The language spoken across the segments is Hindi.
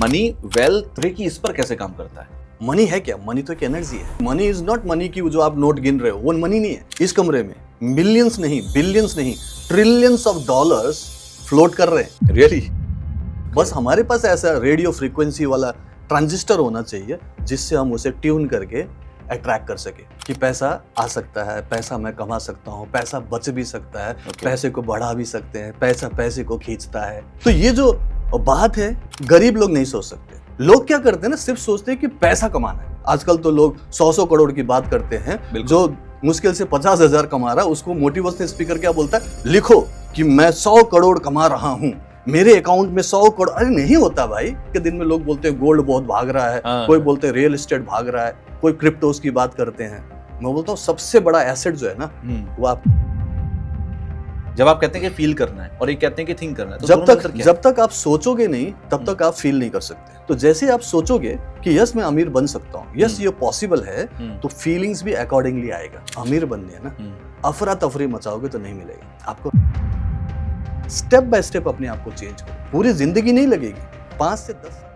मनी, वेल्थ, रेकी इस पर कैसे काम करता है? मनी है क्या? मनी तो एक एनर्जी है। मनी इज नॉट मनी की जो आप नोट गिन रहे हो, वो मनी नहीं है। इस कमरे में मिलियंस नहीं, बिलियंस नहीं, ट्रिलियंस ऑफ डॉलर्स फ्लोट कर रहे हैं। रियली? बस हमारे पास ऐसा रेडियो फ्रीक्वेंसी वाला ट्रांजिस्टर होना चाहिए जिससे हम उसे ट्यून करके अट्रैक्ट कर सके कि पैसा आ सकता है, पैसा मैं कमा सकता हूँ, पैसा बच भी सकता है, पैसे को बढ़ा भी सकते हैं, पैसा पैसे को खींचता है। तो ये जो बात है गरीब लोग नहीं सोच सकते। लोग क्या करते हैं ना, सिर्फ सोचते हैं कि पैसा कमाना है। आजकल तो लोग 100 करोड़ की बात करते हैं। जो मुश्किल से 50,000 कमा रहा है उसको मोटिवेशनल स्पीकर क्या बोलता है, लिखो कि मैं 100 करोड़ कमा रहा हूँ, मेरे अकाउंट में 100 करोड़। अरे नहीं होता भाई के दिन में लोग बोलते हैं गोल्ड बहुत भाग रहा है, कोई बोलते हैं रियल एस्टेट भाग रहा है, कोई क्रिप्टोस की बात करते हैं। मैं बोलता हूँ सबसे बड़ा एसेट जो है ना वो आप, जब आप कहते हैं कि फील करना है और ये कहते हैं कि थिंक करना है, तो जब तक आप सोचोगे नहीं तब तक आप फील नहीं कर सकते। तो जैसे आप सोचोगे कि यस मैं अमीर बन सकता हूँ, यस ये पॉसिबल है, तो फीलिंग्स भी अकॉर्डिंगली आएगा। अमीर बनने है ना, अफरा तफरी मचाओगे तो नहीं मिलेगा आपको। स्टेप बाय स्टेप अपने आप को चेंज करो, पूरी जिंदगी नहीं लगेगी, 5 से 10।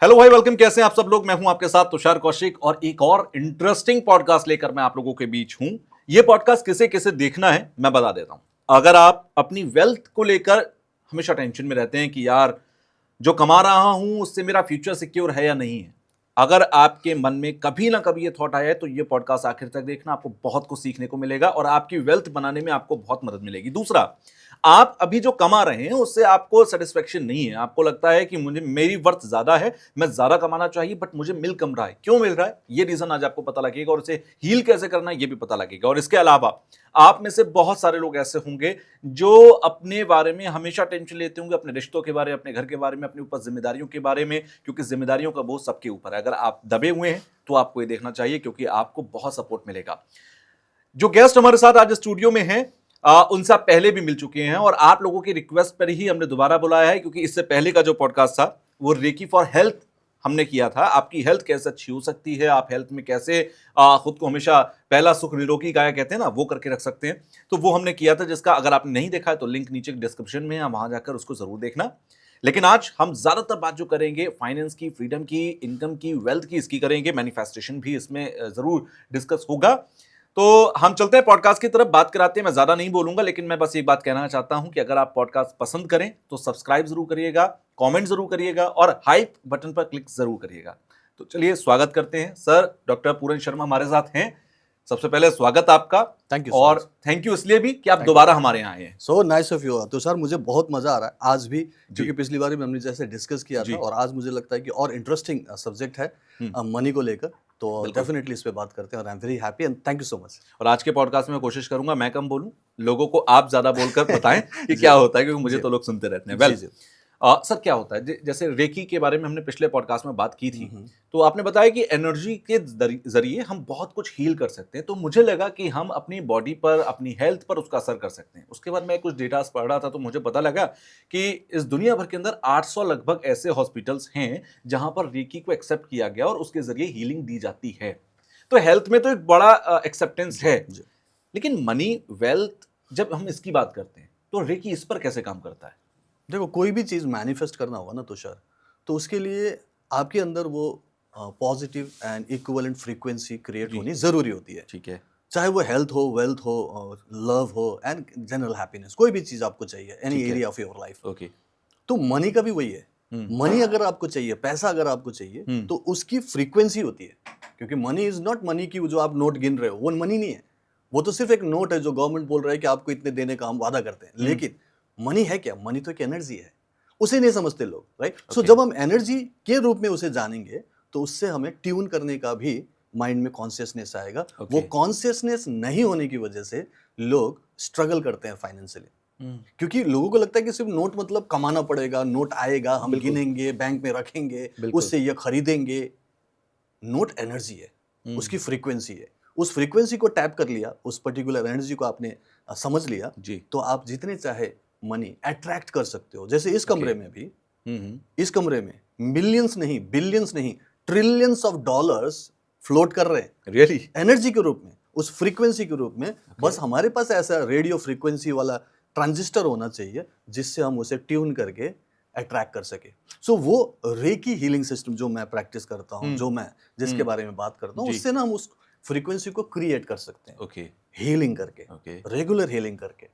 हेलो भाई, वेलकम। कैसे हैं आप सब लोग? मैं हूं आपके साथ तुषार कौशिक और एक और इंटरेस्टिंग पॉडकास्ट लेकर मैं आप लोगों के बीच हूं। ये पॉडकास्ट किसे किसे देखना है मैं बता देता हूं। अगर आप अपनी वेल्थ को लेकर हमेशा टेंशन में रहते हैं कि यार जो कमा रहा हूं उससे मेरा फ्यूचर सिक्योर है या नहीं है, अगर आपके मन में कभी ना कभी ये थॉट आया है तो ये पॉडकास्ट आखिर तक देखना, आपको बहुत कुछ सीखने को मिलेगा और आपकी वेल्थ बनाने में आपको बहुत मदद मिलेगी। दूसरा, आप अभी जो कमा रहे हैं उससे आपको सेटिस्फेक्शन नहीं है, आपको लगता है कि मुझे मेरी वर्थ ज्यादा है, मैं ज्यादा कमाना चाहिए, बट मुझे मिल कम रहा है। क्यों मिल रहा है ये रीजन आज आपको पता लगेगा और उसे हील कैसे करना है ये भी पता लगेगा। और इसके अलावा आप में से बहुत सारे लोग ऐसे होंगे जो अपने बारे में हमेशा टेंशन लेते होंगे, अपने रिश्तों के बारे में, अपने घर के बारे में, अपने ऊपर जिम्मेदारियों के बारे में, क्योंकि जिम्मेदारियों का बोझ सबके ऊपर है। अगर आप दबे हुए हैं तो आपको ये देखना चाहिए क्योंकि आपको बहुत सपोर्ट मिलेगा। जो गेस्ट हमारे साथ आज स्टूडियो में हैं उनसे आप पहले भी मिल चुके हैं और आप लोगों की रिक्वेस्ट पर ही हमने दोबारा बुलाया है, क्योंकि इससे पहले का जो पॉडकास्ट था वो रेकी फॉर हेल्थ हमने किया था। आपकी हेल्थ कैसे अच्छी हो सकती है, आप हेल्थ में कैसे खुद को हमेशा पहला सुख निरोगी काया कहते हैं ना, वो करके रख सकते हैं, तो वो हमने किया था, जिसका अगर आपने नहीं देखा है तो लिंक नीचे डिस्क्रिप्शन में है, वहां जाकर उसको जरूर देखना। लेकिन आज हम ज्यादातर बात जो करेंगे फाइनेंस की, फ्रीडम की, इनकम की, वेल्थ की, इसकी करेंगे। मैनिफेस्टेशन भी इसमें जरूर डिस्कस होगा। तो हम चलते हैं पॉडकास्ट की तरफ, बात कराते हैं। मैं ज्यादा नहीं बोलूंगा, लेकिन मैं बस एक बात कहना चाहता हूं कि अगर आप पॉडकास्ट पसंद करें तो सब्सक्राइब जरूर करिएगा, कमेंट जरूर करिएगा और हाइप बटन पर क्लिक जरूर करिएगा। तो चलिए स्वागत करते हैं। सर डॉक्टर पूरन शर्मा हमारे साथ हैं। सबसे पहले स्वागत आपका। Thank you. और थैंक यू इसलिए भी कि आप दोबारा हमारे यहाँ आए हैं। So nice of you. तो सर मुझे बहुत मजा आ रहा है आज भी, क्योंकि पिछली बार भी हमने जैसे डिस्कस किया था और आज मुझे लगता है कि और इंटरेस्टिंग सब्जेक्ट है मनी को लेकर, तो डेफिनेटली इस पे बात करते हैं और I am very happy and thank you so much. और आज के पॉडकास्ट में कोशिश करूंगा मैं कम बोलूं, लोगों को आप ज्यादा बोलकर बताएं कि क्या होता है, क्योंकि मुझे तो लोग सुनते रहते हैं। वेल सर क्या होता है, जैसे रेकी के बारे में हमने पिछले पॉडकास्ट में बात की थी, तो आपने बताया कि एनर्जी के जरिए हम बहुत कुछ हील कर सकते हैं। तो मुझे लगा कि हम अपनी बॉडी पर, अपनी हेल्थ पर उसका असर कर सकते हैं। उसके बाद मैं कुछ डेटा पढ़ रहा था तो मुझे पता लगा कि इस दुनिया भर के अंदर 800 लगभग ऐसे हॉस्पिटल्स हैं जहां पर रेकी को एक्सेप्ट किया गया और उसके जरिए हीलिंग दी जाती है। तो हेल्थ में तो एक बड़ा एक्सेप्टेंस है, लेकिन मनी, वेल्थ, जब हम इसकी बात करते हैं तो रेकी इस पर कैसे काम करता है? देखो, कोई भी चीज़ मैनिफेस्ट करना होगा ना तुषार, तो उसके लिए आपके अंदर वो positive and equivalent frequency create होनी ज़रूरी होती है। ठीक है। चाहे वो हेल्थ हो, वेल्थ हो, लव हो एंड जनरल हैप्पीनेस, कोई भी चीज़ आपको चाहिए, any area of your life. Okay. तो मनी का भी वही है। मनी अगर आपको चाहिए, पैसा अगर आपको चाहिए, तो उसकी फ्रीक्वेंसी होती है। क्योंकि मनी इज नॉट मनी की जो आप नोट गिन रहे हो, वो मनी नहीं है। वो तो सिर्फ एक नोट है जो गवर्नमेंट बोल रहा है कि आपको इतने देने का हम वादा करते हैं। लेकिन मनी है क्या? मनी तो एक एनर्जी है। उसे नहीं समझते लोग, राइट? सो जब हम एनर्जी के रूप में उसे जानेंगे तो उससे हमें ट्यून करने का भी माइंड में कॉन्शियसनेस आएगा। वो कॉन्शियसनेस नहीं होने की वजह से लोग स्ट्रगल करते हैं फाइनेंशियली, क्योंकि लोगों को लगता है कि सिर्फ नोट मतलब कमाना पड़ेगा, नोट आएगा, हम गिनेंगे, बैंक में रखेंगे, उससे ये खरीदेंगे। नोट एनर्जी है, उसकी फ्रीक्वेंसी है। उस फ्रीक्वेंसी को टैप कर लिया, उस पर्टिकुलर एनर्जी को आपने समझ लिया, तो आप जितने चाहे मनी अट्रैक्ट कर सकते हो। जैसे इस कमरे में भी, इस कमरे में मिलियंस नहीं, बिलियंस नहीं, ट्रिलियंस ऑफ डॉलर्स फ्लोट कर रहे हैं रियली? एनर्जी के रूप में, उस फ्रीक्वेंसी के रूप में। बस हमारे पास ऐसा रेडियो फ्रीक्वेंसी वाला ट्रांजिस्टर होना चाहिए जिससे हम उसे ट्यून करके अट्रैक्ट कर सके। सो वो रेकी हीलिंग सिस्टम जो मैं प्रैक्टिस करता हूँ, जो मैं जिसके बारे में बात करता हूँ, उससे ना हम उस फ्रीक्वेंसी को क्रिएट कर सकते हैं। ओके। हीलिंग करके, ओके। रेगुलर हीलिंग करके।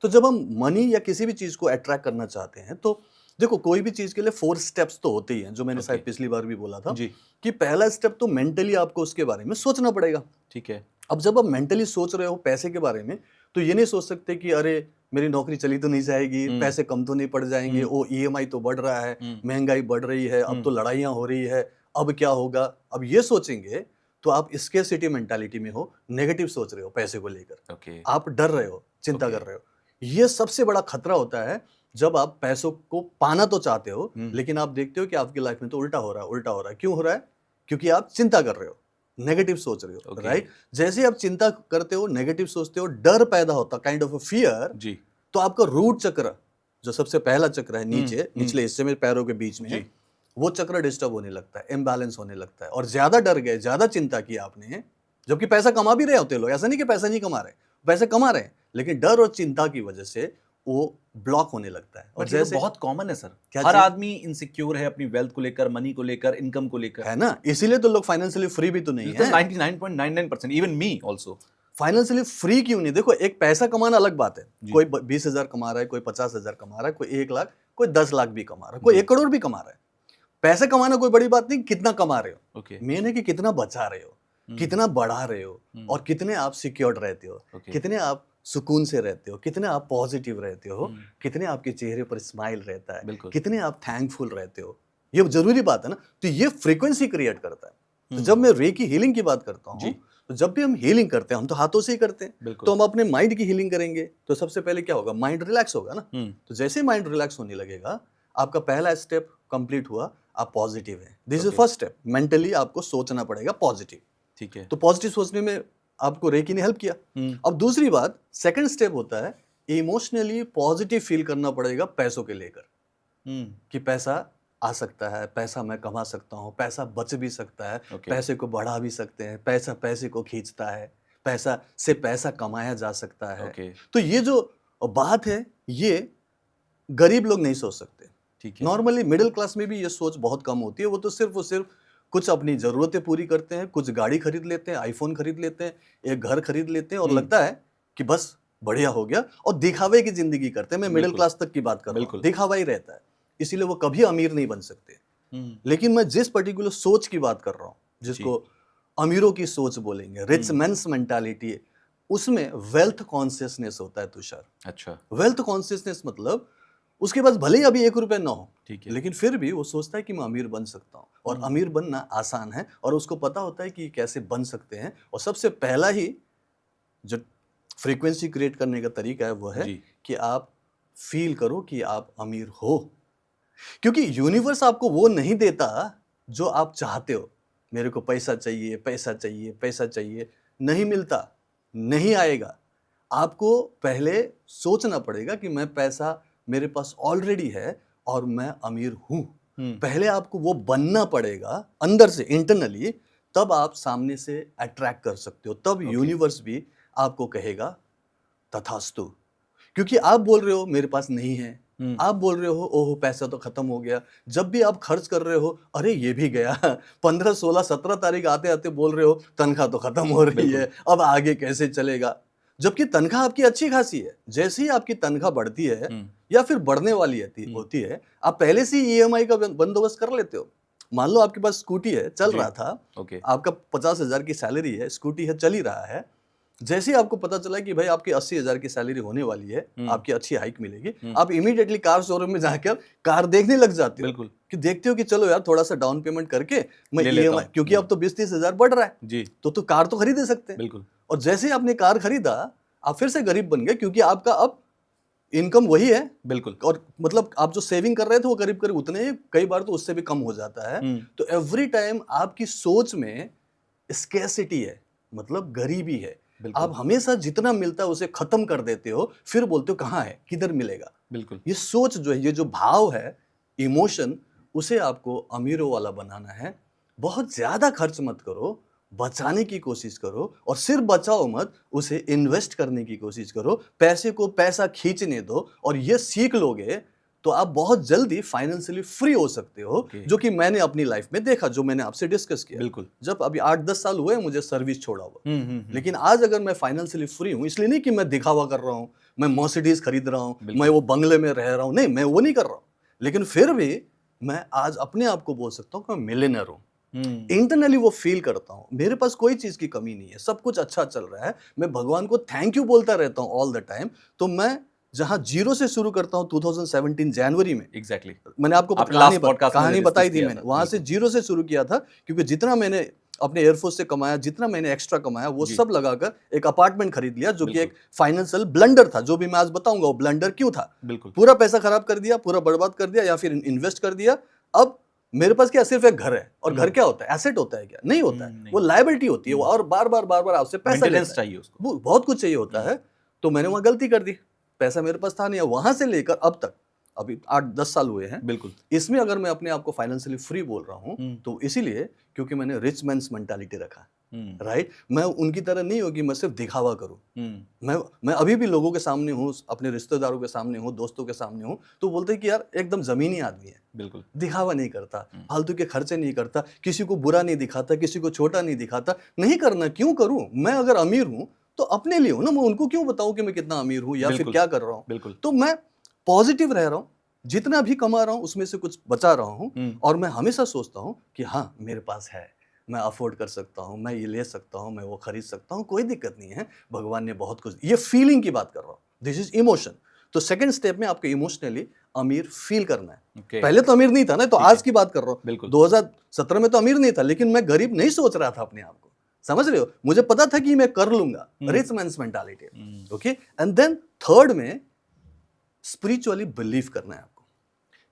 तो जब हम मनी या किसी भी चीज को अट्रैक्ट करना चाहते हैं, तो देखो कोई भी चीज के लिए 4 स्टेप्स तो होते ही हैं, जो मैंने शायद पिछली बार भी बोला था जी। कि पहला स्टेप तो मेंटली आपको उसके बारे में सोचना पड़ेगा। ठीक है। अब जब आप मेंटली सोच रहे हो पैसे के बारे में, तो ये नहीं सोच सकते कि अरे मेरी नौकरी चली तो नहीं जाएगी, पैसे कम तो नहीं पड़ जाएंगे, ओ ईएमआई तो बढ़ रहा है, महंगाई बढ़ रही है, अब तो लड़ाइयाँ हो रही है, अब क्या होगा। अब ये सोचेंगे तो आप स्केर्सिटी मेंटालिटी में हो, नेगेटिव सोच रहे हो पैसे को लेकर। ओके। आप डर रहे हो, चिंता कर रहे हो। ये सबसे बड़ा खतरा होता है जब आप पैसों को पाना तो चाहते हो, लेकिन आप देखते हो कि आपकी लाइफ में तो उल्टा हो रहा है, उल्टा हो रहा है। क्यों हो रहा है? क्योंकि आप चिंता कर रहे हो, नेगेटिव सोच रहे हो, राइट? जैसे आप चिंता करते हो, नेगेटिव सोचते हो, डर पैदा होता, काइंड ऑफ अ फियर जी, तो आपका रूट चक्र, जो सबसे पहला चक्र है नीचे, निचले हिस्से में पैरों के बीच में, वो चक्र डिस्टर्ब होने लगता है, इम्बैलेंस होने लगता है। और ज्यादा डर गए, ज्यादा चिंता की आपने, जबकि पैसा कमा भी रहे होते लोग, ऐसा नहीं कि पैसा नहीं कमा रहे, पैसे कमा रहे हैं, लेकिन डर और चिंता की वजह से वो ब्लॉक होने लगता है। और जैसे बहुत कॉमन है सर, हर आदमी इनसिक्योर है अपनी वेल्थ को लेकर, मनी को लेकर, इनकम को लेकर, है ना? इसीलिए तो लोग फाइनेंशियली फ्री भी तो नहीं है। 99.99%, even me also. Financially free क्यों नहीं? देखो, एक पैसा कमाना अलग बात है, कोई 20,000 कमा रहा है, कोई 50,000 कमा रहा है, कोई 1 लाख, कोई 10 लाख भी कमा रहा है, कोई 1 करोड़ भी कमा रहा है। पैसे कमाना कोई बड़ी बात नहीं, कितना कमा रहे हो, मेन है कि कितना बचा रहे हो, कितना बढ़ा रहे हो, और कितने आप सिक्योर्ड रहते हो, कितने आप सुकून से रहते हो, कितने आप पॉजिटिव रहते हो, कितने आपके चेहरे पर स्माइल रहता है, कितने आप थैंकफुल रहते हो। ये जरूरी बात है ना। तो ये फ्रीक्वेंसी क्रिएट करता है। तो जब मैं रेकी हीलिंग की बात करता हूँ, तो जब भी हम हीलिंग करते हैं, हम तो हाथों से ही करते हैं, तो हम अपने माइंड की हीलिंग करेंगे। तो सबसे पहले क्या होगा? माइंड रिलैक्स होगा ना। तो जैसे माइंड रिलैक्स होने लगेगा, आपका पहला स्टेप कंप्लीट हुआ, आप पॉजिटिव हैं। This is first step. Mentally आपको सोचना पड़ेगा पॉजिटिव। ठीक है, तो पॉजिटिव सोचने में आपको रेकी ने हेल्प किया। अब दूसरी बात, सेकंड स्टेप होता है, इमोशनली पॉजिटिव फील करना पड़ेगा पैसों के लेकर, कि पैसा आ सकता है, पैसा मैं कमा सकता हूँ, पैसा बच भी सकता है, पैसे को बढ़ा भी सकते हैं, पैसा पैसे को खींचता है, पैसा से पैसा कमाया जा सकता है। तो ये जो बात है, ये गरीब लोग नहीं सोच सकते। नॉर्मली मिडिल क्लास में भी ये सोच बहुत कम होती है। वो तो सिर्फ और सिर्फ कुछ अपनी जरूरतें पूरी करते हैं, कुछ गाड़ी खरीद लेते हैं, आईफोन खरीद लेते हैं, एक घर खरीद लेते हैं, और लगता है कि बस बढ़िया हो गया, और दिखावे की जिंदगी करते हैं। मैं मिडिल क्लास तक की बात कर रहा हूं, दिखावा ही रहता है, इसीलिए वो कभी अमीर नहीं बन सकते। लेकिन मैं जिस पर्टिकुलर सोच की बात कर रहा हूं, जिसको अमीरों की सोच बोलेंगे, रिच मेंस मेंटालिटी, उसमें वेल्थ कॉन्शियसनेस होता है तुषार। अच्छा, वेल्थ कॉन्शियसनेस मतलब उसके पास भले ही अभी 1 रुपया ना हो, लेकिन फिर भी वो सोचता है कि मैं अमीर बन सकता हूँ, और अमीर बनना आसान है, और उसको पता होता है कि कैसे बन सकते हैं। और सबसे पहला ही जो फ्रीक्वेंसी क्रिएट करने का तरीका है, वो है कि आप फील करो कि आप अमीर हो, क्योंकि यूनिवर्स आपको वो नहीं देता जो आप चाहते हो। मेरे को पैसा चाहिए, पैसा चाहिए, पैसा चाहिए, नहीं मिलता, नहीं आएगा। आपको पहले सोचना पड़ेगा कि मैं पैसा मेरे पास ऑलरेडी है और मैं अमीर हूं। पहले आपको वो बनना पड़ेगा अंदर से, इंटरनली, तब आप सामने से अट्रैक्ट कर सकते हो। तब यूनिवर्स भी आपको कहेगा तथास्तु, क्योंकि आप बोल रहे हो मेरे पास नहीं है, आप बोल रहे हो ओह पैसा तो खत्म हो गया। जब भी आप खर्च कर रहे हो, अरे ये भी गया, 15, 16, 17 तारीख आते आते बोल रहे हो तनख्वाह तो खत्म हो रही है, अब आगे कैसे चलेगा। जबकि तनख्वाह आपकी अच्छी खासी है। जैसे ही आपकी तनख्वाह बढ़ती है या फिर बढ़ने वाली होती है, आप पहले से ईएमआई का बंदोबस्त कर लेते हो। मान लो आपके पास स्कूटी है, चल रहा था, आपका 50,000 की सैलरी है, स्कूटी है, चल ही रहा है। जैसे ही आपको पता चला कि भाई आपकी 80,000 की सैलरी होने वाली है, आपकी अच्छी हाइक मिलेगी, आप इमीडिएटली कार शोरूम में जाकर कार देखने लग जाते हो। बिल्कुल, कि देखते हो कि चलो यार थोड़ा सा डाउन पेमेंट करके मैं ईएमआई, क्योंकि अब तो 20-30 हजार बढ़ रहा है, तो कार तो खरीद सकते हैं। बिल्कुल, और जैसे ही आपने कार खरीदा, आप फिर से गरीब बन गए, क्योंकि आपका अब इनकम वही है। बिल्कुल, और मतलब आप जो सेविंग कर रहे थे वो करीब करीब उतने ही, कई बार तो उससे भी कम हो जाता है। तो एवरी टाइम आपकी सोच में स्कैर्सिटी है, मतलब गरीबी है। आप हमेशा जितना मिलता है उसे खत्म कर देते हो, फिर बोलते हो कहाँ है, किधर मिलेगा। बिल्कुल, ये सोच जो है, ये जो भाव है, इमोशन, उसे आपको अमीरों वाला बनाना है। बहुत ज्यादा खर्च मत करो, बचाने की कोशिश करो, और सिर्फ बचाओ मत, उसे इन्वेस्ट करने की कोशिश करो, पैसे को पैसा खींचने दो, और ये सीख लोगे तो आप बहुत जल्दी फाइनेंशियली फ्री हो सकते हो। जो कि मैंने अपनी लाइफ में देखा, जो मैंने आपसे डिस्कस किया। बिल्कुल। जब अभी 8-10 साल हुए मुझे सर्विस छोड़ा हुआ, लेकिन आज अगर मैं फाइनेंशियली फ्री हूँ, इसलिए नहीं कि मैं दिखावा कर रहा हूँ, मैं मर्सिडीज खरीद रहा हूँ, मैं वो बंगले में रह रहा हूँ, नहीं, मैं वो नहीं कर रहा हूँ, लेकिन फिर भी मैं आज अपने आप को बोल सकता हूँ कि मैं मिलियनेयर हूँ। इंटरनली वो फील करता हूँ, मेरे पास कोई चीज की कमी नहीं है, सब कुछ अच्छा चल रहा है, मैं भगवान को थैंक यू बोलता रहता हूँ ऑल द टाइम। तो मैं जहां जीरो से शुरू करता हूं 2017 जनवरी में, एग्जैक्टली, मैंने आपको कहानी बताई थी, मैंने वहां से जीरो से शुरू किया था, क्योंकि जितना मैंने अपने एयरफोर्स से कमाया, जितना मैंने एक्स्ट्रा कमाया, वो सब लगाकर एक अपार्टमेंट खरीद लिया, जो कि एक फाइनेंशियल ब्लंडर था, जो भी मैं आज बताऊंगा वो ब्लंडर क्यों था। बिल्कुल, पूरा पैसा खराब कर दिया, पूरा बर्बाद कर दिया, या फिर इन्वेस्ट कर दिया। अब मेरे पास क्या सिर्फ एक घर है, और घर क्या होता है, एसेट होता है क्या? नहीं होता है, वो लायबिलिटी होती है, और बार बार आपसे पैसा लेता चाहिए उसको, वो बहुत कुछ चाहिए होता है। तो मैंने वहां गलती कर दी, पैसा मेरे पास था नहीं, वहां से लेकर अब तक, अभी 8-10 साल हुए हैं। बिल्कुल। इसमें अगर मैं अपने आप को फाइनेंशियली फ्री बोल रहा हूं, तो इसीलिए क्योंकि मैंने रिच मैन्स मेंटालिटी रखा, राइट। मैं उनकी तरह नहीं हूं कि मैं सिर्फ दिखावा करूं। मैं अभी भी लोगों के सामने हूं, अपने रिश्तेदारों के सामने हूं, दोस्तों के सामने हूं, तो बोलते हैं कि यार एकदम जमीनी आदमी है, बिल्कुल, दिखावा नहीं करता, फालतू के खर्चे नहीं करता, किसी को बुरा नहीं दिखाता, किसी को छोटा नहीं दिखाता। नहीं करना, क्यों करूं? मैं अगर अमीर हूं तो अपने लिए हूं ना, मैं उनको क्यों बताऊं कि मैं कितना अमीर हूं या फिर क्या कर रहा हूं। बिल्कुल। तो मैं पॉजिटिव रह रहा हूं, जितना भी कमा रहा हूं उसमें से कुछ बचा रहा हूं, और मैं हमेशा सोचता हूं कि हाँ मेरे पास है, मैं अफोर्ड कर सकता हूं, मैं ये ले सकता हूं, मैं वो खरीद सकता हूं, कोई दिक्कत नहीं है, भगवान ने बहुत कुछ। ये फीलिंग की बात कर रहा हूं, दिस इज इमोशन। तो सेकंड स्टेप में आपको इमोशनली अमीर फील करना है। पहले तो अमीर नहीं था ना, तो आज की बात कर रहा हूं, 2017 में तो अमीर नहीं था, लेकिन मैं गरीब नहीं सोच रहा था अपने आप को, समझ रहे हो? मुझे पता था कि मैं कर लूंगा, rich man's mentality. Okay, and then third में स्पिरिचुअली बिलीव करना है आपको,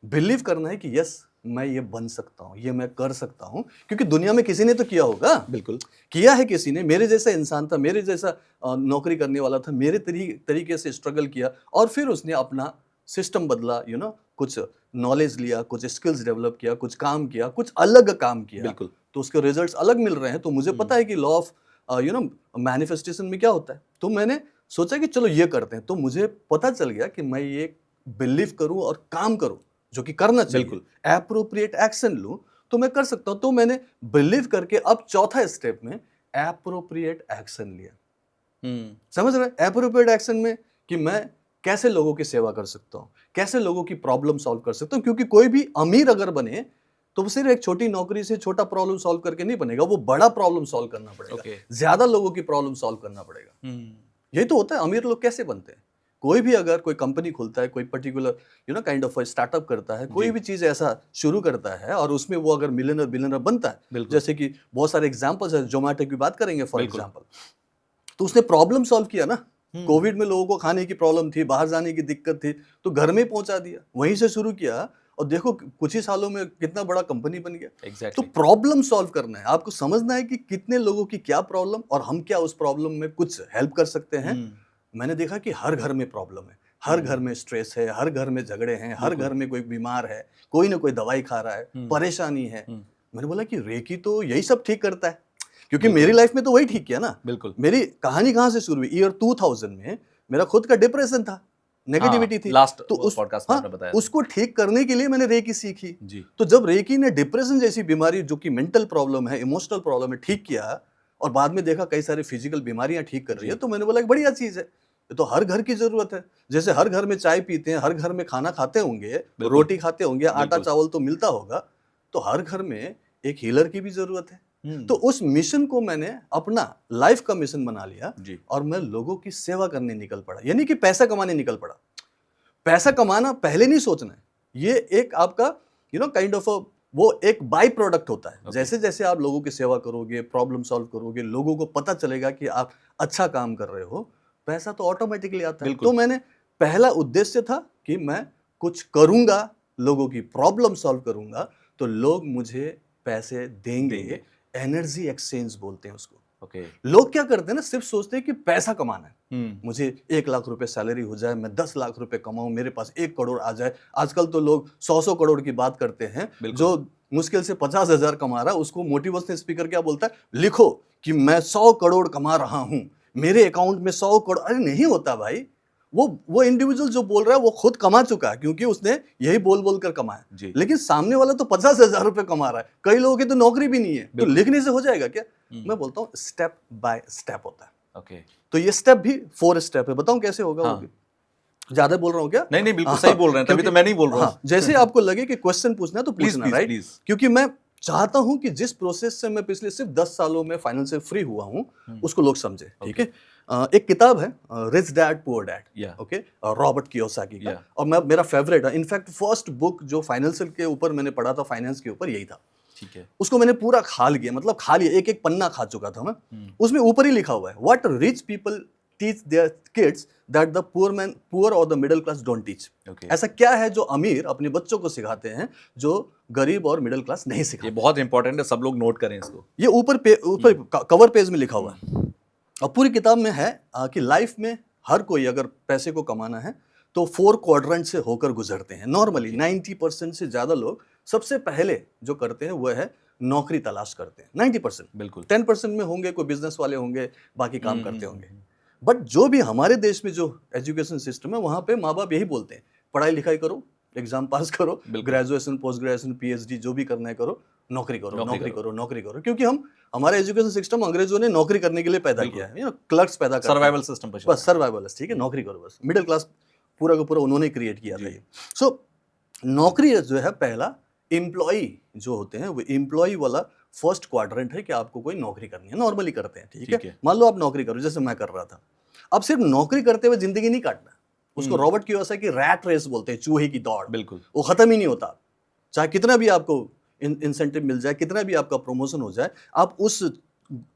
बिलीव करना है कि यस मैं ये बन सकता हूं, ये मैं कर सकता हूं, क्योंकि दुनिया में किसी ने तो किया होगा। बिल्कुल किया है किसी ने, मेरे जैसा इंसान था, मेरे जैसा नौकरी करने वाला था, मेरे तरीके से स्ट्रगल किया, और फिर उसने अपना सिस्टम बदला, कुछ नॉलेज लिया, कुछ स्किल्स डेवलप किया, कुछ काम किया, कुछ अलग काम किया। बिल्कुल, तो उसके रिजल्ट्स अलग मिल रहे हैं। तो मुझे पता है कि लॉ ऑफ मैनिफेस्टेशन में क्या होता है। तो मैंने सोचा कि चलो ये करते हैं। तो मुझे पता चल गया कि मैं ये बिलीव करूं और काम करूं, जो कि करना चाहिए, बिल्कुल एप्रोप्रिएट एक्शन लूं, तो मैं कर सकता हूं। तो मैंने बिलीव करके अब चौथा स्टेप में एप्रोप्रिएट एक्शन लिया। समझ रहे? एप्रोप्रिएट एक्शन में कि मैं कैसे लोगों की सेवा कर सकता हूं, कैसे लोगों की प्रॉब्लम सॉल्व कर सकता हूं, क्योंकि कोई भी अमीर अगर बने तो वो सिर्फ एक छोटी नौकरी से छोटा प्रॉब्लम सॉल्व करके नहीं बनेगा, वो बड़ा प्रॉब्लम सॉल्व करना पड़ेगा, ज्यादा लोगों की प्रॉब्लम सॉल्व करना पड़ेगा। यही तो होता है अमीर लोग कैसे बनते हैं। कोई भी अगर कोई कंपनी खुलता है, कोई पर्टिकुलर काइंड ऑफ स्टार्टअप करता है, कोई भी चीज ऐसा शुरू करता है, और उसमें वो अगर मिलियनर बिलियनर बनता है, जैसे कि बहुत सारे एग्जांपल्स है, जोमेटो की बात करेंगे फॉर एग्जांपल, तो उसने प्रॉब्लम सॉल्व किया ना। कोविड में लोगों को खाने की प्रॉब्लम थी, बाहर जाने की दिक्कत थी, तो घर में पहुंचा दिया, वहीं से शुरू किया, और देखो कुछ ही सालों में कितना बड़ा कंपनी बन गया। तो प्रॉब्लम सॉल्व करना है, आपको समझना है कि कितने लोगों की क्या प्रॉब्लम, और हम क्या उस प्रॉब्लम में कुछ हेल्प कर सकते हैं। मैंने देखा कि हर घर में प्रॉब्लम है, हर घर में स्ट्रेस है, हर घर में झगड़े हैं, हर घर में कोई बीमार है, कोई ना कोई दवाई खा रहा है, परेशानी है। मैंने बोला कि रेकी तो यही सब ठीक करता है, क्योंकि मेरी लाइफ में तो वही ठीक किया ना। बिल्कुल, मेरी कहानी कहां से शुरू हुई, ईयर 2000 में मेरा खुद का डिप्रेशन था, नेगेटिविटी थी, लास्ट तो उस पॉडकास्ट में आपने बताया, उसको ठीक करने के लिए मैंने रेकी सीखी जी। तो जब रेकी ने डिप्रेशन जैसी बीमारी, जो कि मेंटल प्रॉब्लम है, इमोशनल प्रॉब्लम है, ठीक किया, और बाद में देखा कई सारी फिजिकल बीमारियां ठीक कर रही है, तो मैंने बोला एक बढ़िया चीज है, ये तो हर घर की जरूरत है। जैसे हर घर में चाय पीते हैं, हर घर में खाना खाते होंगे, रोटी खाते होंगे, आटा चावल तो मिलता होगा, तो हर घर में एक हीलर की भी जरूरत है। तो उस मिशन को मैंने अपना लाइफ का मिशन बना लिया जी। और मैं लोगों की सेवा करने निकल पड़ा, यानी कि पैसा कमाने निकल पड़ा। पैसा कमाना पहले नहीं सोचना है, ये एक आपका काइंड ऑफ वो एक बाई प्रोडक्ट होता है। जैसे जैसे आप लोगों की सेवा करोगे, प्रॉब्लम सॉल्व करोगे, लोगों को पता चलेगा कि आप अच्छा काम कर रहे हो, पैसा तो ऑटोमेटिकली आता है। तो मैंने पहला उद्देश्य था कि मैं कुछ करूंगा, लोगों की प्रॉब्लम सॉल्व करूंगा, तो लोग मुझे पैसे देंगे। एनर्जी एक्सचेंज बोलते हैं उसको। लोग क्या करते हैं ना, सिर्फ सोचते हैं कि पैसा कमाना है, मुझे 1 लाख रुपए सैलरी हो जाए, मैं 10 लाख रुपए कमाऊं, मेरे पास 1 करोड़ आ जाए। आजकल तो लोग 100 करोड़ की बात करते हैं, जो मुश्किल से 50,000 कमा रहा है, उसको मोटिवेशनल स्पीकर क्या बोलता है, लिखो कि मैं 100 करोड़ कमा रहा हूं, मेरे अकाउंट में 100 करोड़। अरे नहीं होता भाई, वो इंडिविजुअल जो बोल रहा है वो खुद कमा चुका है, क्योंकि उसने यही बोल बोल कर कमाया। लेकिन सामने वाला तो 50,000 रुपए कमा रहा है, कई लोगों की तो नौकरी भी नहीं है, तो लिखने से हो जाएगा क्या? मैं बोलता हूँ स्टेप बाय स्टेप होता है। ओके, तो ये स्टेप भी 4 स्टेप है, बताऊं कैसे होगा? वो भी ज्यादा बोल रहा हूँ क्या? नहीं बिल्कुल सही बोल रहे हैं, तभी तो मैं नहीं बोल रहा हूँ। जैसे आपको लगे कि क्वेश्चन पूछना है तो पूछना, राइट? क्योंकि मैं चाहता हूं कि जिस प्रोसेस से मैं पिछले सिर्फ 10 सालों में फाइनेंशियल फ्री हुआ हूं उसको लोग समझे, ठीक है? एक किताब है rich dad poor dad, okay, Robert Kiyosaki का, और मेरा फेवरेट है। इनफैक्ट फर्स्ट बुक जो फाइनेंशियल के ऊपर मैंने पढ़ा था, फाइनेंस के ऊपर, यही था, ठीक है? उसको मैंने पूरा खा लिया, मतलब खा लिया, एक एक पन्ना खा चुका था मैं। उसमें ऊपर ही लिखा हुआ है, what rich people teach their kids that the poor और the middle class don't teach. ऐसा क्या है जो अमीर अपने बच्चों को सिखाते हैं जो गरीब और मिडिल क्लास नहीं सिखाते? ये बहुत इंपॉर्टेंट है, सब लोग नोट करें इसको। ये ऊपर कवर पेज में लिखा हुआ है, और पूरी किताब में है कि लाइफ में हर कोई अगर पैसे को कमाना है तो 4 क्वाड्रेंट से होकर गुजरते हैं। नॉर्मली 90% से ज्यादा लोग सबसे पहले जो करते हैं वो है नौकरी तलाश करते हैं, 90%। बिल्कुल 10% में होंगे कोई बिजनेस वाले होंगे, बाकी काम करते होंगे। बट जो भी हमारे देश में जो एजुकेशन सिस्टम है, वहां पे माँ बाप यही बोलते हैं, पढ़ाई लिखाई करो, एग्जाम पास करो, ग्रेजुएशन, पोस्ट ग्रेजुएशन, पीएचडी जो भी करना है करो, नौकरी करो, नौकरी करो, नौकरी करो। क्योंकि हमारा एजुकेशन सिस्टम अंग्रेजों ने नौकरी करने के लिए पैदा किया है, क्लर्क्स पैदा कर, सर्वाइवल सिस्टम, बस सर्वाइवल, ठीक है, नौकरी करो बस। मिडिल क्लास पूरा का पूरा उन्होंने क्रिएट किया था। सो नौकरी जो है पहला, एम्प्लॉई जो होते हैं वो एम्प्लॉई वाला फर्स्ट क्वाड्रेंट है कि आपको कोई नौकरी करनी है, नॉर्मली करते हैं, ठीक है? मान लो आप नौकरी करो, जैसे मैं कर रहा था। अब सिर्फ नौकरी करते हुए जिंदगी नहीं काटना, उसको रॉबर्ट कियोसाकी रैट रेस बोलते हैं, चूहे की दौड़, बिल्कुल, वो खत्म ही नहीं होता। चाहे कितना भी आपको इंसेंटिव मिल जाए, कितना भी आपका प्रमोशन हो जाए, आप उस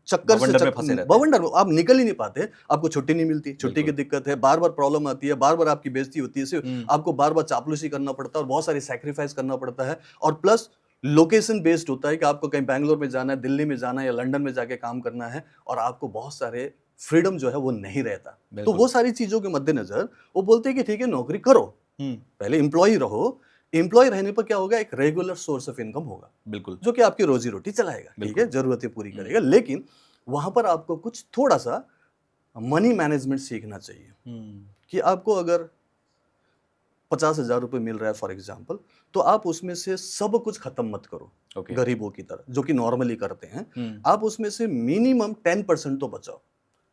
चक्कर से बवंडर में आप निकल ही नहीं पाते। आपको छुट्टी नहीं मिलती, छुट्टी की दिक्कत है, बार बार प्रॉब्लम आती है, बार बार आपकी बेइज्जती होती है, सिर्फ आपको बार बार चापलूसी करना पड़ता है और बहुत सारी सैक्रिफाइस करना पड़ता है। और प्लस लोकेशन बेस्ड होता है कि आपको कहीं बैंगलोर में जाना है, दिल्ली में जाना है या लंदन में जाके काम करना है, और आपको बहुत सारे फ्रीडम जो है वो नहीं रहता। तो वो सारी चीजों के मद्देनजर वो बोलते हैं कि ठीक है नौकरी करो, पहले एम्प्लॉय रहो। एम्प्लॉय रहने पर क्या होगा, एक रेगुलर सोर्स ऑफ इनकम होगा, बिल्कुल, जो कि आपकी रोजी रोटी चलाएगा, ठीक है, जरूरतें पूरी करेगा। लेकिन वहां पर आपको कुछ थोड़ा सा मनी मैनेजमेंट सीखना चाहिए कि आपको अगर 50,000 रुपए मिल रहा है फॉर एग्जाम्पल, तो आप उसमें से सब कुछ खत्म मत करो, गरीबों की तरह जो कि नॉर्मली करते हैं। आप उसमें से मिनिमम 10% तो बचाओ,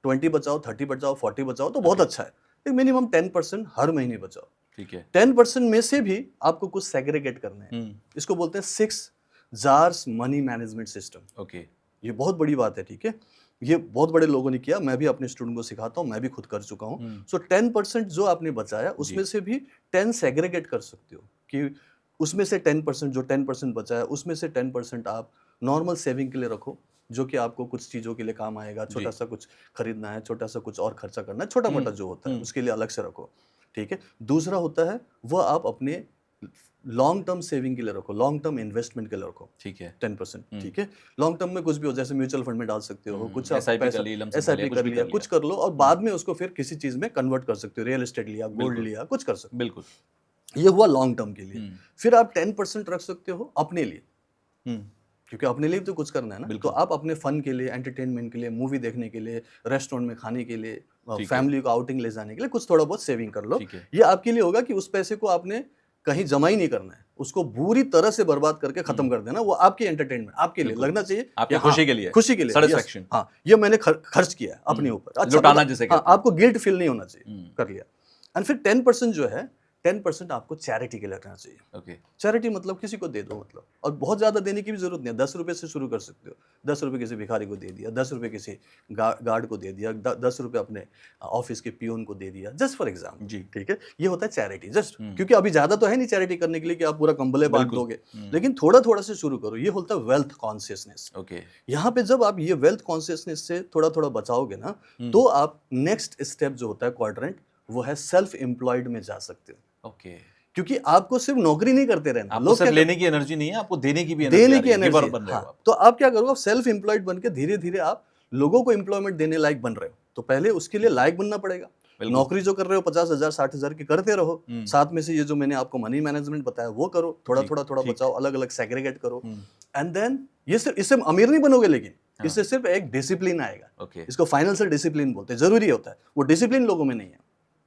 20 बचाओ, 30 बचाओ, 40 बचाओ तो बहुत अच्छा है। मिनिमम 10% हर महीने बचाओ, ठीक है? 10% में से भी आपको कुछ सेग्रीगेट करना है। इसको बोलते हैं 6 jars money management system. Okay, ये बहुत बड़ी बात है, ठीक है? ये बहुत बड़े लोगों ने किया, मैं भी अपने स्टूडेंट को सिखाता हूँ, मैं भी खुद कर चुका हूँ। सो 10% जो आपने बचाया उसमें से भी 10 सेग्रीगेट कर सकते हो कि उसमें से 10% जो 10% बचाया उसमें से 10% आप नॉर्मल सेविंग के लिए रखो, जो कि आपको कुछ चीज़ों के लिए काम आएगा। छोटा सा कुछ खरीदना है, छोटा सा कुछ और खर्चा करना है, छोटा मोटा जो होता है उसके लिए अलग से रखो, ठीक है? दूसरा होता है वह आप अपने लॉन्ग टर्म सेविंग के लिए रखो, लॉन्ग टर्म इन्वेस्टमेंट के लिए रखो, ठीक है, 10%, ठीक है? लॉन्ग टर्म में कुछ भी हो, जैसे म्यूचुअल फंड में डाल सकते हो, कुछ SIP कर लिया, कुछ कर लो, और बाद में उसको फिर किसी चीज में कन्वर्ट कर सकते हो, रियल एस्टेट लिया, गोल्ड लिया, कुछ कर सकते हो, बिल्कुल। ये हुआ लॉन्ग टर्म के लिए। फिर आप 10% रख सकते हो अपने लिए, क्योंकि अपने लिए तो कुछ करना है ना। तो आप अपने फन के लिए, एंटरटेनमेंट के लिए, मूवी देखने के लिए, रेस्टोरेंट में खाने के लिए, फैमिली को आउटिंग ले जाने के लिए कुछ थोड़ा बहुत सेविंग कर लो। ये आपके लिए होगा कि उस पैसे को आपने कहीं जमा ही नहीं करना है, उसको बुरी तरह से बर्बाद करके खत्म कर देना। वो आपकी एंटरटेनमेंट, आपके लिए लगना चाहिए, आपकी खुशी के लिए, खुशी के लिए, सैटिस्फैक्शन। हाँ, ये मैंने खर्च किया है अपने ऊपर, अच्छा, लुटाना जिसे कहते हैं। आपको गिल्ट फील नहीं होना चाहिए, कर लिया। एंड फिर 10% जो है, 10% आपको चैरिटी के लिए रखना चाहिए। ओके, चैरिटी मतलब किसी को दे दो, मतलब, और बहुत ज्यादा देने की भी जरूरत नहीं है। 10 रुपए से शुरू कर सकते हो, 10 रुपए किसी भिखारी को दे दिया, 10 रुपए किसी गार्ड को दे दिया, 10 रुपए अपने ऑफिस के पियोन को दे दिया, जस्ट फॉर एग्जाम्पल, जी, ठीक है? ये होता है चैरिटी, जस्ट क्योंकि अभी ज्यादा तो है नहीं चैरिटी करने के लिए कि आप पूरा कंबले बांट दोगे, लेकिन थोड़ा थोड़ा से शुरू करो। ये होता है वेल्थ कॉन्शियसनेस। ओके, यहाँ पे जब आप ये वेल्थ कॉन्शियसनेस से थोड़ा थोड़ा बचाओगे ना, तो आप नेक्स्ट स्टेप जो होता है क्वाड्रेंट, वो है सेल्फ एम्प्लॉयड में जा सकते हो। ओके, क्योंकि आपको सिर्फ नौकरी नहीं करते रहना, आपको सिर्फ लेने की एनर्जी नहीं है, आपको देने की भी एनर्जी है। हाँ, तो आप क्या करोगे, सेल्फ एम्प्लॉयड बन के धीरे धीरे आप लोगों को एम्प्लॉयमेंट देने लायक बन रहे हो। तो पहले उसके लिए लायक बनना पड़ेगा। नौकरी जो कर रहे हो 50,000 60,000 की करते रहो, साथ में से ये जो मैंने आपको मनी मैनेजमेंट बताया वो करो, थोड़ा बचाओ, अलग अलग सेग्रीगेट करो, एंड देन ये सिर्फ इससे अमीर नहीं बनोगे, लेकिन इससे सिर्फ एक डिसिप्लिन आएगा। इसको फाइनेंशियल डिसिप्लिन बोलते हैं, जरूरी होता है। वो डिसिप्लिन लोगों में नहीं है,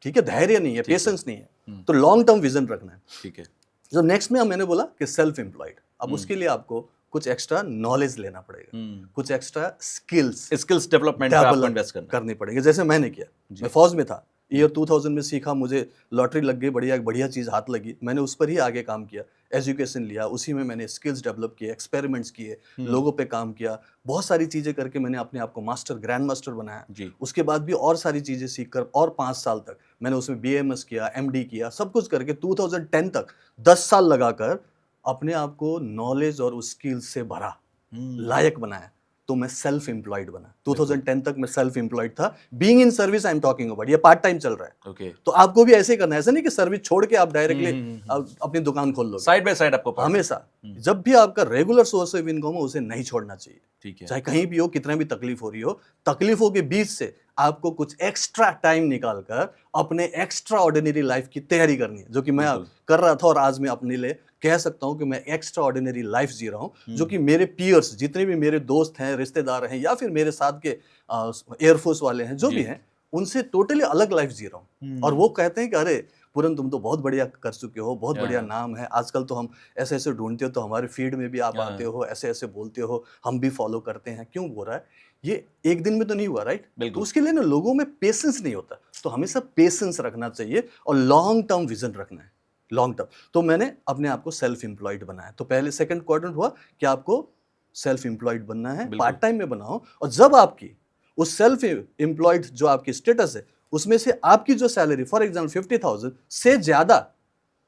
ठीक है, धैर्य नहीं है, पेशेंस नहीं है, तो लॉन्ग टर्म विजन रखना है, ठीक है। जो नेक्स्ट में मैंने बोला कि सेल्फ एम्प्लॉयड, अब उसके लिए आपको कुछ एक्स्ट्रा नॉलेज लेना पड़ेगा, कुछ एक्स्ट्रा स्किल्स डेवलपमेंट आपको इन्वेस्ट करनी पड़ेगी। जैसे मैंने किया, मैं फौज में था, ईयर 2000 में सीखा, मुझे लॉटरी लग गई, बढ़िया चीज़ हाथ लगी, मैंने उस पर ही आगे काम किया, एजुकेशन लिया, उसी में मैंने स्किल्स डेवलप किए, एक्सपेरिमेंट्स किए, लोगों पे काम किया, बहुत सारी चीज़ें करके मैंने अपने आप को ग्रैंड मास्टर बनाया। उसके बाद भी और सारी चीज़ें सीख कर और 5 साल तक मैंने उसमें BAMS किया, MD किया, सब कुछ करके 2010 तक 10 साल लगाकर अपने आप को नॉलेज और उस स्किल्स से भरा, लायक बनाया, तो मैं सेल्फ एम्प्लॉयड बना। 2010 तक मैं सेल्फ एम्प्लॉयड था। Being in service I am talking about, ये पार्ट टाइम चल रहा है। तो आपको भी ऐसे ही करना है, ऐसा नहीं कि सर्विस छोड़ के आप डायरेक्टली अपनी दुकान खोल लो, साइड बाय साइड आपको हमेशा जब भी आपका रेगुलर सोर्स ऑफ इनकम हो उसे नहीं छोड़ना चाहिए, ठीक है, चाहे कहीं भी हो, कितना भी तकलीफ हो रही हो, तकलीफों के बीच से आपको कुछ एक्स्ट्रा टाइम निकालकर अपने एक्स्ट्रा ऑर्डिनरी लाइफ की तैयारी करनी है, जो कि मैं कर रहा था, और आज मैं अपने लिए कह सकता हूं कि मैं एक्स्ट्रा ऑर्डिनरी लाइफ जी रहा हूं, जो कि मेरे पीयर्स, जितने भी मेरे दोस्त हैं, रिश्तेदार हैं, या फिर मेरे साथ के एयरफोर्स वाले हैं, जो भी हैं, उनसे टोटली अलग लाइफ जी रहा हूं। और वो कहते हैं कि अरे पूरन, तुम तो बहुत बढ़िया कर चुके हो, बहुत बढ़िया नाम है, आजकल तो हम ऐसे ऐसे ढूंढते हो तो हमारे फीड में भी आप आते हो, ऐसे ऐसे बोलते हो, हम भी फॉलो करते हैं। क्यों बोल रहा है? ये एक दिन में तो नहीं हुआ, राइट? तो उसके लिए ना लोगों में पेशेंस नहीं होता, तो हमेशा पेशेंस रखना चाहिए और लॉन्ग टर्म विजन रखना है, लॉन्ग टर्म। तो मैंने अपने आप को सेल्फ एम्प्लॉयड बनाया। तो पहले सेकंड क्वाड्रेंट हुआ कि आपको सेल्फ एम्प्लॉयड बनना है, पार्ट टाइम में बनाओ, और जब आपकी उस सेल्फ एम्प्लॉयड जो आपकी स्टेटस है, उसमें से आपकी जो सैलरी फॉर एग्जाम्पल 50,000 से ज्यादा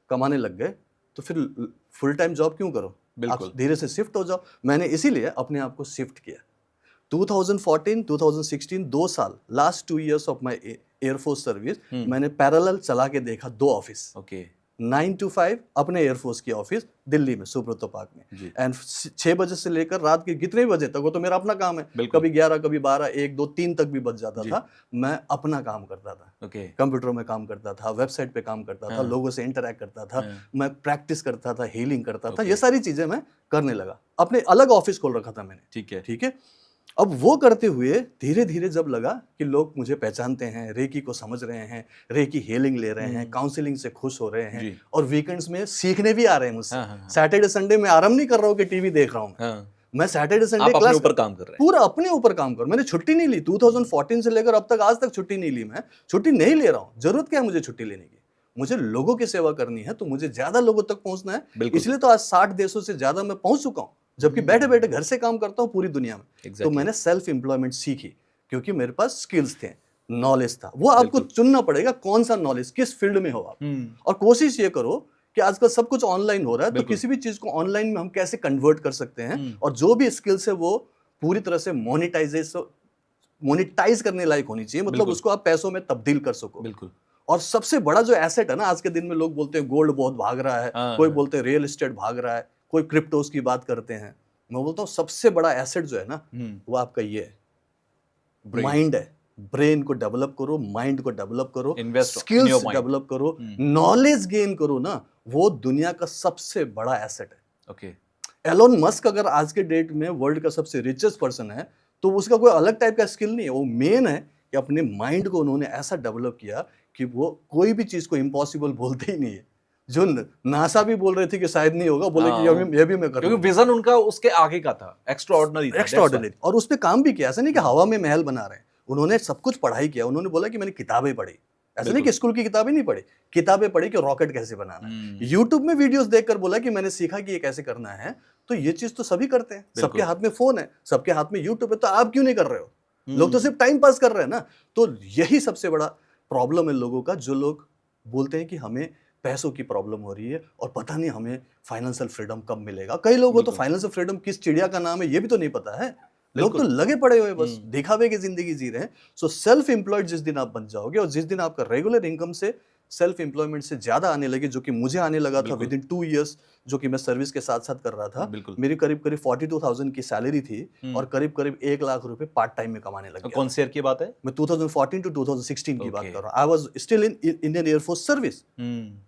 कमाने लग गए, तो फिर फुल टाइम जॉब क्यों करो, आप धीरे से शिफ्ट हो जाओ। मैंने इसीलिए अपने आप को शिफ्ट किया। 2014, 2016 2 साल, last 2 years of my air force service, मैंने पैरेलल चला के देखा 2 ऑफिस, 9 to 5 अपने एयरफोर्स की ऑफिस दिल्ली में, सुब्रतो पार्क में, एंड 6 बजे से लेकर रात के कितने बजे तक, वो तो मेरा अपना काम है, कभी 11, कभी 12, 1, 2, 3 तक भी बच जाता था, मैं अपना काम करता था, कंप्यूटर में काम करता था, वेबसाइट पे काम करता था, लोगों से इंटरैक्ट करता था, मैं प्रैक्टिस करता था, हीलिंग करता था, ये सारी चीजें मैं करने लगा। अपने अलग ऑफिस खोल रखा था मैंने, ठीक है। अब वो करते हुए धीरे धीरे जब लगा कि लोग मुझे पहचानते हैं, रेकी को समझ रहे हैं, रेकी हीलिंग ले रहे हैं, काउंसलिंग से खुश हो रहे हैं, और वीकेंड्स में सीखने भी आ रहे हैं मुझसे। सैटरडे संडे में आराम नहीं कर रहा हूँ कि टीवी देख रहा हूँ, मैं सैटरडे संडे क्लास ऊपर काम कर रहे हैं, पूरा अपने ऊपर काम कर। मैंने छुट्टी नहीं ली 2014 से लेकर अब तक, आज तक छुट्टी नहीं ली। मैं छुट्टी नहीं ले रहा हूँ, जरूरत क्या है मुझे छुट्टी लेने की? मुझे लोगों की सेवा करनी है, तो मुझे ज्यादा लोगों तक पहुंचना है, इसलिए तो आज 60 देशों से ज्यादा मैं पहुंच चुका हूं, जबकि बैठे बैठे घर से काम करता हूं पूरी दुनिया में। तो मैंने सेल्फ एम्प्लॉयमेंट सीखी, क्योंकि मेरे पास स्किल्स थे, नॉलेज था। वो आपको चुनना पड़ेगा कौन सा नॉलेज, किस फील्ड में हो आप, और कोशिश ये करो कि आजकल सब कुछ ऑनलाइन हो रहा है, तो किसी भी चीज को ऑनलाइन में हम कैसे कन्वर्ट कर सकते हैं, और जो भी स्किल्स है वो पूरी तरह से मोनेटाइज करने लायक होनी चाहिए, मतलब उसको आप पैसों में तब्दील कर सको। बिल्कुल। और सबसे बड़ा जो एसेट है ना, आज के दिन में लोग बोलते हैं गोल्ड बहुत भाग रहा है, कोई बोलते हैं रियल एस्टेट भाग रहा है, कोई क्रिप्टोस की बात करते हैं। मैं बोलता हूँ सबसे बड़ा एसेट जो है ना, वो आपका ये है, माइंड है। ब्रेन को डेवलप करो, माइंड को डेवलप करो, स्किल्स डेवलप करो, नॉलेज गेन करो ना, वो दुनिया का सबसे बड़ा एसेट है। एलोन मस्क अगर आज के डेट में वर्ल्ड का सबसे रिचेस्ट पर्सन है, तो उसका कोई अलग टाइप का स्किल नहीं है, वो मेन है कि अपने माइंड को उन्होंने ऐसा डेवलप किया कि वो कोई भी चीज को इम्पॉसिबल बोलते ही नहीं है। जो नासा भी बोल रहे थे कि शायद नहीं होगा, बोले कि ये भी मैं करूंगा, क्योंकि विजन उनका उसके आगे का था, एक्स्ट्राऑर्डिनरी। और उस पे काम भी किया, ऐसा नहीं कि हवा में महल बना रहे हैं, उन्होंने सब कुछ पढ़ाई किया। उन्होंने बोला कि मैंने किताबें पढ़ी, ऐसा नहीं कि स्कूल की किताबें नहीं पढ़ी, किताबें पढ़ी कि रॉकेट कैसे बनाना है। यूट्यूब में वीडियोस देखकर बोला कि मैंने सीखा कि ये कैसे करना है। तो ये चीज तो सभी करते हैं, सबके हाथ में फोन है, सबके हाथ में यूट्यूब है, तो आप क्यों नहीं कर रहे हो? लोग तो सिर्फ टाइम पास कर रहे हैं ना। तो यही सबसे बड़ा प्रॉब्लम है लोगों का, जो लोग बोलते हैं कि हमें पैसों की प्रॉब्लम हो रही है और पता नहीं हमें फाइनेंशियल फ्रीडम कब मिलेगा। कई लोगों तो फाइनेंशियल फ्रीडम किस चिड़िया का नाम है ये भी तो नहीं पता है। लोग तो लगे पड़े हुए बस दिखावे की जिंदगी जी रहे हैं। सो सेल्फ एम्प्लॉयड जिस दिन आप बन जाओगे और जिस दिन आपका रेगुलर इनकम से सेल्फ एम्प्लॉयमेंट से ज्यादा आने लगे, जो कि मुझे आने लगा था बिल्कुल। विद इन 2 इयर्स, जो कि मैं सर्विस के साथ साथ कर रहा था। बिल्कुल। मेरी करीब करीब 42,000 की सैलरी थी और करीब करीब 1 लाख रुपए पार्ट टाइम में कमाने लग गया। कौन से ईयर की बात है? मैं 2014 टू 2016 की बात Okay. कर रहा हूँ। I was still in Indian air force service,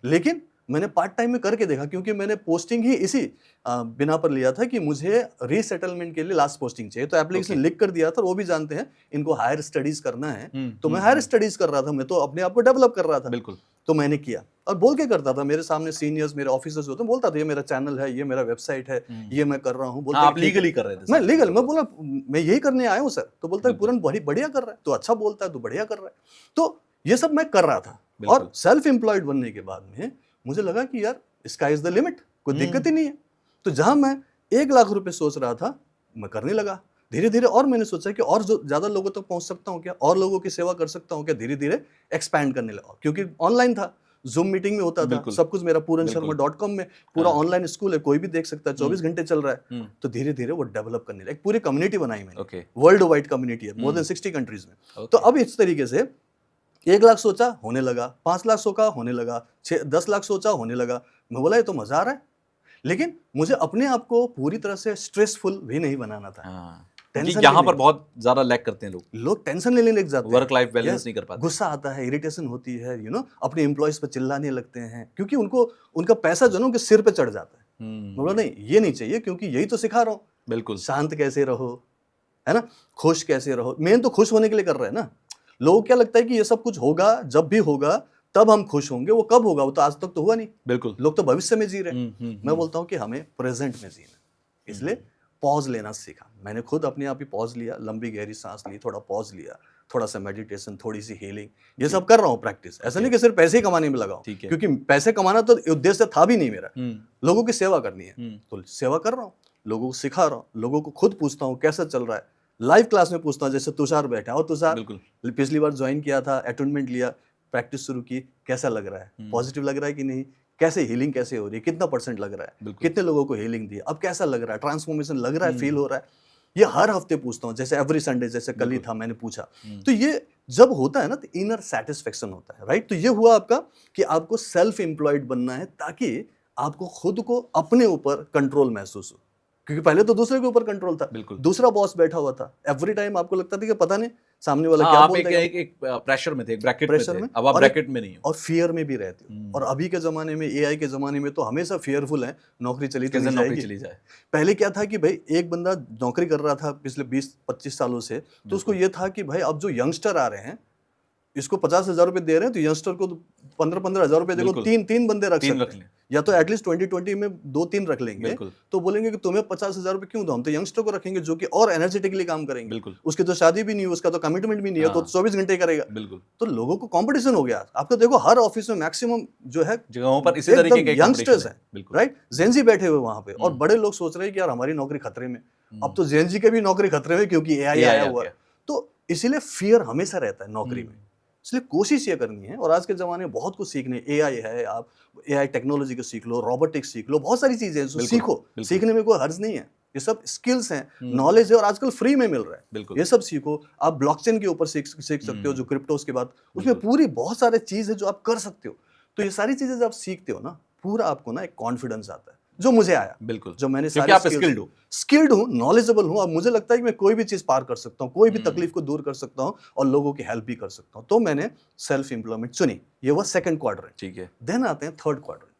लेकिन मैंने पार्ट टाइम में करके देखा, क्योंकि मैंने पोस्टिंग ही इसी बिना पर लिया था कि मुझे रीसेटलमेंट के लिए लास्ट पोस्टिंग चाहिए। तो एप्लीकेशन Okay. लिख कर दिया था, और वो भी जानते हैं इनको हायर स्टडीज करना है, तो मैं हम्म, हायर स्टडीज कर रहा था, मैं तो अपने आप को डेवलप कर रहा था। बिल्कुल। तो मैंने किया और बोल के करता था, मेरे सामने सीनियर्स, मेरे ऑफिसर्स होते, बोलता था ये मेरा चैनल है, ये मेरा वेबसाइट है, ये मैं कर रहा हूँ। बोलते आप ठीक है। लीगली कर रहे थे? मैं लीगल, मैं बोला मैं यही करने आया हूँ सर। तो बोलता है बिल्कुल। पूरन बड़ी बढ़िया कर रहा है, तो अच्छा बोलता है, तो बढ़िया कर रहा है। तो ये सब मैं कर रहा था। बिल्कुल। और सेल्फ एम्प्लॉयड बनने के बाद में मुझे लगा कि यार स्काई इज द लिमिट, कोई दिक्कत ही नहीं है। तो जहां मैं 1 लाख रुपए सोच रहा था, मैं करने लगा धीरे धीरे। और मैंने सोचा कि और जो ज्यादा लोगों तक पहुंच सकता हूँ क्या, और लोगों की सेवा कर सकता हूँ क्या, धीरे धीरे एक्सपैंड करने लगा। क्योंकि ऑनलाइन था, जूम मीटिंग में होता था बिल्कुल। सब कुछ। मेरा puranSharma.com में पूरा ऑनलाइन स्कूल है, कोई भी देख सकता है, 24 घंटे चल रहा है। तो धीरे धीरे वो डेवलप करने लगा, एक पूरी कम्युनिटी बनाई मैंने। Okay. वर्ल्ड वाइड कम्युनिटी है, मोर देन 60 कंट्रीज में। Okay. तो अब इस तरीके से 1 लाख सोचा, होने लगा, 5 लाख सोचा, होने लगा, 10 लाख सोचा, होने लगा। मैं बोला ये तो मजा आ रहा है, लेकिन मुझे अपने आप को पूरी तरह से स्ट्रेसफुल भी नहीं बनाना था। हाँ, टेंशन क्योंकि यहाँ भी पर नहीं। बहुत ज्यादा लैक करते हैं लोग, लोग टेंशन लेने लग जाते हैं, वर्क लाइफ बैलेंस Yes, नहीं कर पाते। गुस्सा आता है, इरिटेशन होती है, अपने एम्प्लॉयज पर चिल्लाने लगते हैं, क्योंकि उनको उनका पैसा जो ना उनके सिर पे चढ़ जाता है। मैं बोला नहीं, ये नहीं चाहिए, क्योंकि यही तो सिखा रहा हूँ, बिल्कुल। शांत कैसे रहो, है ना, खुश कैसे रहो। मेन तो खुश होने के लिए कर रहे हैं ना। लोगों को क्या लगता है कि ये सब कुछ होगा, जब भी होगा तब हम खुश होंगे। वो कब होगा, वो तो आज तक तो हुआ नहीं। बिल्कुल। लोग तो भविष्य में जी रहे हैं। मैं बोलता हूँ कि हमें प्रेजेंट में जीना, इसलिए पॉज लेना सीखा। मैंने खुद अपने आप ही पॉज लिया, लंबी गहरी सांस ली, थोड़ा पॉज लिया, थोड़ा सा मेडिटेशन, थोड़ी सी हीलिंग, ये सब कर रहा हूँ प्रैक्टिस। ऐसा नहीं कि सिर्फ पैसे ही कमाने में लगाऊं, ठीक है। क्योंकि पैसे कमाना तो उद्देश्य था भी नहीं मेरा। लोगों की सेवा करनी है, हम्म। तो सेवा कर रहा हूँ, लोगों को सिखा रहा हूँ, लोगों को खुद पूछता हूँ कैसा चल रहा है। लाइव क्लास में पूछता हूँ, जैसे तुषार बैठा, और तुषार बिल्कुल। पिछली बार ज्वाइन किया था, अटेंडमेंट लिया, प्रैक्टिस शुरू की, कैसा लग रहा है, पॉजिटिव लग रहा है कि नहीं, कैसे हीलिंग कैसे हो रही है, कितना % लग रहा है, बिल्कुल। कितने लोगों को हीलिंग दी, अब कैसा लग रहा है, ट्रांसफॉर्मेशन लग रहा है, फील हो रहा है। ये हर हफ्ते पूछता हूँ, जैसे एवरी संडे, जैसे कल ही था मैंने पूछा। तो ये जब होता है ना, तो इनर सेटिस्फेक्शन होता है, राइट। तो ये हुआ आपका कि आपको सेल्फ एम्प्लॉयड बनना है, ताकि आपको खुद को अपने ऊपर कंट्रोल महसूस हो। क्योंकि पहले तो दूसरे के ऊपर कंट्रोल था, बिल्कुल। दूसरा बॉस बैठा हुआ था, एवरी टाइम आपको लगता था कि पता नहीं सामने वाला क्या आप बोल देगा। एक प्रेशर में थे, एक ब्रैकेट में प्रेशर थे, में, अब आप और ब्रैकेट में नहीं हो। और फियर में भी रहते हो। और अभी के जमाने में, एआई के जमाने में, तो हमेशा फियरफुल है, नौकरी चली तो कैसे नहीं नौकरी जाएगी। चली जाए। पहले क्या था कि भाई एक बंदा नौकरी कर रहा था पिछले 20-25 सालों से, तो उसको ये था कि भाई अब जो यंगस्टर आ रहे हैं, इसको 50,000 रुपए दे रहे हैं, तो यंगस्टर को 15-15,000 रुपए देखो, बिल्कुल। 3 बंदे रख तीन सकते रख हैं, लें। या तो एटलीस्ट 2020 में 2-3 रख लेंगे। बिल्कुल। तो बोलेंगे कि तुम्हें 50,000 रुपए क्यों दो, हम तो यंगस्टर को रखेंगे जो कि और एनर्जेटिकली काम करेंगे। बिल्कुल। उसकी तो शादी भी नहीं हुई, उसका तो कमिटमेंट भी नहीं है, तो हाँ। 24 घंटे करेगा। बिल्कुल। तो लोगों को कंपटीशन हो गया। आपको देखो हर ऑफिस में मैक्सिमम जो है जगहों पर इसी तरीके के यंगस्टर्स हैं, बिल्कुल। राइट। जेनजी बैठे हुए वहां पे, और बड़े लोग सोच रहे हैं कि यार हमारी नौकरी खतरे में। अब तो जेनजी के भी नौकरी खतरे में, क्योंकि एआई आया हुआ है। तो इसीलिए फियर हमेशा रहता है नौकरी में। इसलिए कोशिश ये करनी है, और आज के जमाने में बहुत कुछ सीखने, एआई है, आप एआई टेक्नोलॉजी को सीख लो, रोबोटिक्स सीख लो, बहुत सारी चीजें हैं, सीखो। सीखने में कोई हर्ज नहीं है, ये सब स्किल्स हैं, नॉलेज है, और आजकल फ्री में मिल रहा है। ये सब सीखो। आप ब्लॉकचेन के ऊपर सीख सकते हो, जो क्रिप्टोस की बात, उसमें पूरी बहुत सारे चीज है जो आप कर सकते हो। तो ये सारी चीजें जब आप सीखते हो ना, पूरा आपको ना एक कॉन्फिडेंस आता है, जो मुझे आया। बिल्कुल। जो मैंने क्योंकि आप स्किल्ड हूँ, नॉलेजेबल हूँ, और मुझे लगता है कि मैं कोई भी चीज पार कर सकता हूँ, कोई भी तकलीफ को दूर कर सकता हूँ, और लोगों की हेल्प भी कर सकता हूँ। तो मैंने सेल्फ एम्प्लॉयमेंट चुनी। ये हुआ सेकंड क्वाड्रेंट। ठीक है। देन आते हैं थर्ड क्वाड्रेंट,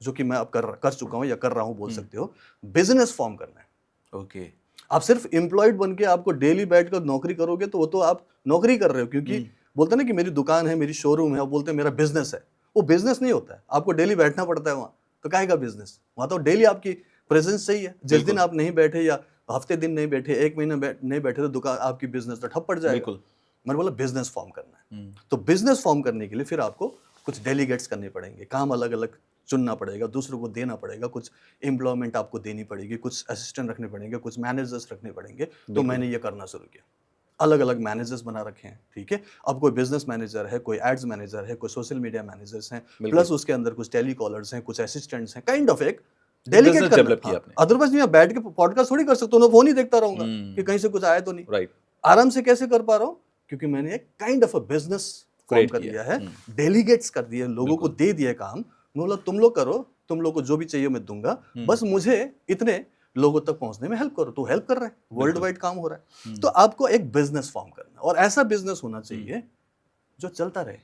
जो कि मैं अब कर चुका हूँ, या कर रहा हूँ बोल सकते हो। बिजनेस फॉर्म करना है। ओके। आप सिर्फ एम्प्लॉयड बन के आपको डेली बैठकर नौकरी करोगे, तो वो तो आप नौकरी कर रहे हो, क्योंकि बोलते ना कि मेरी दुकान है, मेरी शोरूम है, और बोलते हैं मेरा बिजनेस है। वो बिजनेस नहीं होता है, आपको डेली बैठना पड़ता है वहां। तो काहे का बिजनेस, वहां तो डेली आपकी प्रेजेंस चाहिए। जिस दिन आप नहीं बैठे, या हफ्ते दिन नहीं बैठे, 1 महीना नहीं बैठे, तो दुकान आपकी बिजनेस तो ठप पड़ जाएगा। मैंने बोला बिजनेस फॉर्म करना है। तो बिजनेस फॉर्म करने के लिए फिर आपको कुछ डेलीगेट्स करने पड़ेंगे, काम अलग अलग चुनना पड़ेगा, दूसरों को देना पड़ेगा, कुछ एम्प्लॉयमेंट आपको देनी पड़ेगी, कुछ असिस्टेंट रखने पड़ेंगे, कुछ मैनेजर्स रखने पड़ेंगे। तो मैंने ये करना शुरू किया, अलग अलग मैनेजर्स बना रखे हैं। ठीक है, अब कोई बिजनेस मैनेजर है, कोई एड्स मैनेजर है, कोई सोशल मीडिया मैनेजर्स हैं, प्लस उसके अंदर कुछ टेलीकॉलर्स हैं, कुछ असिस्टेंट्स हैं, काइंड ऑफ एक डेलीगेट डेवलप किया आपने। अदरवाइज मैं बैठ के पॉडकास्ट थोड़ी कर सकता हूँ, फोन ही देखता रहूंगा कि कहीं से कुछ आया तो नहीं। राइट। आराम से कैसे कर पा रहा हूँ, क्योंकि मैंने एक kind of a business form Create कर किया। दिया है, डेलीगेट्स कर दिए, लोगों को दे दिया काम, मैं बोला तुम लोग करो, तुम लोग को जो भी चाहिए मैं दूंगा, बस मुझे इतने लोगों तक पहुंचने में हेल्प करो। तो हेल्प कर रहे हैं, वर्ल्ड वाइड काम हो रहा है। तो आपको एक बिजनेस फॉर्म करना है, और ऐसा बिजनेस होना चाहिए जो चलता रहे।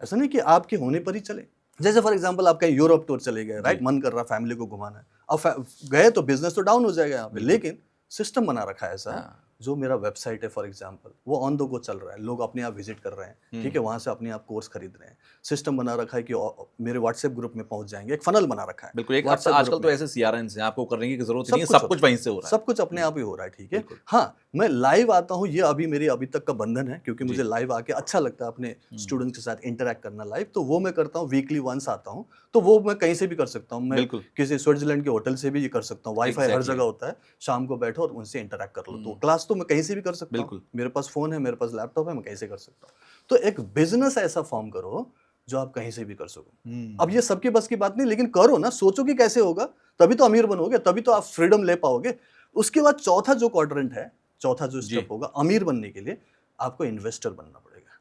ऐसा नहीं कि आपके होने पर ही चले। जैसे फॉर एग्जांपल आप कहीं यूरोप टूर चले गए, राइट, मन कर रहा फैमिली को घुमाना है, अब गए तो बिजनेस तो डाउन हो जाएगा यहाँ पे, लेकिन सिस्टम बना रखा है ऐसा, जो मेरा वेबसाइट है फॉर एग्जांपल, वो ऑन द गो चल रहा है, लोग अपने आप विजिट कर रहे हैं, ठीक है, वहां से अपने आप कोर्स खरीद रहे हैं, सिस्टम बना रखा है कि मेरे व्हाट्सएप ग्रुप में पहुंच जाएंगे, एक फनल बना रखा है। बिल्कुल, एक WhatsApp आजकल ग्रुप तो में ऐसे CRMs हैं, आपको करने की जरूरत सब नहीं है, कुछ सब कुछ वहीं से हो रहा है। सब कुछ अपने आप ही हो रहा है, ठीक है। हाँ, मैं लाइव आता हूँ, ये अभी तक का बंधन है, क्योंकि मुझे लाइव आके अच्छा लगता है अपने स्टूडेंट्स के साथ इंटरेक्ट करना लाइव, तो वो मैं करता हूँ, वीकली वंस आता हूँ, तो वो मैं कहीं से भी कर सकता हूँ, मैं किसी स्विट्जरलैंड के होटल से भी ये कर सकता हूँ, वाईफाई हर जगह होता है, शाम को बैठो और उनसे इंटरेक्ट कर लो। तो क्लास तो मैं कहीं से भी कर सकता हूँ, मेरे पास फोन है, मेरे पास लैपटॉप है, मैं कहीं से कर सकता हूँ। तो एक बिजनेस ऐसा फॉर्म करो जो आप कहीं से भी कर सको। अब ये सबके बस की बात नहीं, लेकिन करो ना, सोचो कि कैसे होगा, तभी तो अमीर बनोगे, तभी तो आप फ्रीडम ले पाओगे। उसके बाद चौथा जो क्वाड्रेंट है, चौथा जो स्टेप होगा अमीर बनने के लिए, आपको इन्वेस्टर बनना पड़ेगा।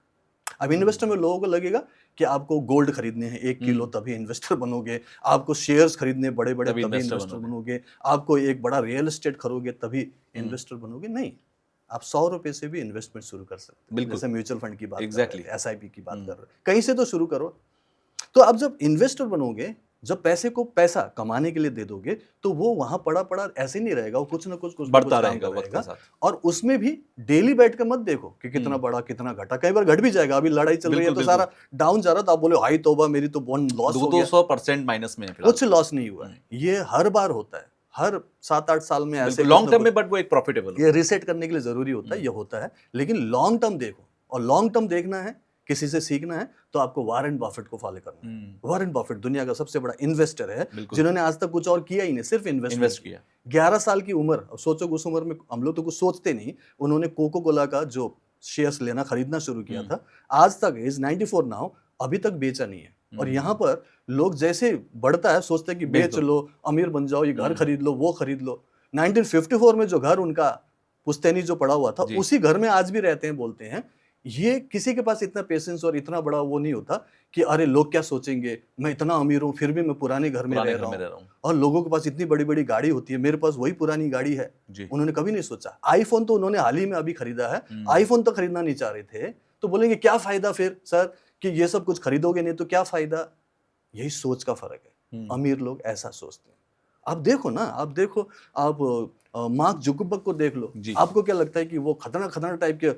अब इन्वेस्टर में लोगों को लगेगा कि आपको गोल्ड खरीदने हैं 1 किलो तभी इन्वेस्टर बनोगे, आपको शेयर्स खरीदने बड़े बड़े तभी इन्वेस्टर बनोगे, आपको एक बड़ा रियल एस्टेट खरीदोगे तभी इन्वेस्टर बनोगे। नहीं, आप 100 रुपए से भी इन्वेस्टमेंट शुरू कर सकते हैं। जैसे म्यूचुअल फंड की बात कर रहे हैं, SIP की बात कर रहे हैं, कहीं से तो शुरू करो। तो अब जब इन्वेस्टर बनोगे, जब पैसे को पैसा कमाने के लिए दे दोगे, तो वो वहां पड़ा पड़ा ऐसे नहीं रहेगा, वो कुछ ना कुछ बढ़ता रहेगा वक्त के साथ। और उसमें भी डेली बैठ कर मत देखो कि कितना बढ़ा कितना घटा, कई बार घट भी जाएगा। अभी लड़ाई चल रही है तो सारा डाउन जा रहा, तो आप बोले हाई तोबा, मेरी तो बॉन्ड लॉस हो गया। 200% माइनस में है, कुछ लॉस नहीं हुआ है, ये हर बार होता है, हर 7-8 साल में ऐसे लॉन्ग टर्म में, बट वो एक प्रॉफिटेबल, ये रीसेट करने के लिए जरूरी होता है, ये होता है। लेकिन लॉन्ग टर्म देखो, और लॉन्ग टर्म देखना है, किसी से सीखना है, तो आपको वॉरेन बफेट को फॉलो करना है। वॉरेन बफेट दुनिया का सबसे बड़ा इन्वेस्टर है, जिन्होंने आज तक कुछ और किया ही नहीं, सिर्फ इन्वेस्ट किया। 11 साल की उम्र, अब सोचो उस उम्र में हम लोग तो कुछ सोचते नहीं, उन्होंने कोको कोला का जो शेयर्स लेना खरीदना शुरू किया था, आज तक इज 94 नाउ, अभी तक बेचा नहीं है। और यहाँ पर लोग जैसे बढ़ता है सोचते हैं कि बेच लो, अमीर बन जाओ, ये घर खरीद लो, वो खरीद लो। 1954 में जो घर उनका पुश्तैनी जो पड़ा हुआ था, उसी घर में आज भी रहते हैं, बोलते हैं। ये किसी के पास इतना पेशेंस और इतना बड़ा वो नहीं होता कि अरे लोग क्या सोचेंगे, मैं इतना अमीर हूँ फिर भी मैं पुराने घर में रह रहा हूँ। और लोगों के पास इतनी बड़ी बड़ी गाड़ी होती है, मेरे पास वही पुरानी गाड़ी है। उन्होंने कभी नहीं सोचा। आईफोन तो उन्होंने हाल ही में अभी खरीदा है, आईफोन तो खरीदना नहीं चाह रहे थे, तो बोलेंगे क्या फायदा फिर सर कि ये सब कुछ खरीदोगे नहीं तो क्या फायदा। यही सोच का फर्क है, अमीर लोग ऐसा सोचते हैं। आप देखो ना, आप देखो, आप मार्क जुकरबर्ग को देख लो, आपको क्या लगता है कि वो खतरनाक टाइप के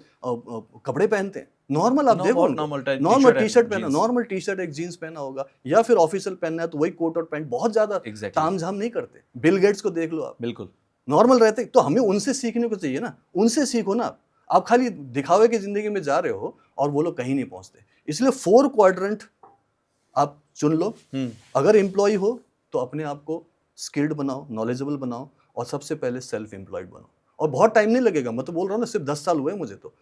कपड़े पहनते हैं? नॉर्मल आप देखो, नॉर्मल टी शर्ट पहना, नॉर्मल टी शर्ट एक जीन्स पहना होगा, या फिर ऑफिशियल पहनना है तो वही कोट और पैंट, बहुत ज्यादा तामझाम नहीं करते। बिल गेट्स को देख लो आप, बिल्कुल नॉर्मल रहते। तो हमें उनसे सीखने को चाहिए ना, उनसे सीखो ना। आप खाली दिखावे की जिंदगी में जा रहे हो और वो लोग कहीं नहीं पहुंचते। इसलिए 4 क्वाड्रेंट आप चुन लो। अगर एम्प्लॉय हो तो अपने आप को स्किल्ड बनाओ, नॉलेजेबल बनाओ, और सबसे पहले सेल्फ एम्प्लॉयड बनो। और बहुत टाइम नहीं लगेगा, मैं तो बोल रहा हूँ ना, सिर्फ 10 साल हुए मुझे। तो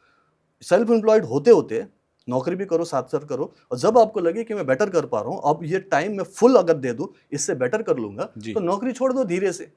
सेल्फ एम्प्लॉयड होते होते नौकरी भी करो, साथ साथ करो, और जब आपको लगे कि मैं बेटर कर पा रहा हूँ, अब ये टाइम मैं फुल अगर दे दूं, इससे बेटर कर लूंगा, तो नौकरी छोड़ दो धीरे से।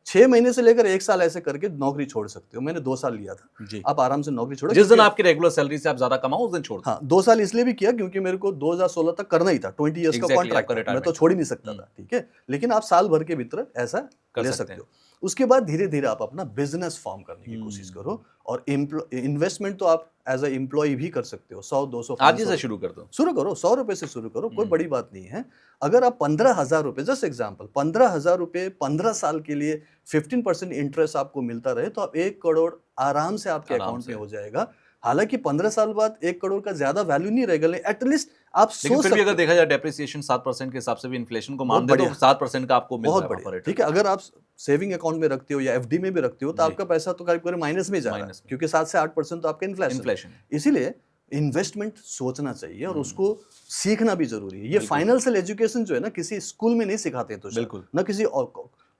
6 महीने से लेकर 1 साल ऐसे करके नौकरी छोड़ सकते हो। मैंने 2 साल लिया था, आप आराम से नौकरी छोड़ो। जिस दिन आपकी रेगुलर सैलरी से आप ज्यादा कमाओ उस दिन छोड़। हाँ, 2 साल इसलिए भी किया क्योंकि मेरे को 2016 तक करना ही था, 20 ईयर्स का कॉन्ट्रैक्ट, मैं तो छोड़ ही नहीं सकता था, ठीक है। लेकिन आप साल भर के भीतर ऐसा ले सकते हो। उसके बाद धीरे धीरे आप अपना बिजनेस फॉर्म करने की कोशिश करो, और इन्वेस्टमेंट तो आप एज ए एम्प्लॉय भी कर सकते हो। 100-200 आज ही से शुरू कर दो, शुरू करो, 100 रुपए से शुरू करो, कोई बड़ी बात नहीं है। अगर आप 15,000 रुपए, जस्ट एग्जाम्पल, 15,000 रुपए 15 साल के लिए 15% इंटरेस्ट आपको मिलता रहे, तो आप 1 करोड़ आराम से आपके अकाउंट में हो जाएगा। हालांकि 15 साल बाद 1 करोड़ का ज्यादा वैल्यू नहीं रहेगा, एटलीस्ट आप सोच सकते। अगर देखा जाए डेप्रिसिएशन 7% के हिसाब से भी इन्फ्लेशन को मान दे तो 7% का आपको मिल रहा है, ठीक है। अगर आप सेविंग अकाउंट में रखते हो या FD में भी रखते हो, तो आपका पैसा तो करीब माइनस में जा रहा है, क्योंकि 7 से 8% तो आपका इन्फ्लेशन। इसीलिए इन्वेस्टमेंट सोचना चाहिए, और उसको सीखना भी जरूरी है। ये फाइनेंशियल एजुकेशन जो है ना, किसी स्कूल में नहीं सिखाते, तो बिल्कुल ना किसी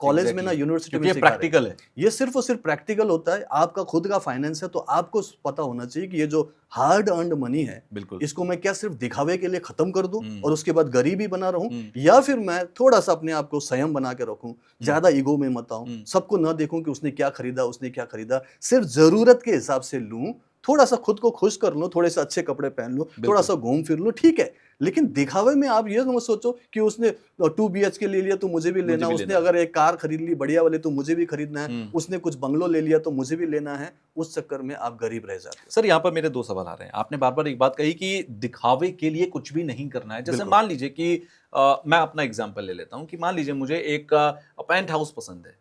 कॉलेज में ना यूनिवर्सिटी में, प्रैक्टिकल है। ये सिर्फ और सिर्फ प्रैक्टिकल होता है। आपका खुद का फाइनेंस है, तो आपको पता होना चाहिए कि ये जो हार्ड अर्न्ड मनी है, इसको मैं क्या सिर्फ दिखावे के लिए खत्म कर दूं और उसके बाद गरीबी बना रहूं, या फिर मैं थोड़ा सा अपने आप को संयम बना के रखूं, ज्यादा ईगो में मत आऊं, सबको ना देखूं कि उसने क्या खरीदा, सिर्फ जरूरत के हिसाब से लूं, थोड़ा सा खुद को खुश कर लो, थोड़े से अच्छे कपड़े पहन लो, थोड़ा सा घूम फिर लो, ठीक है। लेकिन दिखावे में आप ये मत सोचो कि उसने 2 BHK ले लिया तो मुझे भी लेना, उसने अगर एक कार खरीद ली बढ़िया वाली तो मुझे भी खरीदना है, उसने कुछ बंगलो ले लिया तो मुझे भी लेना है। उस चक्कर में आप गरीब रह जाते हो। सर यहाँ पर मेरे 2 सवाल आ रहे हैं। आपने बार बार एक बात कही कि दिखावे के लिए कुछ भी नहीं करना है। जैसे मान लीजिए कि मैं अपना एग्जाम्पल ले लेता हूँ कि मान लीजिए मुझे एक पेंट हाउस पसंद है,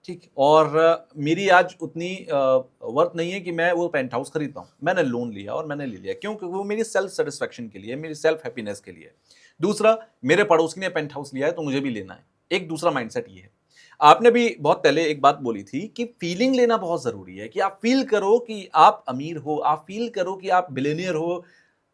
ठीक, और मेरी आज उतनी वर्थ नहीं है कि मैं वो पेंट हाउस खरीद पाऊँ। मैंने लोन लिया और मैंने ले लिया, क्यों? क्योंकि वो मेरी सेल्फ सेटिस्फेक्शन के लिए, मेरी सेल्फ हैप्पीनेस के लिए। दूसरा, मेरे पड़ोसी ने पेंट हाउस लिया है तो मुझे भी लेना है। एक दूसरा माइंडसेट ये है। आपने भी बहुत पहले एक बात बोली थी कि फीलिंग लेना बहुत जरूरी है, कि आप फील करो कि आप अमीर हो, आप फील करो कि आप बिलियनियर हो,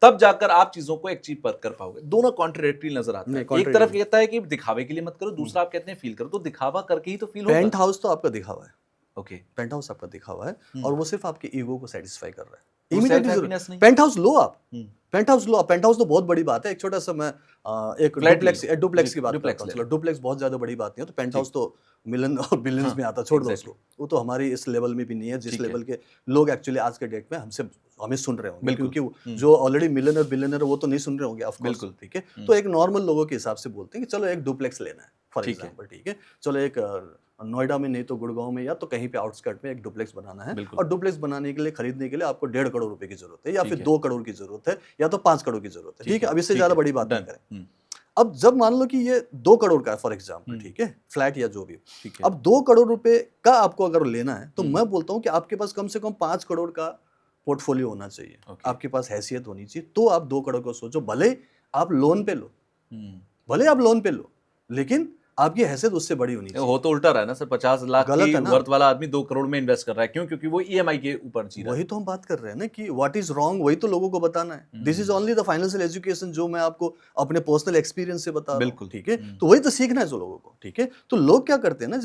तब जाकर आप चीजों को अचीव कर पाओगे। दोनों कॉन्ट्रडिक्टरी नजर आते हैं। एक तरफ कहता है कि दिखावे के लिए मत करो, दूसरा आप कहते हैं फील करो। तो दिखावा करके ही तो फील होगा। पेंट हाउस तो आपका दिखावा है। ओके, पेंट हाउस आपका दिखावा है और वो सिर्फ आपके ईगो को सेटिस्फाई कर रहा है। पेंट हाउस लो आप, पेंट हाउस लो आप। पेंट हाउस तो बहुत बड़ी बात है। एक छोटा सा मैं एक डुप्लेक्स की बात करता हूं। चलो, डुप्लेक्स बहुत ज्यादा बड़ी बात नहीं है, तो पेंट हाउस तो मिलियन और बिलियंस में आता, छोड़ दो उसको। वो तो हमारी इस लेवल में भी नहीं है जिस लेवल के लोग एक्चुअली आज के डेट में हमें सुन रहे होंगे, क्योंकि जो ऑलरेडी मिलियनर बिलियनर वो तो नहीं सुन रहे होंगे, ऑफ कोर्स, ठीक है। तो एक नॉर्मल लोगों के हिसाब से बोलते हैं कि चलो एक डुप्लेक्स लेना है फॉर एग्जांपल, ठीक है। चलो एक नोएडा में नहीं तो गुड़गांव में या तो कहीं पे आउटस्कर्ट में एक डुप्लेक्स बनाना है, और डुप्लेक्स बनाने के लिए, खरीदने के लिए आपको 1.5 करोड़ रुपए की जरूरत है, या फिर 2 करोड़ की जरूरत है, या तो 5 करोड़ की जरूरत है, ठीक है। अब इससे ज्यादा बड़ी बात नहीं करें। अब जब मान लो कि ये 2 करोड़ का है फॉर एग्जाम्पल, ठीक है, फ्लैट या जो भी, अब 2 करोड़ रुपए का आपको अगर लेना है तो मैं बोलता हूँ कि आपके पास कम से कम 5 करोड़ का पोर्टफोलियो होना चाहिए, आपके पास हैसियत होनी चाहिए, तो आप 2 करोड़ को सोचो। भले आप लोन पे लो, भले आप लोन पे लो, लेकिन आपकी हैसियत उससे बड़ी होनी चाहिए। हो तो उल्टा रहा है ना सर, 50 लाख की वर्थ वाला आदमी 2 करोड़ में इन्वेस्ट कर रहा है, क्यों? क्योंकि वो ईएमआई के ऊपर जी रहा है। वही तो हम बात कर रहे हैं ना कि व्हाट इज रॉन्ग, वही तो लोगों को बताना है। This is only the financial education, जो मैं आपको अपने पर्सनल एक्सपीरियंस से बता रहा हूं, ठीक है। तो वही तो सीखना है जो लोगों को, ठीक है। तो लोग क्या करते हैं ना,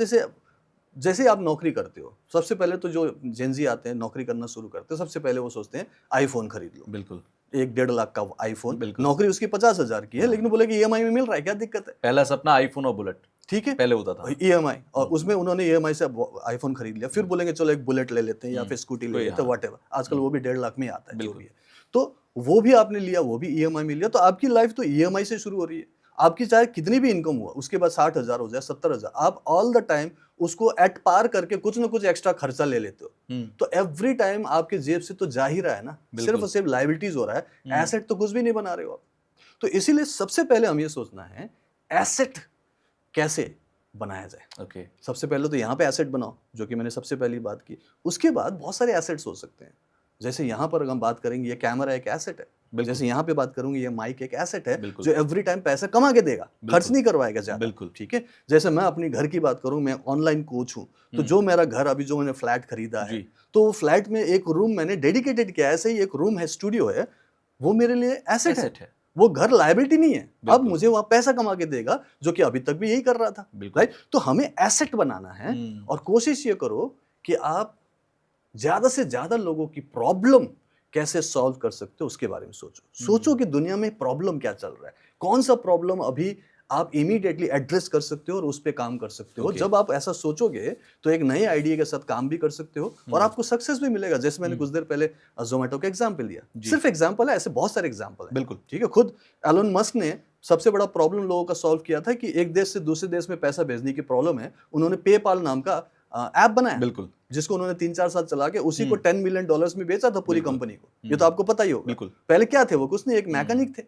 जैसे आप नौकरी करते हो, सबसे पहले तो जो जेनजी आते हैं नौकरी करना शुरू करते हैं, सबसे पहले वो सोचते हैं आईफोन खरीद लो। बिल्कुल, 1-1.5 लाख का आईफोन, नौकरी उसकी 50,000 की है, लेकिन बोले कि ईएमआई में मिल रहा है, क्या दिक्कत है? पहला सपना आईफोन और बुलेट, ठीक है, पहले होता था ईएमआई, और उसमें उन्होंने ईएमआई से आईफोन खरीद लिया। फिर बोलेंगे चलो एक बुलेट ले लेते हैं या फिर स्कूटी ले लेते हैं, व्हाटएवर। आजकल वो भी 1.5 लाख में आता है, जो भी है। तो वो भी आपने लिया, वो भी ईएमआई में लिया, तो आपकी लाइफ तो ईएमआई से शुरू हो रही है। आपकी चाहे कितनी भी इनकम हुआ, उसके बाद 60,000 हो जाए, 70,000, आप ऑल द टाइम उसको एट पार करके कुछ ना कुछ एक्स्ट्रा खर्चा ले लेते हो। तो एवरी टाइम आपके जेब से तो जा ही रहा है ना, सिर्फ और सिर्फ लायबिलिटीज हो रहा है, एसेट तो कुछ भी नहीं बना रहे हो आप। तो इसीलिए सबसे पहले हम ये सोचना है एसेट कैसे बनाया जाए। सबसे पहले तो यहाँ पे एसेट बनाओ, जो कि मैंने सबसे पहली बात की। उसके बाद बहुत सारे एसेट्स हो सकते हैं। जैसे यहाँ पर अगर हम बात करेंगे, ये कैमरा एक एसेट है। जैसे यहाँ पे बात करूंगी, ये माइक एक एसेट है जो एवरी टाइम पैसा कमा के देगा, खर्च नहीं करवाएगा ज्यादा, बिल्कुल, ठीक है। जैसे मैं अपनी घर की बात करूं, मैं ऑनलाइन कोच हूं, तो जो मेरा घर अभी जो मैंने फ्लैट खरीदा है, तो फ्लैट में एक रूम मैंने डेडिकेटेड किया है, ऐसे ही एक रूम है, स्टूडियो है, वो मेरे लिए एसेट है। वो घर लायबिलिटी नहीं है, अब मुझे वहां पैसा कमा के देगा, जो कि अभी तक भी यही कर रहा था, राइट। तो हमें एसेट बनाना है, और कोशिश ये करो कि आप ज्यादा से ज्यादा लोगों की प्रॉब्लम कैसे सॉल्व कर सकते हो उसके बारे में सोचो कि दुनिया में प्रॉब्लम क्या चल रहा है, कौन सा प्रॉब्लम अभी आप इमीडिएटली एड्रेस कर सकते हो और उस पे काम कर सकते हो। जब आप ऐसा सोचोगे तो एक नए आइडिया के साथ काम भी कर सकते हो और आपको सक्सेस भी मिलेगा। जैसे मैंने कुछ देर पहले जोमेटो का एग्जांपल लिया, सिर्फ एग्जांपल है, ऐसे बहुत सारे एग्जांपल है, बिल्कुल, ठीक है। खुद एलन मस्क ने सबसे बड़ा प्रॉब्लम लोगों का सॉल्व किया था कि एक देश से दूसरे देश में पैसा भेजने की प्रॉब्लम है, उन्होंने पेपाल नाम का ऐप बनाया, बिल्कुल, जिसको उन्होंने 3-4 साल चला के उसी को $10 मिलियन में बेचा था पूरी कंपनी को। ये तो आपको पता ही होगा। पहले क्या थे वो, कुछ नहीं, एक मैकेनिक थे,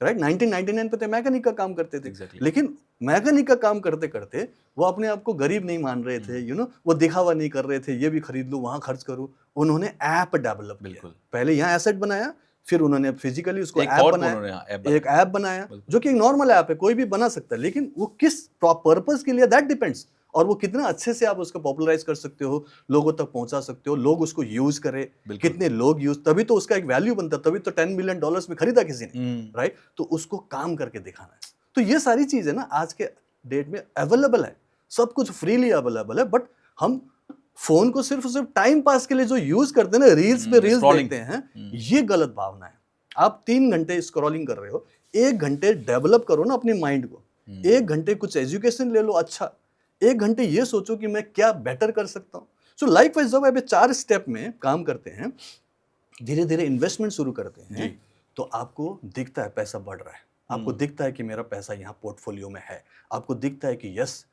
राइट। 1999 पे थे, मैकेनिक का काम करते थे, लेकिन मैकेनिक का काम करते करते वो अपने आप को गरीब नहीं मान रहे थे, वो दिखावा नहीं कर रहे थे, ये भी खरीद लूं, वहां खर्च करूं। उन्होंने ऐप डेवलप किया, पहले यहाँ एसेट बनाया, फिर उन्होंने फिजिकली उसको ऐप बनाया, एक ऐप बनाया जो कि एक नॉर्मल ऐप है, कोई भी बना सकता है, लेकिन वो किस पर्पस के लिए, दैट डिपेंड्स, और वो कितना अच्छे से आप उसको पॉपुलराइज कर सकते हो, लोगों तक पहुंचा सकते हो, लोग उसको यूज करें, कितने लोग यूज, तभी तो उसका एक वैल्यू बनता, तभी तो $10 मिलियन में खरीदा किसी ने, राइट। तो उसको काम करके दिखाना है। तो ये सारी चीजें ना आज के डेट में अवेलेबल है, सब कुछ फ्रीली अवेलेबल है, बट हम फोन को सिर्फ टाइम पास के लिए जो यूज करते हैं ना, रील्स पे रील्स देखते हैं, ये गलत भावना है। आप 3 घंटे स्क्रॉलिंग कर रहे हो, 1 घंटे डेवलप करो ना अपने माइंड को, 1 घंटे कुछ एजुकेशन ले लो, अच्छा 1 घंटे ये सोचो कि मैं क्या बेटर कर सकता हूं। सो लाइक वाइज जब आप 4 स्टेप में काम करते हैं, धीरे धीरे इन्वेस्टमेंट शुरू करते हैं जी। तो आपको दिखता है पैसा बढ़ रहा है, आपको दिखता है कि मेरा पैसा यहाँ पोर्टफोलियो में है, आपको दिखता है कि यस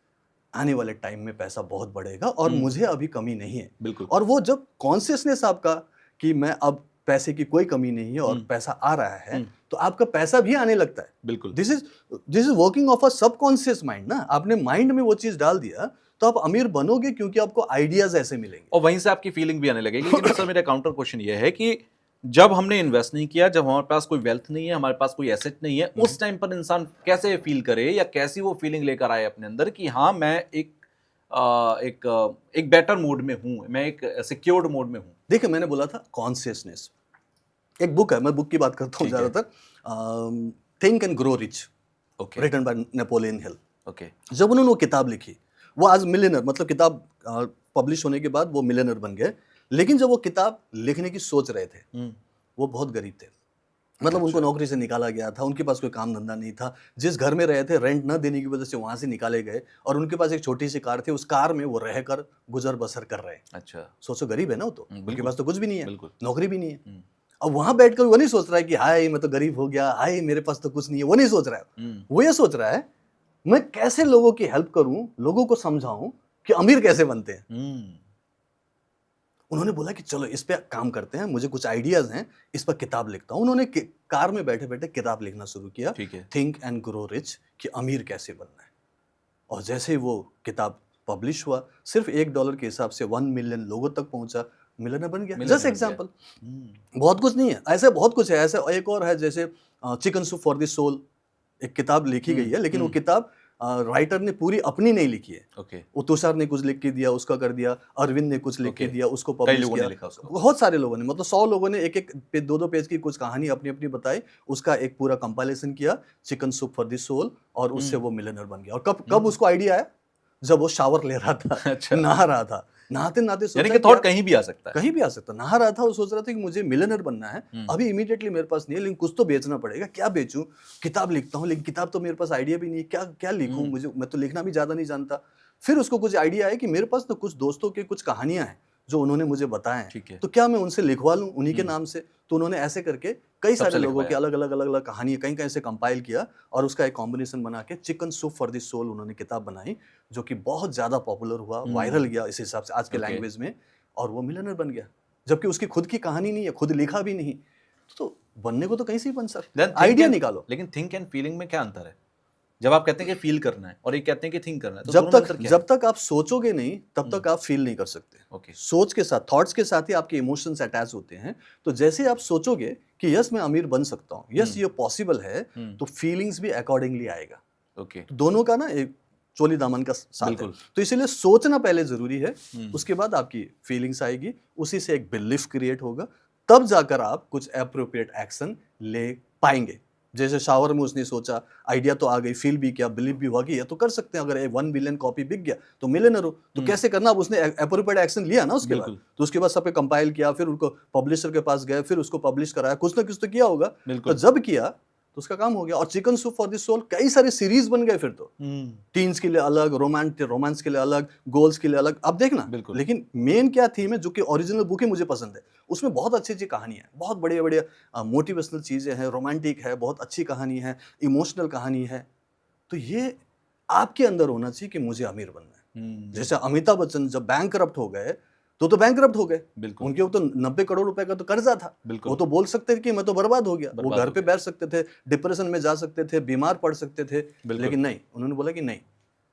आने वाले टाइम में पैसा बहुत बढ़ेगा और मुझे अभी कमी नहीं है। बिल्कुल। और वो जब कॉन्शियसनेस आपका कि मैं अब पैसे की कोई कमी नहीं है और पैसा आ रहा है तो आपका पैसा भी आने लगता है। बिल्कुल। This is working of a subconscious mind ना, आपने माइंड में वो चीज डाल दिया तो आप अमीर बनोगे क्योंकि आपको आइडियाज ऐसे मिलेंगे और वहीं से आपकी फीलिंग भी आने लगेगी। लेकिन सर मेरा काउंटर क्वेश्चन ये है कि जब हमने इन्वेस्ट नहीं किया, जब हमारे पास कोई वेल्थ नहीं है, हमारे पास कोई एसेट नहीं है, उस टाइम पर इंसान कैसे फील करे या कैसी वो फीलिंग लेकर आए अपने अंदर कि हाँ मैं एक बेटर मोड में हूँ, मैं एक सिक्योर्ड मोड में हूँ। देखिए मैंने बोला था कॉन्शियसनेस, एक बुक है, मैं बुक की बात करता हूँ ज्यादातर, think and grow rich, written by Napoleon Hill. जब उन्होंने वो किताब लिखी, वो आज मिलियनर, मतलब किताब पब्लिश होने के बाद वो मिलियनर बन गए, लेकिन जब वो किताब लिखने की सोच रहे थे वो बहुत गरीब थे, मतलब उनको नौकरी से निकाला गया था, उनके पास कोई काम धंधा नहीं था, जिस घर में रहे थे रेंट न देने की वजह से वहां से निकाले गए और उनके पास एक छोटी सी कार थी, उस कार में वो रहकर गुजर बसर कर रहे हैं। अच्छा, सोचो गरीब है ना वो, तो उनके पास तो कुछ भी नहीं है, नौकरी भी नहीं है। अब वहां बैठकर वो नहीं सोच रहा है कि हाय मैं तो गरीब हो गया, हाय मेरे पास तो कुछ नहीं है, वो नहीं सोच रहा है। वो ये सोच रहा है मैं कैसे लोगों की हेल्प करूं, लोगों को समझाऊं कि अमीर कैसे बनते हैं। उन्होंने बोला कि चलो इस पे काम करते हैं, मुझे कुछ आइडियाज हैं, इस पर किताब लिखता हूं। उन्होंने कार में बैठे बैठे किताब लिखना शुरू किया, थिंक एंड ग्रो रिच, कि अमीर कैसे बनना है। और जैसे ही वो किताब पब्लिश हुआ, सिर्फ $1 के हिसाब से 1 मिलियन लोगों तक पहुंचा, मिलियनर बन गया। जस्ट एग्जाम्पल, बहुत कुछ नहीं है, ऐसे बहुत कुछ है। ऐसे एक और है, जैसे chicken soup for the soul, एक किताब लिखी गई है, लेकिन वो किताब राइटर ने पूरी अपनी नहीं लिखी है। वो तुषार ने कुछ लिख के दिया, उसका कर दिया, अरविंद ने कुछ लिख के दिया, उसको पब्लिश किया, बहुत सारे लोगों ने, मतलब 100 लोगों ने एक एक 2-2 पेज की कुछ कहानी अपनी अपनी बताई, उसका एक पूरा कंपाइलेशन किया, chicken soup for the soul, और उससे वो मिलियनर बन गया। और कब उसको आइडिया आया? जब वो शावर ले रहा था, अच्छा। नहा रहा था, नहाते नहाते सोचा, यानी कि थॉट कहीं भी आ सकता है, कहीं भी आ सकता। नहा रहा था, वो सोच रहा था कि मुझे मिलियनर बनना है, अभी इमीडिएटली मेरे पास नहीं है, लेकिन कुछ तो बेचना पड़ेगा। क्या बेचूं? किताब लिखता हूं, लेकिन किताब तो मेरे पास आइडिया भी नहीं है, क्या क्या लिखूं, मैं तो लिखना भी ज्यादा नहीं जानता। फिर उसको कुछ आइडिया आया कि मेरे पास तो कुछ दोस्तों के कुछ कहानियां हैं जो उन्होंने मुझे बताएं, तो क्या मैं उनसे लिखवा लूं उन्हीं के नाम से। तो उन्होंने ऐसे करके कई सारे लोगों के अलग अलग कहानी कहीं कहीं से कंपाइल किया और उसका एक कॉम्बिनेशन बना के chicken soup for the soul उन्होंने किताब बनाई, जो कि बहुत ज्यादा पॉपुलर हुआ, वायरल गया इस हिसाब से आज के लैंग्वेज में, और वो मिलियनर बन गया। जबकि उसकी खुद की कहानी नहीं है, खुद लिखा भी नहीं, तो बनने को तो कहीं से ही बन सकता, आइडिया निकालो। लेकिन थिंक एंड फीलिंग में क्या अंतर है? जब आप कहते हैं कि फील करना है और एक कहते हैं कि थिंक करना है, तो जब तक आप सोचोगे नहीं तब तक आप फील नहीं कर सकते। सोच के साथ, थॉट्स के साथ ही आपके इमोशंस अटैच होते हैं। तो जैसे आप सोचोगे कि यस मैं अमीर बन सकता हूँ, यस ये पॉसिबल है, तो फीलिंग्स भी अकॉर्डिंगली आएगा। तो दोनों का ना एक चोली दामन का साथ है। तो इसीलिए सोचना पहले जरूरी है, उसके बाद आपकी फीलिंग्स आएगी, उसी से एक बिलीफ क्रिएट होगा, तब जाकर आप कुछ एप्रोप्रिएट एक्शन ले पाएंगे। जैसे शावर में उसने सोचा, आइडिया तो आ गई, फील भी किया, बिलीव भी हुआ कि ये तो कर सकते हैं, अगर 1 बिलियन कॉपी बिक गया तो मिलियनर हो। तो कैसे करना, अब उसने एप्रोप्रिएट एक्शन लिया ना उसके बाद। तो उसके बाद सब पे कंपाइल किया, फिर उनको पब्लिशर के पास गए, फिर उसको पब्लिश कराया, कुछ ना कुछ तो किया होगा। तो जब किया तो उसका काम हो गया। और chicken soup for the soul कई सारे सीरीज बन गए फिर तो, टीन्स के लिए अलग, रोमांस के लिए अलग, गोल्स के लिए अलग, अब देखना। लेकिन मेन क्या थीम है, जो कि ओरिजिनल बुक ही मुझे पसंद है, उसमें बहुत अच्छी अच्छी कहानी है, बहुत बढ़िया बढ़िया मोटिवेशनल चीजें हैं, रोमांटिक है, बहुत अच्छी कहानी है, इमोशनल कहानी है। तो ये आपके अंदर होना चाहिए कि मुझे अमीर बनना है। जैसे अमिताभ बच्चन जब बैंकरप्ट हो गए तो बैंकरप्ट हो गए, उनके तो 90 करोड़ रुपए का तो कर्जा था। वो तो बोल सकते थे कि मैं तो बर्बाद हो गया, वो घर पे बैठ सकते थे, डिप्रेशन में जा सकते थे, बीमार पड़ सकते थे, लेकिन नहीं, उन्होंने बोला कि नहीं,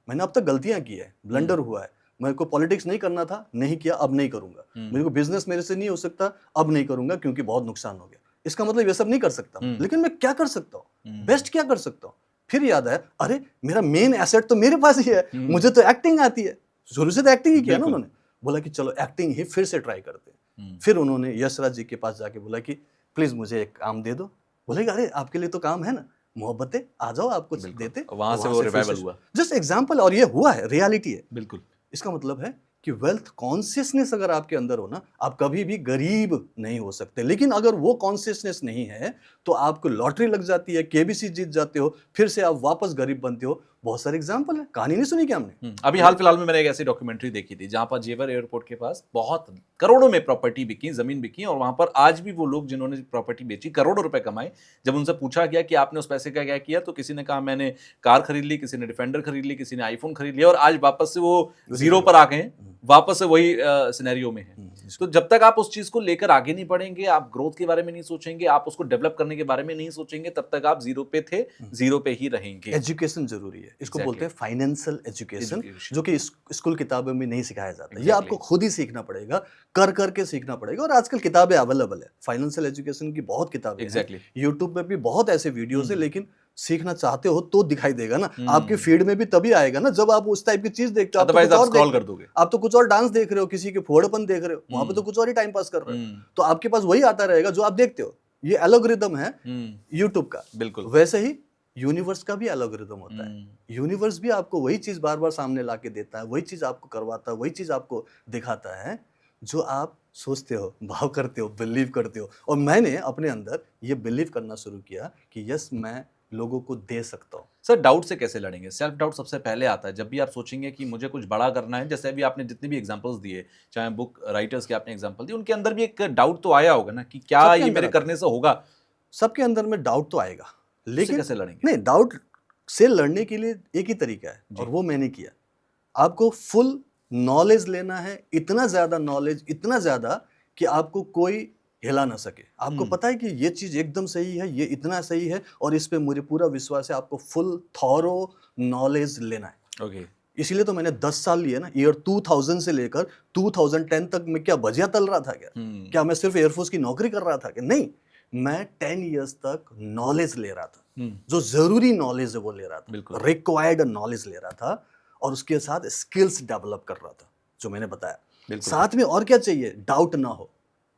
मैंने अब तक गलतियां की है, ब्लंडर हुआ है, मेरे को पॉलिटिक्स नहीं करना था, नहीं किया, अब नहीं करूंगा, मेरे को बिजनेस मेरे से नहीं हो सकता, अब नहीं करूंगा क्योंकि बहुत नुकसान हो गया। इसका मतलब ये सब नहीं कर सकता, लेकिन मैं क्या कर सकता हूँ, बेस्ट क्या कर सकता हूँ। फिर याद आया, अरे मेरा मेन एसेट तो मेरे पास ही है, मुझे तो एक्टिंग आती है, शुरू से तो एक्टिंग ही किया ना उन्होंने। बोला कि चलो एक्टिंग ही फिर से ट्राई करते हैं। फिर उन्होंने यशराज जी के पास जाके बोला कि प्लीज मुझे एक काम दे दो। बोले कि अरे आपके लिए तो काम है ना, मोहब्बतें, आ जाओ आपको देते। वहां से वो रिवाइवल हुआ। जस्ट एग्जांपल, और ये हुआ है, रियलिटी है। बिल्कुल। इसका मतलब है कि वेल्थ कॉन्शियसनेस अगर आपके अंदर हो ना, आप कभी भी गरीब नहीं हो सकते। लेकिन अगर वो कॉन्शियसनेस नहीं है तो आपको लॉटरी लग जाती है, केबीसी जीत जाते हो, फिर से आप वापस गरीब बनते हो। बहुत सारे एग्जाम्पल है, कहानी नहीं सुनी क्या हमने? अभी हाल फिलहाल में मैंने एक ऐसी डॉक्यूमेंट्री देखी थी जहां पर जेवर एयरपोर्ट के पास बहुत करोड़ों में प्रॉपर्टी बिकी, जमीन बिकी, और वहां पर आज भी वो लोग जिन्होंने प्रॉपर्टी बेची करोड़ों रुपए कमाए, जब उनसे पूछा गया कि आपने उस पैसे का क्या किया, तो किसी ने कहा मैंने कार खरीद ली, किसी ने डिफेंडर खरीद ली, किसी ने आईफोन खरीद लिया, और आज वापस से वो जीरो पर आ गए हैं, वापस से वही सिनेरियो में है। तो जब तक आप उस चीज को लेकर आगे नहीं बढ़ेंगे, आप ग्रोथ के बारे में नहीं सोचेंगे, आप उसको डेवलप करने के बारे में नहीं सोचेंगे, तब तक आप जीरो पे थे, जीरो पे ही रहेंगे। एजुकेशन जरूरी है, इसको Exactly. बोलते हैं फाइनेंशियल एजुकेशन, Education. जो कि स्कूल किताबों में नहीं सिखाया जाता। ये Exactly. आपको खुद ही सीखना पड़ेगा, कर करके सीखना पड़ेगा। और आजकल किताबें अवेलेबल है, फाइनेंशियल एजुकेशन की बहुत किताबें Exactly. हैं। यूट्यूब पे भी बहुत ऐसे वीडियोस है, लेकिन सीखना चाहते हो तो दिखाई देगा ना, आपके फीड में भी तभी आएगा ना जब आप उस टाइप की चीज देखते हो। Otherwise आप स्क्रॉल कर दोगे। आप तो कुछ और डांस देख रहे हो, किसी के फोड़पन देख रहे हो, वहां पे तो कुछ और ही टाइम पास कर रहे हो, तो आपके पास वही आता रहेगा जो आप देखते हो। ये एल्गोरिदम है यूट्यूब का। बिल्कुल। वैसे ही यूनिवर्स का भी एल्गोरिदम होता है। यूनिवर्स भी आपको वही चीज बार बार सामने लाके देता है, वही चीज आपको करवाता है, वही चीज आपको दिखाता है जो आप सोचते हो, भाव करते हो, बिलीव करते हो। और मैंने अपने अंदर ये बिलीव करना शुरू किया कि यस, मैं लोगों को दे सकता हूँ। सर, डाउट से कैसे लड़ेंगे? सेल्फ डाउट सबसे पहले आता है जब भी आप सोचेंगे कि मुझे कुछ बड़ा करना है। जैसे अभी आपने जितने भी एग्जांपल्स दिए, चाहे बुक राइटर्स के आपने एग्जांपल दिए, उनके अंदर भी एक डाउट तो आया होगा ना कि क्या ये मेरे करने से होगा। सबके अंदर में डाउट तो आएगा, लेकिन कैसे लड़ेंगे? नहीं, डाउट से लड़ने के लिए एक ही तरीका है, और वो मैंने किया। आपको फुल नॉलेज लेना है, इतना ज्यादा नॉलेज, इतना ज्यादा कि आपको कोई हिला ना सके। आपको पता है कि ये चीज एकदम सही है, ये इतना सही है, और इस पे मुझे पूरा विश्वास है। आपको फुल थॉरो नॉलेज लेना है। ओके। इसीलिए तो मैंने 10 साल लिए ना, ईयर 2000 से लेकर 2010 तक मैं क्या भजिया तल रहा था क्या? क्या मैं सिर्फ एयरफोर्स की नौकरी कर रहा था क्या? नहीं, मैं 10 इयर्स तक नॉलेज ले रहा था, जो जरूरी नॉलेज है वो ले रहा था, रिक्वायर्ड नॉलेज ले रहा था, और उसके साथ स्किल्स डेवलप कर रहा था, जो मैंने बताया। साथ में और क्या चाहिए? डाउट ना हो,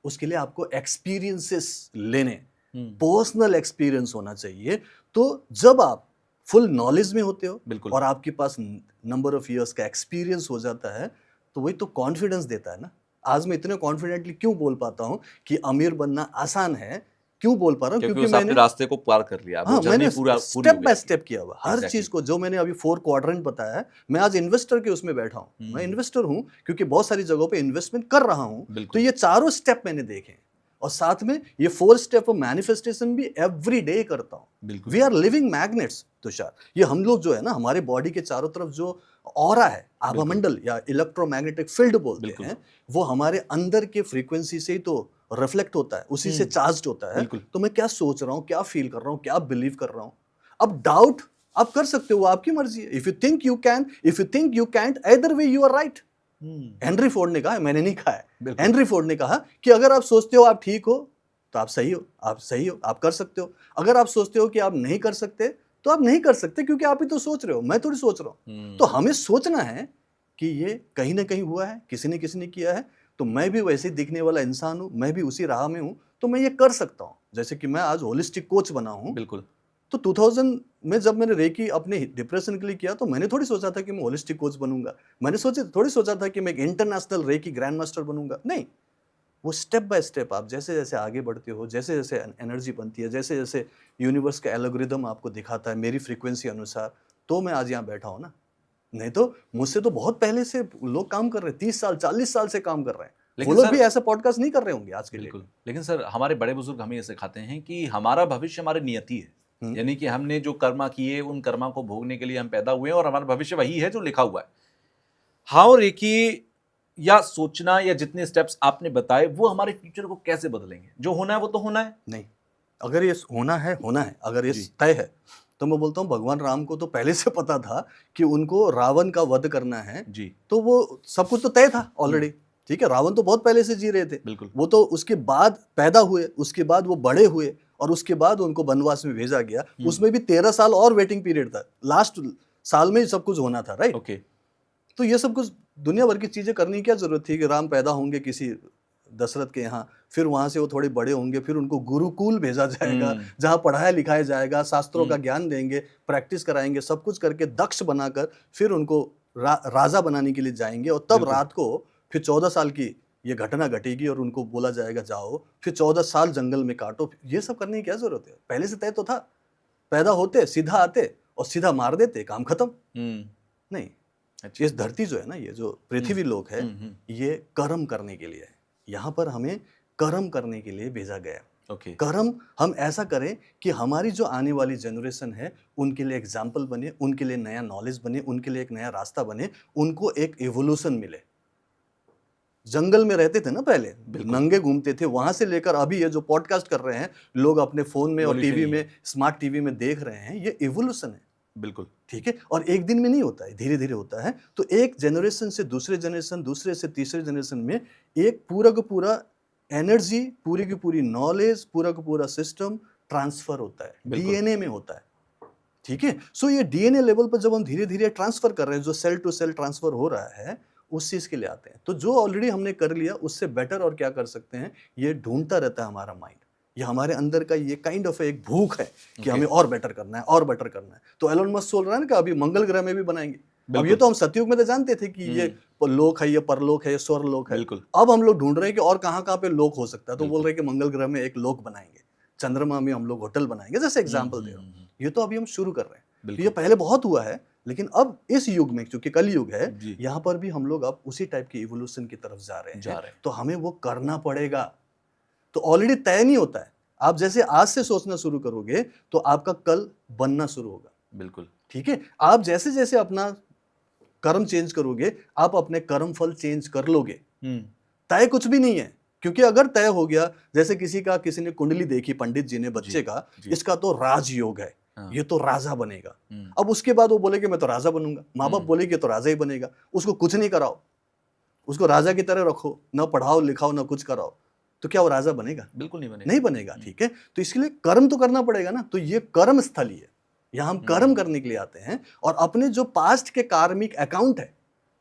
उसके लिए आपको एक्सपीरियंसेस लेने, पर्सनल एक्सपीरियंस होना चाहिए। तो जब आप फुल नॉलेज में होते हो और आपके पास नंबर ऑफ इयर्स का एक्सपीरियंस हो जाता है, तो वही तो कॉन्फिडेंस देता है ना। आज मैं इतने कॉन्फिडेंटली क्यों बोल पाता हूँ कि अमीर बनना आसान है? क्यों बोल पा रहा हूँ? क्योंकि मैंने रास्ते को पार कर लिया। हाँ, मैंने स्टेप बाय स्टेप किया हुआ हर चीज को। जो मैंने अभी 4 क्वाड्रेंट बताया है, मैं आज इन्वेस्टर के उसमें बैठा हूँ। मैं इन्वेस्टर हूँ क्योंकि बहुत सारी जगहों पे इन्वेस्टमेंट कर रहा हूँ। तो ये चारों स्टेप मैंने देखे, और साथ में ये 4 स्टेप ऑफ मैनिफेस्टेशन भी एवरी डे करता हूँ। We are living magnets Tushar. ये हम लोग जो है ना, हमारे बॉडी के चारों तरफ जो ऑरा है, आभामंडल या इलेक्ट्रोमैग्नेटिक फील्ड बोलते हैं, वो हमारे अंदर के फ्रीक्वेंसी से ही तो रिफ्लेक्ट होता है, उसी से चार्ज्ड होता है। तो मैं क्या सोच रहा हूँ, क्या फील कर रहा हूँ, क्या बिलीव कर रहा हूँ। अब डाउट आप कर सकते हो, वो आपकी मर्जी है। If you think you can, if you think you can't, either way you are right। Henry Ford ने कहा, मैंने नहीं कहा है, हेनरी फोर्ड ने कहा कि अगर आप सोचते हो आप ठीक हो तो आप सही हो, आप सही हो, आप कर सकते हो। अगर आप सोचते हो कि आप नहीं कर सकते तो आप नहीं कर सकते, क्योंकि आप ही तो सोच रहे हो, मैं थोड़ी सोच रहा हूँ। तो हमें सोचना है कि ये कहीं ना कहीं हुआ है, किसी ने किया है, तो मैं भी वैसे ही दिखने वाला इंसान हूं, मैं भी उसी राह में हूं, तो मैं ये कर सकता हूं। जैसे कि मैं आज होलिस्टिक कोच बना हूं। बिल्कुल। तो 2000 में जब मैंने रेकी अपने डिप्रेशन के लिए किया, तो मैंने थोड़ी सोचा था कि मैं होलिस्टिक कोच बनूंगा। मैंने थोड़ी सोचा था कि मैं एक इंटरनेशनल रेकी ग्रैंड मास्टर बनूंगा। नहीं, वो स्टेप बाय स्टेप आप जैसे जैसे आगे बढ़ते हो, जैसे जैसे एनर्जी बनती है, जैसे जैसे यूनिवर्स का एल्गोरिदम आपको दिखाता है मेरी फ्रीक्वेंसी अनुसार, तो मैं आज यहाँ बैठा हूँ ना। नहीं तो मुझसे तो बहुत पहले से लोग काम कर रहे हैं, 30 साल 40 साल से काम कर रहे हैं। वो लोग भी ऐसा पॉडकास्ट नहीं कर रहे होंगे आज के लिए। लेकिन सर, हमारे बड़े बुजुर्ग हमें ये सिखाते हैं कि हमारा भविष्य हमारी नियति है। यानी कि हमने जो कर्मा किए, उन कर्मा को भोगने के लिए हम पैदा हुए हैं, और हमारा भविष्य वही है जो लिखा हुआ है। हाउ रेकी या सोचना या जितने स्टेप्स आपने बताए, वो हमारे फ्यूचर को कैसे बदलेंगे? जो होना है वो तो होना है। नहीं, अगर ये होना है, अगर ये तय है, तो मैं बोलता हूँ भगवान राम को तो पहले से पता था कि उनको रावण का वध करना है जी। तो वो सब कुछ तो तय था ऑलरेडी। ठीक है, रावण तो बहुत पहले से जी रहे थे। बिल्कुल। वो तो उसके बाद पैदा हुए, उसके बाद वो बड़े हुए, और उसके बाद उनको वनवास में भेजा गया। उसमें भी 13 साल और वेटिंग पीरियड था, लास्ट साल में सब कुछ होना था, राइट? ओके। तो ये सब कुछ दुनिया भर की चीजें करने की क्या जरूरत थी कि राम पैदा होंगे किसी दशरथ के यहाँ, फिर वहां से वो थोड़े बड़े होंगे, फिर उनको गुरुकुल भेजा जाएगा जहां पढ़ाया लिखाया जाएगा, शास्त्रों का ज्ञान देंगे, प्रैक्टिस कराएंगे, सब कुछ करके दक्ष बनाकर फिर उनको राजा बनाने के लिए जाएंगे। और तब रात को फिर 14 साल की ये घटना घटेगी और उनको बोला जाएगा जाओ, फिर 14 साल जंगल में काटो। ये सब करने की क्या जरूरत है? पहले से तय तो था। पैदा होते, सीधा आते, और सीधा मार देते, काम खत्म। नहीं, अच्छा। ये धरती जो है ना, ये जो पृथ्वी लोक है, ये कर्म करने के लिए है। यहाँ पर हमें कर्म करने के लिए भेजा गया। ओके। कर्म हम ऐसा करें कि हमारी जो आने वाली जनरेशन है उनके लिए एग्जाम्पल बने, उनके लिए नया नॉलेज बने, उनके लिए एक नया रास्ता बने, उनको एक एवोल्यूशन मिले। जंगल में रहते थे ना पहले, नंगे घूमते थे, वहां से लेकर अभी ये जो पॉडकास्ट कर रहे हैं लोग अपने फोन में और टीवी में, स्मार्ट टीवी में देख रहे हैं, ये एवोल्यूशन है। बिल्कुल ठीक है। और एक दिन में नहीं होता है, धीरे धीरे होता है। तो एक जनरेशन से दूसरे जनरेशन, दूसरे से तीसरे जनरेशन में एक पूरा का पूरा एनर्जी, पूरी की पूरी नॉलेज, पूरा का पूरा सिस्टम ट्रांसफर होता है, डीएनए में होता है। ठीक है। सो ये डीएनए लेवल पर जब हम धीरे धीरे ट्रांसफर कर रहे हैं, जो सेल टू सेल ट्रांसफर हो रहा है, उस चीज के लिए आते हैं। तो जो ऑलरेडी हमने कर लिया उससे बेटर और क्या कर सकते हैं, ये ढूंढता रहता है हमारा माइंड। ये हमारे अंदर का ये काइंड ऑफ एक भूख है कि हमें और बेटर करना है, और बेटर करना है। तो एलोन मस्क बोल रहा है ना कि अभी मंगल ग्रह में भी बनाएंगे। अब ये तो हम सतयुग में तो जानते थे कि ये लोक है, ये परलोक है, ये स्वर्लोक है। अब हम लोग ढूंढ रहे हैं कि और कहाँ कहाँ पे लोक हो सकता है। तो बोल रहे हैं कि मंगल ग्रह में एक लोक बनाएंगे, चंद्रमा में हम लोग होटल बनाएंगे, जैसे एग्जाम्पल दे रहा हूँ। ये तो अभी हम शुरू कर रहे हैं। ये पहले बहुत हुआ है, लेकिन अब इस युग में, क्योंकि कल युग है, यहाँ पर भी हम लोग अब उसी टाइप की इवोल्यूशन की तरफ जा रहे हैं। तो हमें वो करना पड़ेगा। तो ऑलरेडी तय नहीं होता है। आप जैसे आज से सोचना शुरू करोगे तो आपका कल बनना शुरू होगा। बिल्कुल। ठीक है। आप जैसे जैसे अपना कर्म चेंज करोगे, आप अपने कर्म फल चेंज कर लोगे। तय कुछ भी नहीं है, क्योंकि अगर तय हो गया, जैसे किसी ने कुंडली देखी पंडित जी ने बच्चे का, इसका तो राजयोग है, ये तो राजा बनेगा। अब उसके बाद वो बोले कि मैं तो राजा बनूंगा, माँ बाप बोले कि तो राजा ही बनेगा। उसको कुछ नहीं कराओ, उसको राजा की तरह रखो, ना पढ़ाओ लिखाओ ना कुछ कराओ, तो क्या वो राजा बनेगा? बिल्कुल नहीं बनेगा। नहीं बनेगा। ठीक है। तो इसके लिए कर्म तो करना पड़ेगा ना। तो ये कर्म स्थली है, यहाँ हम कर्म करने के लिए आते हैं, और अपने जो पास्ट के कार्मिक अकाउंट है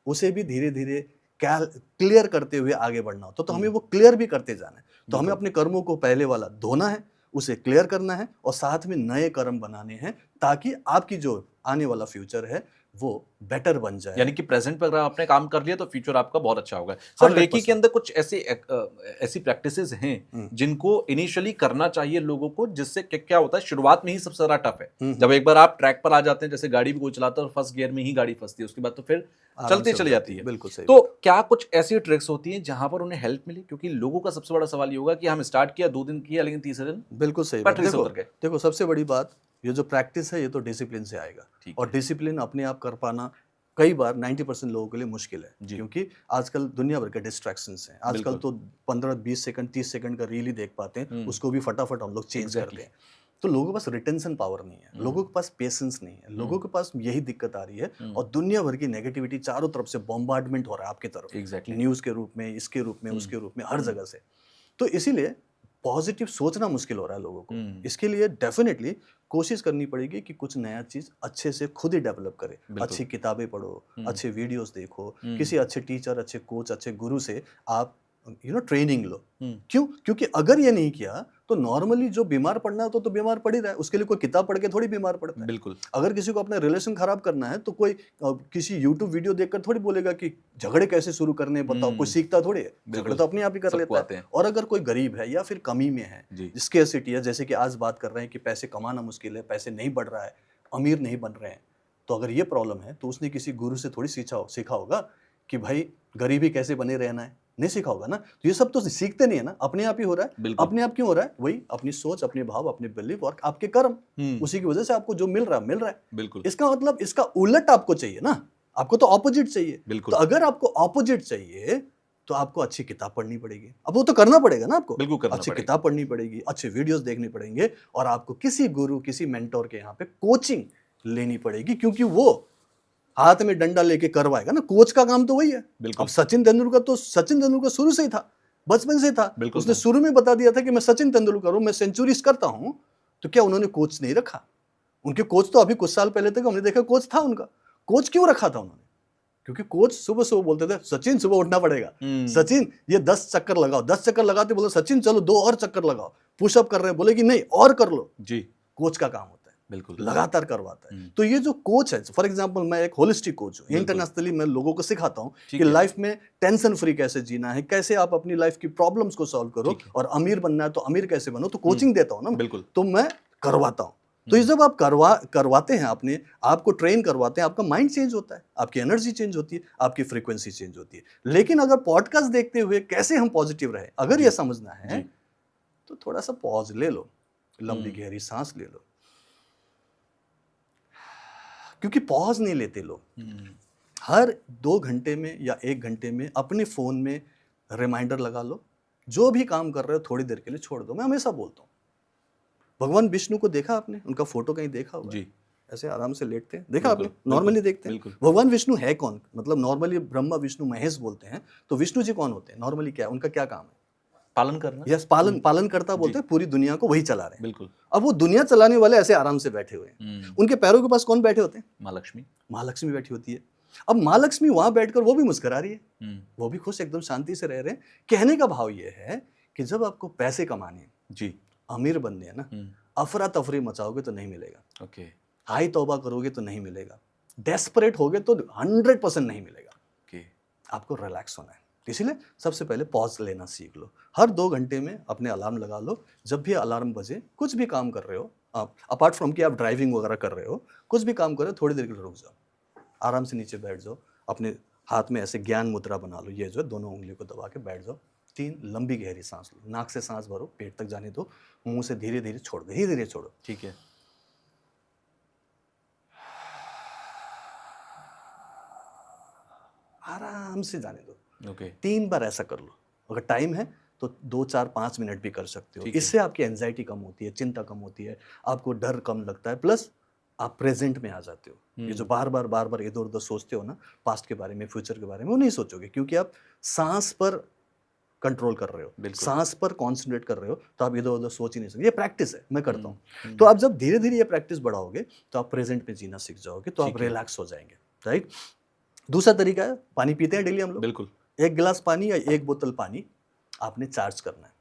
उसे भी धीरे धीरे क्लियर करते हुए आगे बढ़ना होता है। तो हमें वो क्लियर भी करते जाना है। तो हमें अपने कर्मों को पहले वाला धोना है, उसे क्लियर करना है, और साथ में नए कर्म बनाने हैं, ताकि आपकी जो आने वाला फ्यूचर है वो बेटर बन जाए। यानी कि प्रेजेंट पर अगर आपने काम कर लिया तो फ्यूचर आपका बहुत अच्छा होगा। सर, रेकी के अंदर कुछ ऐसी प्रैक्टिसेस हैं जिनको इनिशियली करना चाहिए लोगों को, जिससे क्या होता है, शुरुआत में ही सबसे ज्यादा टफ है। जब एक बार आप ट्रैक पर आ जाते हैं, जैसे गाड़ी भी कोई चलाता है और फर्स्ट गियर में ही गाड़ी फंसती है, उसके बाद तो फिर चलते चली जाती है। बिल्कुल सही। तो क्या कुछ ऐसी ट्रिक्स होती हैं जहां पर उन्हें हेल्प मिले? क्योंकि लोगों का सबसे बड़ा सवाल ये होगा कि हम स्टार्ट किया, 2 दिन किया, लेकिन तीसरे दिन बिल्कुल सही। देखो सबसे बड़ी बात, ये जो प्रैक्टिस है ये तो डिसिप्लिन से आएगा, और डिसिप्लिन अपने आप कर पाना कई बार 90% लोगों के लिए मुश्किल है, क्योंकि आजकल दुनिया भर के डिस्ट्रैक्शंस हैं। आजकल तो 15-20 सेकंड 30 सेकंड का रील ही देख पाते हैं, उसको भी फटाफट हम लोग चेंज करते हैं। तो लोगों के पास रिटेंशन पावर नहीं है, लोगों के पास पेशेंस नहीं है, लोगों के पास यही दिक्कत आ रही है। और दुनिया भर की नेगेटिविटी चारों तरफ से बॉम्बार्डमेंट हो रहा है आपकी तरफ, न्यूज़ के रूप में, इसके रूप में, उसके रूप में, हर जगह से। तो इसीलिए पॉजिटिव सोचना मुश्किल हो रहा है लोगों को। इसके लिए डेफिनेटली कोशिश करनी पड़ेगी कि कुछ नया चीज अच्छे से खुद ही डेवलप करे। अच्छी किताबें पढ़ो, अच्छे वीडियोस देखो, किसी अच्छे टीचर, अच्छे कोच, अच्छे गुरु से आप ट्रेनिंग लो। क्यों? क्योंकि अगर ये नहीं किया तो नॉर्मली जो बीमार पड़ना है तो बीमार पड़ ही रहा है, उसके लिए कोई किताब पढ़ के थोड़ी बीमार पड़ता है। बिल्कुल। अगर किसी को अपना रिलेशन खराब करना है तो कोई किसी यूट्यूब वीडियो देखकर थोड़ी बोलेगा कि झगड़े कैसे शुरू करने बताओ, कोई सीखता थोड़ी है, झगड़े तो अपने आप ही कर लेता है। और अगर कोई गरीब है या फिर कमी में है, स्केर्सिटी है, जैसे कि आज बात कर रहे हैं कि पैसे कमाना मुश्किल है, पैसे नहीं बढ़ रहा है, अमीर नहीं बन रहे हैं, तो अगर ये प्रॉब्लम है तो उसने किसी गुरु से थोड़ी सीखा होगा कि भाई गरीबी कैसे बने रहना है, नहीं सीखा होगा ना। तो ये सब तो सीखते नहीं है ना, अपने आप ही हो रहा है। अपने आप क्यों हो रहा है? वही अपनी सोच, अपने भाव, अपने बिलीफ और आपके कर्म, उसी की वजह से आपको जो मिल रहा है। बिल्कुल। इसका मतलब इसका उलट आपको चाहिए ना, आपको तो ऑपोजिट चाहिए। तो अगर आपको ऑपोजिट चाहिए तो आपको अच्छी किताब पढ़नी पड़ेगी। अब वो तो करना पड़ेगा ना आपको, अच्छी किताब पढ़नी पड़ेगी, अच्छे वीडियोस देखने पड़ेंगे, और आपको किसी गुरु, किसी मेंटोर के यहाँ पे कोचिंग लेनी पड़ेगी, क्योंकि वो हाथ में डंडा लेके करवाएगा ना। कोच का काम तो वही है। अब सचिन तेंदुलकर शुरू से ही था, बचपन से था। उसने शुरू में बता दिया था कि मैं सचिन तेंदुलकर हूं, मैं सेंचुरीज करता हूं। तो क्या उन्होंने कोच नहीं रखा? उनके कोच तो अभी कुछ साल पहले तक हमने देखा कोच था उनका। कोच क्यों रखा था उन्होंने? क्योंकि कोच सुबह सुबह बोलते थे सचिन सुबह उठना पड़ेगा, सचिन ये 10 चक्कर लगाओ। 10 चक्कर लगाते बोले सचिन चलो 2 और चक्कर लगाओ। पुशअप कर रहे हैं, बोले कि नहीं और कर लो जी। कोच का काम होता है, बिल्कुल लगातार करवाता है। तो ये जो कोच है, फॉर एग्जांपल मैं एक होलिस्टिक कोच हूँ, इंटरनेशनली मैं लोगों को सिखाता हूँ कि लाइफ में टेंशन फ्री कैसे जीना है, कैसे आप अपनी लाइफ की प्रॉब्लम्स को सॉल्व करो, और अमीर बनना है तो अमीर कैसे बनो। तो कोचिंग देता हूँ ना, बिल्कुल, तो मैं करवाता हूँ। तो ये जब आप करवाते हैं, अपने आपको ट्रेन करवाते हैं, आपका माइंड चेंज होता है, आपकी एनर्जी चेंज होती है, आपकी फ्रीक्वेंसी चेंज होती है। लेकिन अगर पॉडकास्ट देखते हुए कैसे हम पॉजिटिव रहे, अगर ये समझना है तो थोड़ा सा पॉज ले लो, लंबी गहरी सांस ले लो, क्योंकि पॉज नहीं लेते लोग। हर 2 घंटे में या 1 घंटे में अपने फोन में रिमाइंडर लगा लो, जो भी काम कर रहे हो थोड़ी देर के लिए छोड़ दो। मैं हमेशा बोलता हूँ, भगवान विष्णु को देखा आपने, उनका फोटो कहीं देखा होगा जी, ऐसे आराम से लेटते हैं, देखा आपने, नॉर्मली देखते हैं। भगवान विष्णु है कौन, मतलब नॉर्मली ब्रह्मा विष्णु महेश बोलते हैं, तो विष्णु जी कौन होते हैं नॉर्मली, क्या उनका क्या काम है? पालन करना। यस, पालन करता बोलते हैं, पूरी दुनिया को वही चला रहे हैं। बिल्कुल। अब वो दुनिया चलाने वाले ऐसे आराम से बैठे हुए हैं, उनके पैरों के पास कौन बैठे होते हैं? माँ लक्ष्मी बैठी होती है। अब माँ लक्ष्मी वहां बैठकर वो भी मुस्कुरा रही है, वो भी खुश, एकदम शांति से रह रहे हैं। कहने का भाव ये है कि जब आपको पैसे कमाने जी, अमीर बनने हैं ना, अफरा तफरी मचाओगे तो नहीं मिलेगा। ओके। हाई तौबा करोगे तो नहीं मिलेगा, डेस्परेट होगे तो 100% नहीं मिलेगा। ओके। आपको रिलैक्स होना है, इसीलिए सबसे पहले पॉज लेना सीख लो। हर 2 घंटे में अपने अलार्म लगा लो, जब भी अलार्म बजे, कुछ भी काम कर रहे हो आप, अपार्ट फ्रॉम कि आप ड्राइविंग वगैरह कर रहे हो, कुछ भी काम कर रहे हो, थोड़ी देर के लिए रुक जाओ, आराम से नीचे बैठ जाओ, अपने हाथ में ऐसे ज्ञान मुद्रा बना लो, ये जो है दोनों उंगली को दबा के बैठ जाओ। 3 लंबी गहरी सांस लो, नाक से सांस भरो, पेट तक जाने दो, मुंह से धीरे धीरे छोड़ दो, धीरे धीरे छोड़ो। ठीक है। आराम से जाने दो। ओके। 3 बार ऐसा कर लो, अगर टाइम है तो 2, 4, 5 मिनट भी कर सकते हो। इससे आपकी एंजाइटी कम होती है, चिंता कम होती है, आपको डर कम लगता है, प्लस आप प्रेजेंट में आ जाते हो। ये जो बार बार इधर उधर सोचते हो ना, पास्ट के बारे में, फ्यूचर के बारे में, वो नहीं सोचोगे, क्योंकि आप सांस पर कंट्रोल कर रहे हो, सांस पर कॉन्सेंट्रेट कर रहे हो, तो आप इधर उधर सोच ही नहीं सकते। ये प्रैक्टिस है, मैं करता हूँ। तो आप जब धीरे धीरे ये प्रैक्टिस बढ़ाओगे तो आप प्रेजेंट में जीना सीख जाओगे, तो आप रिलैक्स हो जाएंगे। राइट। दूसरा तरीका है, पानी पीते हैं डेली हम लोग। बिल्कुल। 1 गिलास पानी या 1 बोतल पानी आपने चार्ज करना है।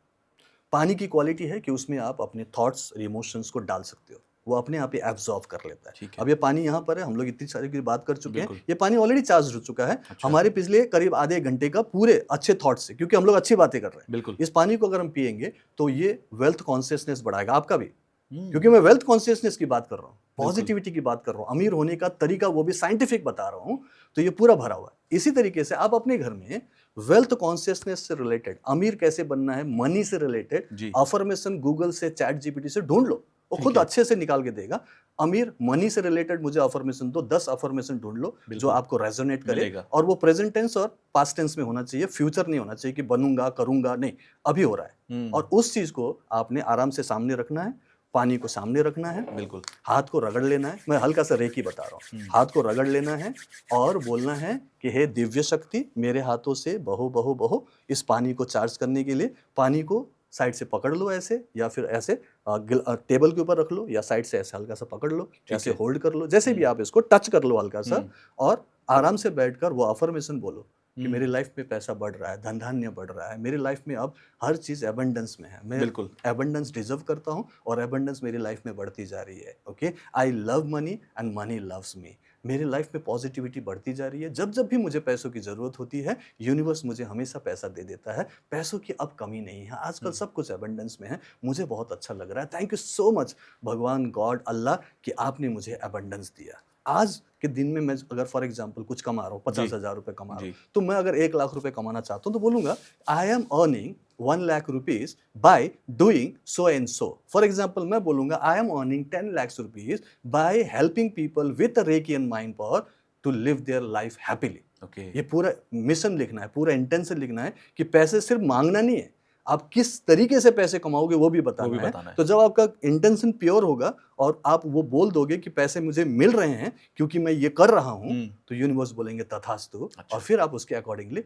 पानी की क्वालिटी है कि उसमें आप अपने थॉट्स, इमोशंस को डाल सकते हो, वो अपने आप ही एब्जॉर्ब कर लेता है। अब ये पानी यहाँ पर है, हम लोग इतनी सारी की बात कर चुके हैं, ये पानी ऑलरेडी चार्ज हो चुका है। अच्छा। हमारे पिछले करीब आधे घंटे का पूरे अच्छे थॉट्स से, क्योंकि हम लोग अच्छी बातें कर रहे हैं। बिल्कुल। इस पानी को अगर हम पिएंगे तो ये वेल्थ कॉन्शियसनेस बढ़ाएगा, आपका भी, क्योंकि मैं वेल्थ कॉन्शियसनेस की बात कर रहा हूँ, पॉजिटिविटी की बात कर रहा हूँ, अमीर होने का तरीका वो भी साइंटिफिक बता रहा हूँ, तो ये पूरा भरा हुआ है। इसी तरीके से आप अपने घर में वेल्थ कॉन्शियसनेस से रिलेटेड, अमीर कैसे बनना है, मनी से रिलेटेड अफर्मेशन गूगल से, चैट जीपीटी से ढूंढ लो, वो खुद अच्छे से निकाल के देगा। अमीर मनी से रिलेटेड मुझे अफर्मेशन दो, 10 अफर्मेशन ढूंढ लो जो आपको रेजोनेट करेगा, और वो प्रेजेंट टेंस और पास्ट टेंस में होना चाहिए, फ्यूचर नहीं होना चाहिए कि बनूंगा, करूंगा, नहीं, अभी हो रहा है। और उस चीज को आपने आराम से सामने रखना है, पानी को सामने रखना है। बिल्कुल। हाथ को रगड़ लेना है, मैं हल्का सा रेकी बता रहा हूँ, हाथ को रगड़ लेना है और बोलना है कि हे दिव्य शक्ति, मेरे हाथों से बहो बहो बहो, इस पानी को चार्ज करने के लिए पानी को साइड से पकड़ लो ऐसे, या फिर ऐसे टेबल के ऊपर रख लो, या साइड से ऐसे हल्का सा पकड़ लो, ऐसे होल्ड कर लो, जैसे भी आप इसको टच कर लो हल्का सा, और आराम से बैठकर वो अफर्मेशन बोलो कि मेरी लाइफ में पैसा बढ़ रहा है, धन धान्य बढ़ रहा है, मेरी लाइफ में अब हर चीज एबंडेंस में है, मैं बिल्कुल एबंडेंस डिजर्व करता हूँ और एबंडेंस मेरी लाइफ में बढ़ती जा रही है। Okay, I love money and money loves me, मेरी लाइफ में पॉजिटिविटी बढ़ती जा रही है। जब जब भी मुझे पैसों की जरूरत होती है, यूनिवर्स मुझे हमेशा पैसा दे देता है, पैसों की अब कमी नहीं है, आजकल सब कुछ एबंडेंस में है, मुझे बहुत अच्छा लग रहा है। थैंक यू सो मच भगवान गॉड अल्लाह कि आपने मुझे एबंडेंस दिया। आज के दिन में मैं अगर फॉर एग्जांपल कुछ कमा रहा हूँ, 50,000 रुपए कमा रहा हूँ, तो मैं अगर 1 लाख रुपए कमाना चाहता हूँ तो बोलूंगा I am earning 1 lakh rupees by doing so and so. For example मैं बोलूंगा I am earning 10 lakh rupees by helping people with reiki and mind power to live their life happily. Okay, ये पूरा मिशन लिखना है, पूरा इंटेंशन लिखना है कि पैसे सिर्फ मांगना नहीं है, आप किस तरीके से पैसे कमाओगे वो भी बताना है। तो जब आपका इंटेंशन प्योर होगा और आप वो बोल दोगे कि पैसे मुझे मिल रहे हैं क्योंकि मैं ये कर रहा हूं, तो यूनिवर्स बोलेंगे तथास्तु। अच्छा। और फिर आप उसके अकॉर्डिंगली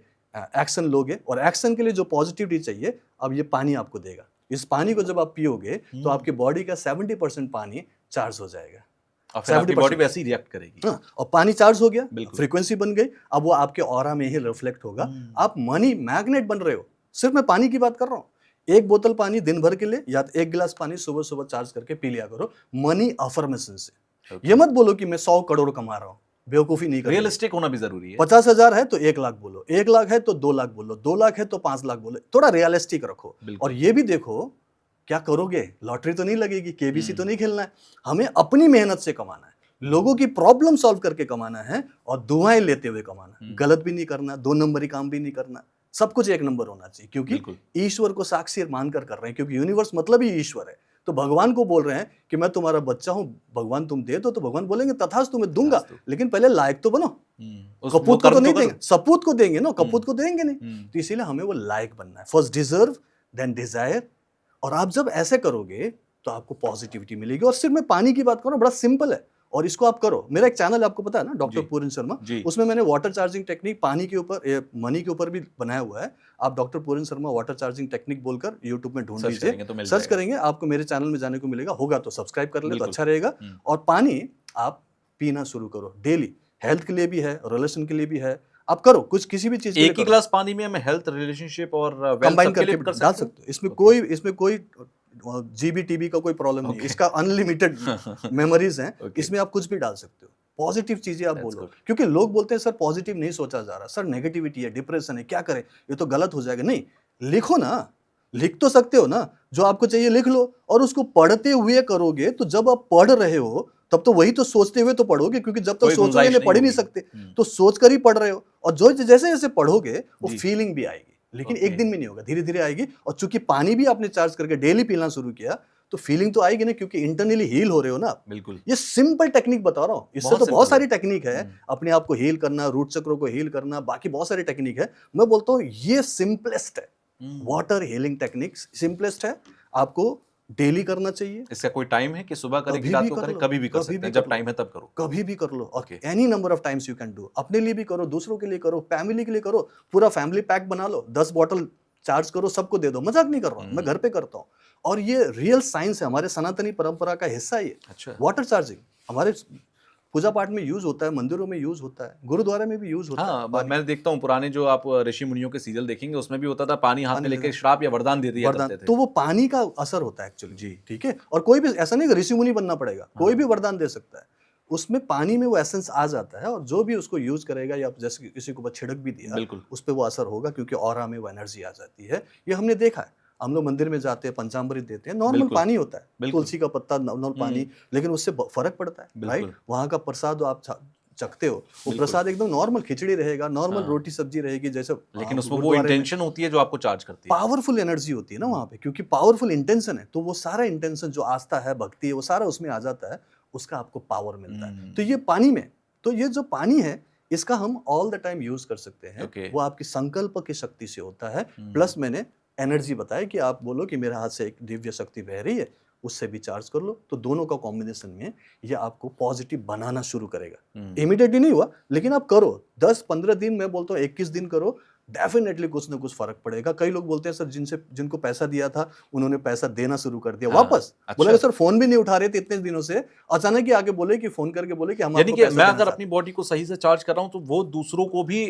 एक्शन लोगे, और एक्शन के लिए जो पॉजिटिविटी चाहिए, अब ये पानी आपको देगा। इस पानी को जब आप पियोगे तो आपकी बॉडी का 70% पानी चार्ज हो जाएगा, आपकी बॉडी वैसे ही रिएक्ट करेगी। हाँ, और पानी चार्ज हो गया, फ्रीक्वेंसी बन गई, अब वो आपके ऑरा में ही रिफ्लेक्ट होगा। आप मनी मैग्नेट बन रहे हो। सिर्फ मैं पानी की बात कर रहा हूँ, 1 बोतल पानी दिन भर के लिए या 1 गिलास पानी सुबह सुबह चार्ज करके पी लिया करो, मनी अफर्मेशन से। ये मत बोलो कि मैं 100 करोड़ कमा रहा हूँ, बेवकूफी नहीं करनी। रियलिस्टिक होना भी जरूरी है। 50,000 है तो 1 लाख बोलो, 1 लाख है तो 2 लाख बोलो, 2 लाख है तो 5 लाख बोलो, थोड़ा रियलिस्टिक रखो। और ये भी देखो क्या करोगे? लॉटरी तो नहीं लगेगी, केबीसी तो नहीं खेलना है। हमें अपनी मेहनत से कमाना है, लोगों की प्रॉब्लम सॉल्व करके कमाना है और दुआएं लेते हुए कमाना है। गलत भी नहीं करना, 2 नंबरी काम भी नहीं करना, सब कुछ 1 नंबर होना चाहिए, क्योंकि ईश्वर को साक्षी मानकर कर रहे हैं, क्योंकि यूनिवर्स मतलब ही ईश्वर है। तो भगवान को बोल रहे हैं कि मैं तुम्हारा बच्चा हूं, भगवान तुम दे दो, तो भगवान बोलेंगे तथास्तु तुम्हें दूंगा, लेकिन पहले लायक तो बनो। कपूत को तो नहीं देंगे, सपूत को देंगे ना, कपूत को देंगे नहीं। तो इसीलिए हमें वो लायक बनना है। First deserve, then desire. और आप जब ऐसे करोगे तो आपको पॉजिटिविटी मिलेगी। और सिर्फ मैं पानी की बात करूं, बड़ा सिंपल है, और इसको आप करो। मेरा एक चैनल आपको पता है ना, डॉक्टर पूरन शर्मा, उसमें मैंने वाटर चार्जिंग टेक्निक पानी के ऊपर, मनी के ऊपर भी बनाया हुआ है। आप डॉक्टर पूरन शर्मा वाटर चार्जिंग टेक्निक बोलकर यूट्यूब में ढूंढ लीजिए, सर्च करेंगे, आपको मेरे चैनल में जाने को मिलेगा। होगा तो सब्सक्राइब कर ले तो अच्छा रहेगा। और पानी आप पीना शुरू करो डेली, हेल्थ के लिए भी है, रिलेशन के लिए भी है। आप करो कुछ, किसी भी चीज एक ही गिलास पानी में हम हेल्थ, रिलेशनशिप और कंबाइन करके डाल सकते हो। इसमें कोई जीबी का कोई प्रॉब्लम नहीं है। इसका अनलिमिटेड मेमोरीज हैं, इसमें आप कुछ भी डाल सकते हो। पॉजिटिव चीजें आप बोलो, क्योंकि लोग बोलते हैं सर पॉजिटिव नहीं सोचा जा रहा, सर नेगेटिविटी है, डिप्रेशन है, क्या करें, ये तो गलत हो जाएगा। नहीं, लिखो ना, लिख तो सकते हो ना, जो आपको चाहिए लिख लो, और उसको पढ़ते हुए करोगे। तो जब आप पढ़ रहे हो तब तो वही तो सोचते हुए तो पढ़ोगे, क्योंकि जब तक सोचोगे नहीं पढ़ ही नहीं सकते, तो सोच कर ही पढ़ रहे हो। और जो जैसे जैसे पढ़ोगे वो फीलिंग भी आएगी, लेकिन एक दिन में नहीं होगा, धीरे धीरे आएगी। और चूंकि पानी भी आपने चार्ज करके डेली पीना शुरू किया, तो फीलिंग तो आएगी ना, क्योंकि इंटरनली हील हो रहे हो ना। बिल्कुल, ये सिंपल टेक्निक बता रहा हूँ, इससे तो बहुत सारी टेक्निक है। अपने आप को हील करना, रूट चक्रों को हील करना, बाकी बहुत सारी टेक्निक है। मैं बोलता हूँ ये सिंपलेस्ट है, वाटर हीलिंग टेक्निक सिंपलेस्ट है, आपको डेली करना चाहिए। इसका कोई टाइम है कि सुबह करें कि रात को करें? कभी भी कर सकते हैं, जब टाइम है तब करो, कभी भी कर लो। और any number of times you can do. अपने लिए भी करो, दूसरों के लिए करो, फैमिली के लिए करो, पूरा फैमिली पैक बना लो, 10 बॉटल चार्ज करो, सबको दे दो। मजाक नहीं कर रहा हूँ, मैं घर पे करता हूँ, और ये रियल साइंस है, हमारे सनातनी परंपरा का हिस्सा है ये। अच्छा। वाटर चार्जिंग हमारे पूजा पाठ में यूज होता है, मंदिरों में यूज होता है, गुरुद्वारे में भी यूज होता है। मैं देखता हूँ पुराने जो आप ऋषि मुनियों के सीरियल देखेंगे, उसमें भी होता था, पानी हाथ में लेकर श्राप या वरदान दे दिया करते थे। तो वो पानी का असर होता है एक्चुअली जी, ठीक है। और कोई भी ऐसा नहीं कि ऋषि मुनि बनना पड़ेगा, कोई भी वरदान दे सकता है। उसमें पानी में वो एसेंस आ जाता है, और जो भी उसको यूज करेगा, या जैसे किसी को ऊपर छिड़क भी दिया, उस पर वो असर होगा, क्योंकि ऑरा में वो एनर्जी आ जाती है। ये हमने देखा है। हम लोग मंदिर में जाते हैं, पंचामृत देते हैं, नॉर्मल पानी होता है, तुलसी का पत्ता, नॉर्मल पानी, लेकिन उससे फर्क पड़ता है, राइट। वहां का प्रसाद आप चखते हो, वो प्रसाद एकदम नॉर्मल खिचड़ी रहेगा, नॉर्मल रोटी सब्जी रहेगी जैसे, लेकिन उसमें वो इंटेंशन होती है जो आपको चार्ज करती है। पावरफुल एनर्जी होती है ना वहां पे, क्योंकि पावरफुल इंटेंशन है। तो वो सारा इंटेंशन जो आस्था है, भक्ति है, वो सारा उसमें आ जाता है, उसका आपको पावर मिलता है। तो ये पानी में, तो ये जो पानी है, इसका हम ऑल द टाइम यूज कर सकते हैं। वो आपकी संकल्प की शक्ति से होता है। प्लस मैंने एनर्जी बताया कि आप बोलो कि मेरे हाथ से एक दिव्य शक्ति बह रही है, उससे भी चार्ज कर लो। तो दोनों का कॉम्बिनेशन में ये आपको पॉजिटिव बनाना शुरू करेगा। इमीडिएटली नहीं हुआ, लेकिन आप करो 10-15 दिन, मैं बोलता हूँ 21 दिन करो, डेफिनेटली कुछ ना कुछ फर्क पड़ेगा। कई लोग बोलते हैं सर जिनको पैसा दिया था उन्होंने पैसा देना शुरू कर दिया वापस। बोले सर फोन भी नहीं उठा रहे थे इतने दिनों से, अचानक ही आगे बोले कि फोन करके बोले कि हम आपको पैसा मैं अगर अपनी बॉडी को सही से चार्ज कर रहा हूं तो वो दूसरों को भी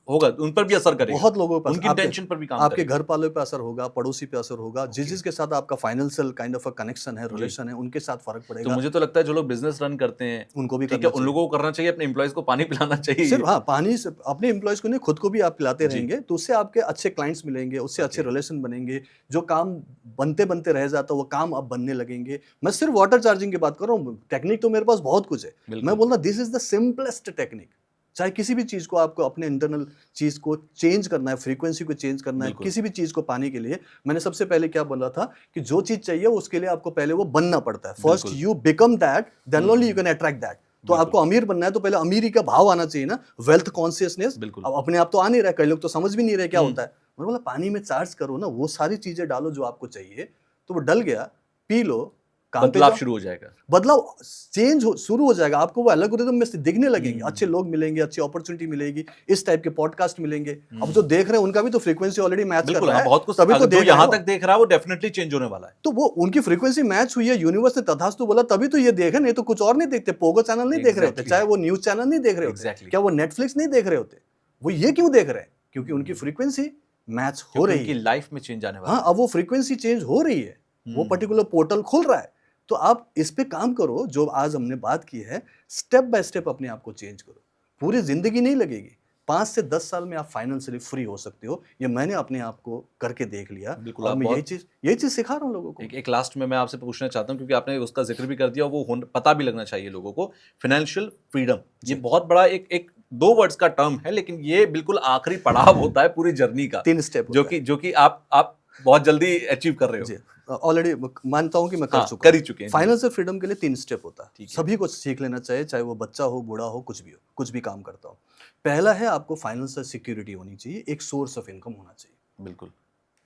होगा, उन पर भी असर करेगा। बहुत लोगों पर, उनकी टेंशन पर भी काम आपके घर वालों पे असर होगा, पड़ोसी पे असर होगा, जिसके साथ आपका financial kind of a connection है, रिलेशन है, उनके साथ फर्क पड़ेगा। तो मुझे तो लगता है जो लोग बिजनेस रन करते हैं उनको भी उन लोगों को करना चाहिए, अपने एम्प्लॉइज को पानी पिलाना चाहिए। सिर्फ पानी से अपने एम्प्लॉइज को नहीं, खुद को भी आप पिलाते रहेंगे, तो उससे आपके अच्छे क्लाइंट्स मिलेंगे, उससे अच्छे रिलेशन बनेंगे। जो काम बनते बनते रह जाता है वो काम अब बनने लगेंगे। मैं सिर्फ वाटर चार्जिंग की बात कर रहा हूँ, टेक्निक तो मेरे पास बहुत कुछ है। मैं बोल रहा this is the simplest technique. चाहे किसी भी चीज को आपको अपने इंटरनल चीज को चेंज करना है, फ्रीक्वेंसी को चेंज करना है, किसी भी चीज को पाने के लिए, मैंने सबसे पहले क्या बोला था कि जो चीज चाहिए उसके लिए आपको पहले वो बनना पड़ता है। First you become that, then only you can attract that. तो आपको अमीर बनना है तो पहले अमीरी का भाव आना चाहिए ना, वेल्थ कॉन्शियसनेस। अब अपने आप तो आ नहीं रहा, कई लोग तो समझ भी नहीं रहे क्या होता है। मैंने बोला पानी में चार्ज करो ना, वो सारी चीजें डालो जो आपको चाहिए, तो वो डल गया, पी लो, बदलाव शुरू हो जाएगा, बदलाव चेंज शुरू हो जाएगा। आपको वो एल्गोरिथम में से दिखने लगेंगे, अच्छे लोग मिलेंगे, अच्छी अपॉर्चुनिटी मिलेगी, इस टाइप के पॉडकास्ट मिलेंगे। अब जो देख रहे हैं उनका भी तो फ्रीक्वेंसी ऑलरेडी मैच कर रहा है, बहुत कुछ, तभी तो जो यहाँ तक देख रहा है वो डेफिनेटली चेंज होने वाला है। तो वो उनकी फ्रीक्वेंसी मैच हुई है, यूनिवर्स ने तथास्तु बोला, तभी तो ये देखे, नहीं तो कुछ और नहीं देखते। पोगो चैनल नहीं देख रहे होते, चाहे वो न्यूज चैनल नहीं देख रहे होते, क्या वो नेटफ्लिक्स नहीं देख रहे होते, वो ये क्यों देख रहे हैं? क्योंकि उनकी फ्रीक्वेंसी मैच हो रही है, लाइफ में चेंज आने वाला है। हाँ, अब वो फ्रीक्वेंसी चेंज हो रही है, वो पर्टिकुलर पोर्टल खुल रहा है। तो आप इस पे काम करो, जो आज हमने बात की है, स्टेप बाय स्टेप अपने आप को चेंज करो। पूरी जिंदगी नहीं लगेगी, 5 से 10 साल में आप फाइनेंशियली फ्री हो सकते हो। ये मैंने अपने आप को करके देख लिया। बिल्कुल, और आप मैं बहुत यही चीज सिखा रहा हूँ लोगों को। एक लास्ट में मैं आपसे पूछना चाहता हूँ, क्योंकि आपने उसका जिक्र भी कर दिया, वो पता भी लगना चाहिए लोगों को। फाइनेंशियल फ्रीडम, ये बहुत बड़ा एक 2 वर्ड्स का टर्म है, लेकिन ये बिल्कुल आखिरी पड़ाव होता है पूरी जर्नी का, 3 स्टेप होता है। जो कि आप बहुत जल्दी अचीव कर रहे हो। जी, ऑलरेडी मानता हूँ कि मैं कर हाँ, चुका कर ही हूँ। चुके हैं जी। फाइनेंशियल फ्रीडम के लिए 3 स्टेप होता है। ठीक है। सभी को सीख लेना चाहिए, चाहे वो बच्चा हो, बूढ़ा हो, कुछ भी हो, कुछ भी काम करता हो। पहला है आपको फाइनेंशियल सिक्योरिटी होनी चाहिए, एक सोर्स ऑफ इनकम होना चाहिए। बिल्कुल।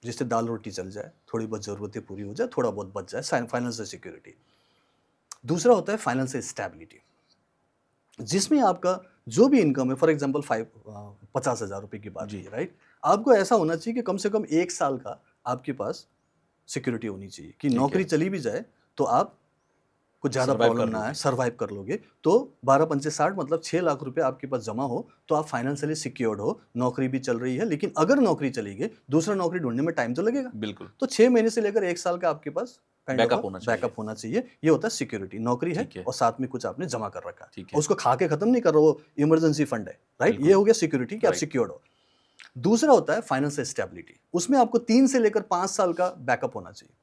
जिससे दाल रोटी चल जाए, थोड़ी बहुत ज़रूरतें पूरी हो जाए, थोड़ा बहुत बच जाए, फाइनेंशियल सिक्योरिटी। दूसरा होता है फाइनेंशियल स्टेबिलिटी, जिसमें आपका जो भी इनकम है, फॉर एग्जांपल 50,000 रुपए की बात जी। है, राइट? आपको ऐसा होना चाहिए कि कम से कम 1 साल का आपके पास सिक्योरिटी होनी चाहिए कि ठीक है। नौकरी चली भी जाए तो आप कुछ ज़्यादा Survive प्रॉब्लम कर ना आए, लोगे। सर्वाइव कर लोगे। तो 12 पंचे 60 मतलब 6 लाख रुपए आपके पास जमा हो तो आप फाइनेंशियली सिक्योर्ड हो, नौकरी भी चल रही है। लेकिन अगर नौकरी चली गई, दूसरा नौकरी ढूंढने में टाइम तो लगेगा। बिल्कुल। तो 6 महीने से लेकर 1 साल का आपके पास बैकअप होना चाहिए। बैकअप होना चाहिए। ये होता है सिक्योरिटी। नौकरी है ठीक है। और साथ में कुछ आपने जमा कर रखा है, ठीक है। उसको खा के खत्म नहीं कर रहे हो, इमरजेंसी फंड है, राइट? बिल्कुल। ये हो गया सिक्योरिटी कि आप Right. सिक्योर्ड हो। दूसरा होता है फाइनेंशियल स्टेबिलिटी। उसमें आपको 3 से लेकर 5 साल का बैकअप होना चाहिए।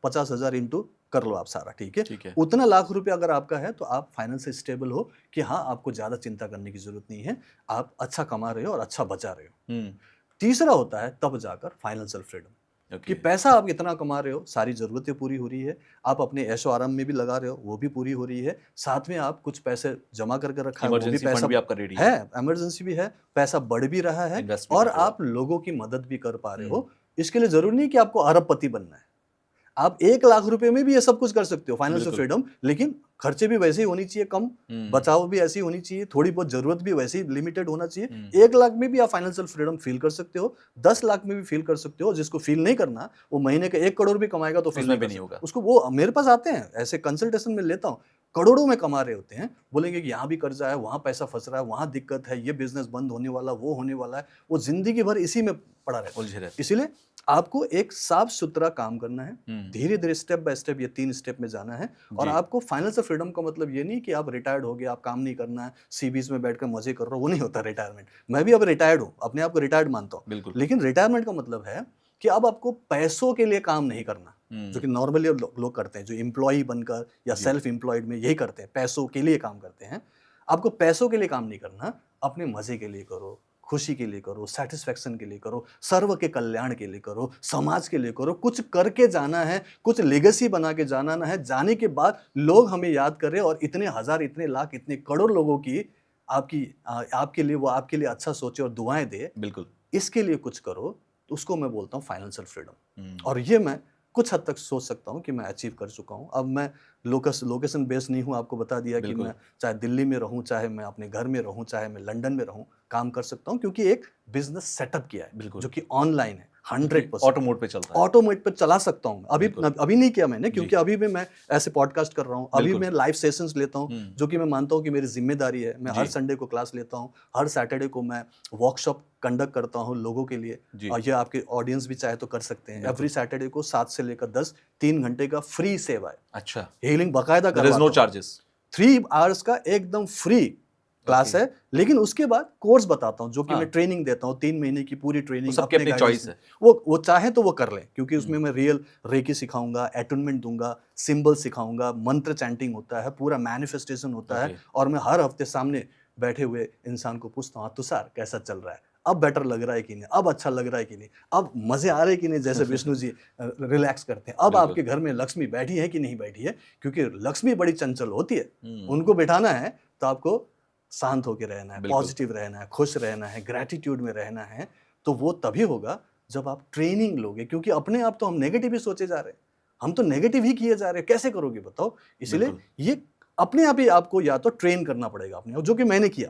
50,000 इंटू कर लो आप सारा, ठीक है? ठीक है। उतना लाख रुपए अगर आपका है तो आप फाइनेंशियल स्टेबल हो कि हाँ, आपको ज्यादा चिंता करने की जरूरत नहीं है, आप अच्छा कमा रहे हो और अच्छा बचा रहे हो। तीसरा होता है तब जाकर फाइनेंशियल फ्रीडम, कि पैसा आप इतना कमा रहे हो, सारी जरूरतें पूरी हो रही है, आप अपने ऐशो आराम में भी लगा रहे हो, वो भी पूरी हो रही है, साथ में आप कुछ पैसे जमा करके रखा है, वो भी इमरजेंसी पैसा फंड भी आपका रेडी है, इमरजेंसी भी है, पैसा बढ़ भी रहा है इन्वेस्ट भी और कर रहे हो आप लोगों की मदद भी कर पा रहे हो। इसके लिए जरूरी नहीं कि आपको अरबपति बनना है, आप 1 लाख रुपए में भी ये सब कुछ कर सकते हो, फाइनेंशियल बिल्कुल। फ्रीडम। लेकिन खर्चे भी वैसे ही होनी चाहिए कम, बचाव भी ऐसी होनी चाहिए, थोड़ी बहुत जरूरत भी वैसे ही लिमिटेड होना चाहिए। 1 लाख में भी आप फाइनेंशियल फ्रीडम फील कर सकते हो, 10 लाख में भी फील कर सकते हो। जिसको फील नहीं करना, वो महीने का 1 करोड़ भी कमाएगा तो फील उसमें नहीं भी कर नहीं सकता। होगा। उसको वो मेरे पास आते हैं, ऐसे कंसल्टेशन में लेता हूँ, करोड़ों में कमा रहे होते हैं, बोलेंगे कि यहाँ भी कर्जा है, वहाँ पैसा फंस रहा है, वहाँ दिक्कत है, ये बिजनेस बंद होने वाला, वो होने वाला है, वो जिंदगी भर इसी में पड़ा रहता उलझे है। रहते हैं। इसीलिए आपको एक साफ सुथरा काम करना है, धीरे धीरे स्टेप बाय स्टेप ये 3 स्टेप में जाना है। और जी। आपको फाइनेंशियल फ्रीडम का मतलब ये नहीं कि आप रिटायर्ड हो गए, आप काम नहीं करना है, सी बीच में बैठकर मजे कर रहे हो, वो नहीं होता रिटायरमेंट। मैं भी अब रिटायर्ड हूँ, अपने आप को रिटायर्ड मानता हूँ, बिल्कुल। लेकिन रिटायरमेंट का मतलब है कि अब आपको पैसों के लिए काम नहीं करना, जो कि नॉर्मली लोग करते हैं, जो एम्प्लॉय बनकर या सेल्फ एम्प्लॉयड में यही करते हैं, पैसों के लिए काम करते हैं। आपको पैसों के लिए काम नहीं करना, अपने मजे के लिए करो, खुशी के लिए करो, सेटिस्फेक्शन के लिए करो, सर्व के कल्याण के लिए करो, समाज के लिए करो। कुछ करके जाना है, कुछ लेगेसी बना के जाना ना है, जाने के बाद लोग हमें याद करें और इतने हजार, इतने लाख, इतने करोड़ लोगों की आपके लिए, वो आपके लिए अच्छा सोचे और दुआएं दे। बिल्कुल। इसके लिए कुछ करो, तो उसको मैं बोलता हूँ फाइनेंशियल फ्रीडम। और ये मैं कुछ हद तक सोच सकता हूँ कि मैं अचीव कर चुका हूँ। अब मैं लोकेशन बेस्ड नहीं हूँ, आपको बता दिया कि मैं चाहे दिल्ली में रहूँ, चाहे मैं अपने घर में रहूँ, चाहे मैं लंदन में रहूँ, काम कर सकता हूँ, क्योंकि एक बिजनेस सेटअप किया है जो कि ऑनलाइन है, 100% ऑटो मोड पे चलता है। ऑटो मोड पे चला सकता हूँ। अभी नहीं किया मैंने, क्योंकि अभी भी मैं ऐसे पॉडकास्ट कर रहा हूँ, अभी मैं लाइव सेशंस लेता हूँ, जो कि मैं मानता हूँ कि मेरी जिम्मेदारी है। मैं हर संडे को क्लास लेता हूँ, हर सैटरडे को मैं वर्कशॉप कंडक्ट करता हूँ लोगों के लिए, और ये आपके ऑडियंस भी चाहे तो कर सकते हैं। एवरी सैटरडे को 7 से लेकर 10 3 घंटे का फ्री सेवा है। अच्छा। हीलिंग बाकायदा There is no charges। 3 hours का एकदम फ्री क्लास है। लेकिन उसके बाद कोर्स बताता हूँ, जो कि मैं ट्रेनिंग देता हूँ, 3 महीने की पूरी ट्रेनिंग अपनी चॉइस है। वो चाहे तो वो कर लें, क्योंकि उसमें मैं रियल रेकी सिखाऊंगा, एटूनमेंट दूंगा, सिंबल सिखाऊंगा, मंत्र चैंटिंग होता है, पूरा मैनिफेस्टेशन होता है। और मैं हर हफ्ते सामने बैठे हुए इंसान को पूछता हूँ, तुषार कैसा चल रहा है, अब बेटर लग रहा है कि नहीं, अब अच्छा लग रहा है कि नहीं, अब मजे आ रहे हैं कि नहीं, जैसे विष्णु जी रिलैक्स करते हैं, अब आपके घर में लक्ष्मी बैठी है कि नहीं बैठी है, क्योंकि लक्ष्मी बड़ी चंचल होती है। उनको बिठाना है तो आपको शांत होकर रहना है, पॉजिटिव रहना है, खुश रहना है, ग्रैटिट्यूड में रहना है। तो वो तभी होगा जब आप ट्रेनिंग लोगे, क्योंकि अपने आप तो हम नेगेटिव ही सोचे जा रहे हैं, हम तो नेगेटिव ही किए जा रहे हैं, कैसे करोगे बताओ। इसलिए ये अपने आप ही आपको या तो ट्रेन करना पड़ेगा अपने, जो कि मैंने किया।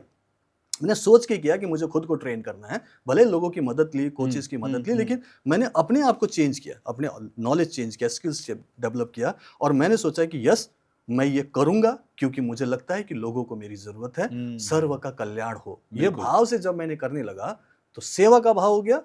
मैंने सोच के किया कि मुझे खुद को ट्रेन करना है, भले लोगों की मदद ली, कोचेस की मदद ली, लेकिन मैंने अपने आप को चेंज किया, अपने नॉलेज चेंज किया, स्किल्स डेवलप किया, और मैंने सोचा कि यस मैं ये करूंगा, क्योंकि मुझे लगता है कि लोगों को मेरी जरूरत है, सर्व का कल्याण हो। ये भाव से जब मैंने करने लगा तो सेवा का भाव हो गया,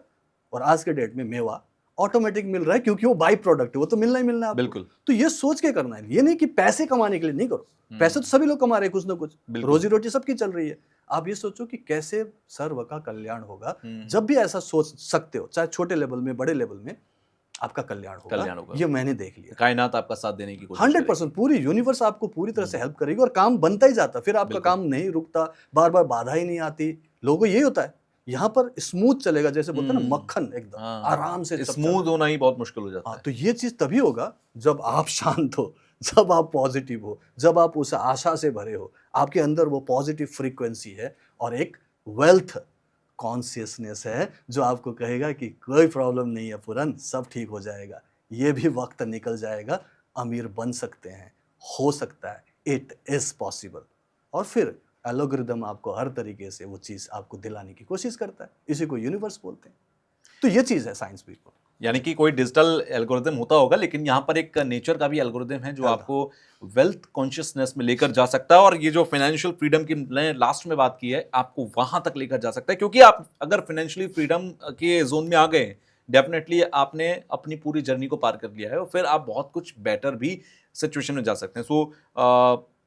और आज के डेट में मेवा ऑटोमेटिक मिल रहा है क्योंकि वो बाई प्रोडक्ट है, वो तो मिलना ही मिलना है आपको। बिल्कुल। तो ये सोच के करना है, ये नहीं कि पैसे कमाने के लिए नहीं करो। पैसे तो सभी लोग कमा रहे हैं कुछ ना कुछ, रोजी रोटी सबकी चल रही है। आप ये सोचो कि कैसे सर्व का कल्याण होगा। जब भी ऐसा सोच सकते हो, चाहे छोटे लेवल में बड़े लेवल में, आपका कल्याण होगा। ये मैंने देख लिया। कायनात आपका साथ देने की कोशिश 100%, पूरी यूनिवर्स आपको पूरी तरह से हेल्प करेगी और काम बनता ही जाता, फिर आपका काम नहीं रुकता, बार बार बाधा ही नहीं आती। लोगों को यही होता है, यहाँ पर स्मूथ चलेगा, जैसे बोलते हैं ना मक्खन, एकदम आराम से स्मूथ होना ही बहुत मुश्किल हो जाता है। तो ये चीज तभी होगा जब आप शांत हो, जब आप पॉजिटिव हो, जब आप उस आशा से भरे हो, आपके अंदर वो पॉजिटिव फ्रीक्वेंसी है और एक वेल्थ कॉन्शियसनेस है जो आपको कहेगा कि कोई प्रॉब्लम नहीं है पूरन, सब ठीक हो जाएगा, ये भी वक्त निकल जाएगा, अमीर बन सकते हैं, हो सकता है, इट इज पॉसिबल। और फिर एल्गोरिदम आपको हर तरीके से वो चीज़ आपको दिलाने की कोशिश करता है, इसी को यूनिवर्स बोलते हैं। तो ये चीज़ है साइंस पीपल। यानी कि कोई डिजिटल एल्गोरिदम होता होगा, लेकिन यहाँ पर एक नेचर का भी एल्गोरिदम है जो आपको वेल्थ कॉन्शियसनेस में लेकर जा सकता है। और ये जो फाइनेंशियल फ्रीडम की लास्ट में बात की है, आपको वहां तक लेकर जा सकता है, क्योंकि आप अगर फाइनेंशियली फ्रीडम के जोन में आ गए, डेफिनेटली आपने अपनी पूरी जर्नी को पार कर लिया है और फिर आप बहुत कुछ बेटर भी सिचुएशन में जा सकते हैं। सो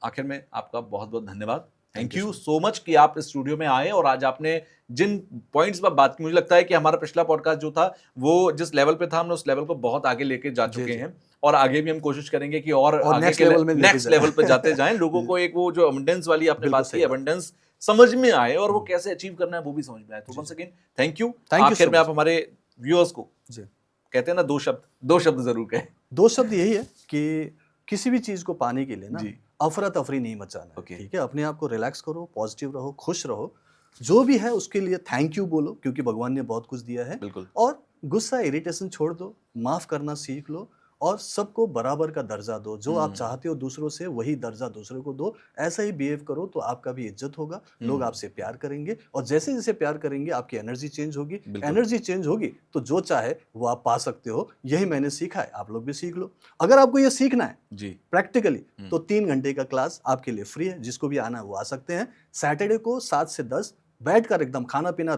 आखिर में आपका बहुत बहुत धन्यवाद, थैंक यू सो मच कि आप इस स्टूडियो में आए और आज आपने जिन पॉइंट्स पर बात की, मुझे लगता है कि हमारा पिछला पॉडकास्ट जो था वो जिस लेवल पे था, हमने उस लेवल को बहुत आगे लेके जा चुके हैं और आगे भी हम कोशिश करेंगे कि और आगे के नेक्स्ट लेवल पे जाते जाएं, लोगों को एक वो जो अबंडेंस वाली आपने बात की, अबंडेंस समझ में आए और वो कैसे अचीव करना है वो भी समझ में आए। तो वंस अगेन थैंक यू। आखिर में आप हमारे व्यूअर्स को कहते हैं ना दो शब्द जरूर कहें। दो शब्द यही है कि किसी भी चीज को पाने के लिए ना अफरा तफरी नहीं मचाना, ठीक है? अपने आप को रिलैक्स करो, पॉजिटिव रहो, खुश रहो, जो भी है उसके लिए थैंक यू बोलो, क्योंकि भगवान ने बहुत कुछ दिया है। बिल्कुल। और गुस्सा, इरिटेशन छोड़ दो, माफ करना सीख लो और सबको बराबर का दर्जा दो। जो आप चाहते हो दूसरों से, वही दर्जा दूसरे को दो। ऐसा ही बिहेव करो तो आपका भी इज्जत होगा, लोग आपसे प्यार करेंगे और जैसे जैसे प्यार करेंगे आपकी एनर्जी चेंज होगी। एनर्जी चेंज होगी तो जो चाहे वो आप पा सकते हो। यही मैंने सीखा है, आप लोग भी सीख लो। अगर आपको ये सीखना है प्रैक्टिकली तो 3 घंटे का क्लास आपके लिए फ्री है, जिसको भी आना है वो आ सकते हैं। सैटरडे को 7 से 10 बैठकर एकदम खाना पीना,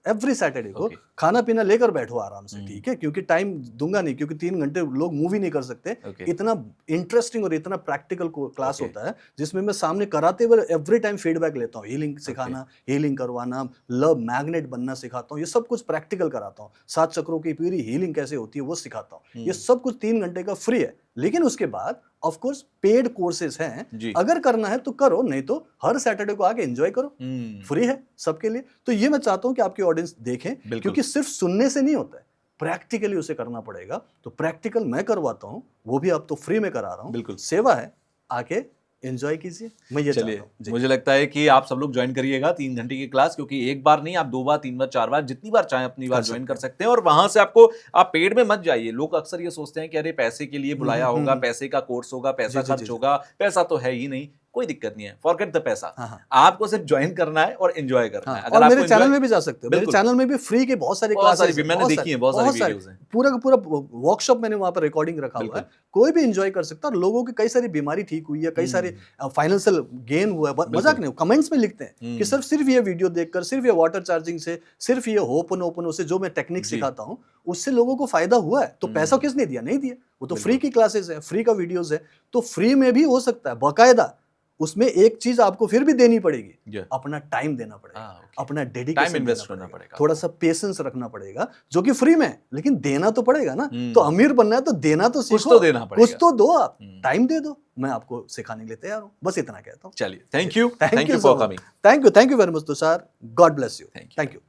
एवरी सैटरडे को खाना पीना लेकर बैठो आराम से, ठीक है? क्योंकि टाइम दूंगा नहीं, क्योंकि 3 घंटे लोग मूवी नहीं कर सकते। इतना इंटरेस्टिंग और इतना प्रैक्टिकल क्लास होता है जिसमें मैं सामने कराते हुए एवरी टाइम फीडबैक लेता हूँ। हीलिंग सिखाना, हीलिंग करवाना, लव मैग्नेट बनना सिखाता हूँ, ये सब कुछ प्रैक्टिकल कराता हूँ। 7 चक्रों की पूरी हीलिंग कैसे होती है वो सिखाता हूँ। ये सब कुछ 3 घंटे का फ्री है, लेकिन उसके बाद ऑफ कोर्स पेड कोर्सेज हैं। अगर करना है तो करो, नहीं तो हर सैटरडे को आके एंजॉय करो, फ्री है सबके लिए। तो ये मैं चाहता हूं कि आपकी ऑडियंस देखें, क्योंकि सिर्फ सुनने से नहीं होता है, प्रैक्टिकली उसे करना पड़ेगा। तो प्रैक्टिकल मैं करवाता हूं, वो भी अब तो फ्री में करा रहा हूं। बिल्कुल सेवा है, आके एंजॉय कीजिए। मैं ये चलिए, मुझे लगता है कि आप सब लोग ज्वाइन करिएगा 3 घंटे की क्लास, क्योंकि एक बार नहीं, आप 2 बार, 3 बार, 4 बार, जितनी बार चाहे अपनी बार ज्वाइन कर सकते हैं। और वहां से आपको, आप पेड में मत जाइए। लोग अक्सर ये सोचते हैं कि अरे पैसे के लिए बुलाया होगा, पैसे का कोर्स होगा, पैसा खर्च होगा। पैसा तो है ही नहीं, कोई दिक्कत नहीं है, फॉरगेट द पैसा। आपको सिर्फ ज्वाइन करना है और एंजॉय करना है। अगर मेरे चैनल में भी जा सकते हो, मेरे चैनल में भी फ्री के बहुत सारी क्लासेस मैंने देखी है, बहुत सारी वीडियोस हैं। पूरा का पूरा वर्कशॉप मैंने वहां पर रिकॉर्डिंग रखा हुआ है, कोई भी एंजॉय कर सकता है। और लोगों की कई सारी बीमारी ठीक हुई है, कई सारे फाइनेंशियल गेन हुआ है। मजाक नहीं, कमेंट्स में लिखते हैं कि सिर्फ ये वीडियो देखकर, सिर्फ ये वाटर चार्जिंग से, सिर्फ ये होपनोपनो से जो मैं टेक्निक सिखाता हूँ, उससे लोगों को फायदा हुआ है। तो पैसा किसने दिया? नहीं दिया, वो तो फ्री की क्लासेस है, फ्री का वीडियोस है। तो फ्री में भी हो सकता है, बाकायदा उसमें एक चीज आपको फिर भी देनी पड़ेगी, अपना टाइम देना पड़ेगा, अपना डेडिकेशन इन्वेस्ट करना पड़ेगा, थोड़ा सा पेशेंस रखना पड़ेगा, जो कि फ्री में है, लेकिन देना तो पड़ेगा ना। तो अमीर बनना है तो देना तो सीखो, कुछ तो देना पड़ेगा, कुछ तो दो, आप टाइम दे दो, मैं आपको सिखाने के लिए तैयार हूं। बस इतना कहता हूं। चलिए, thank you for coming. Thank you very much Tushar, God bless you, thank you.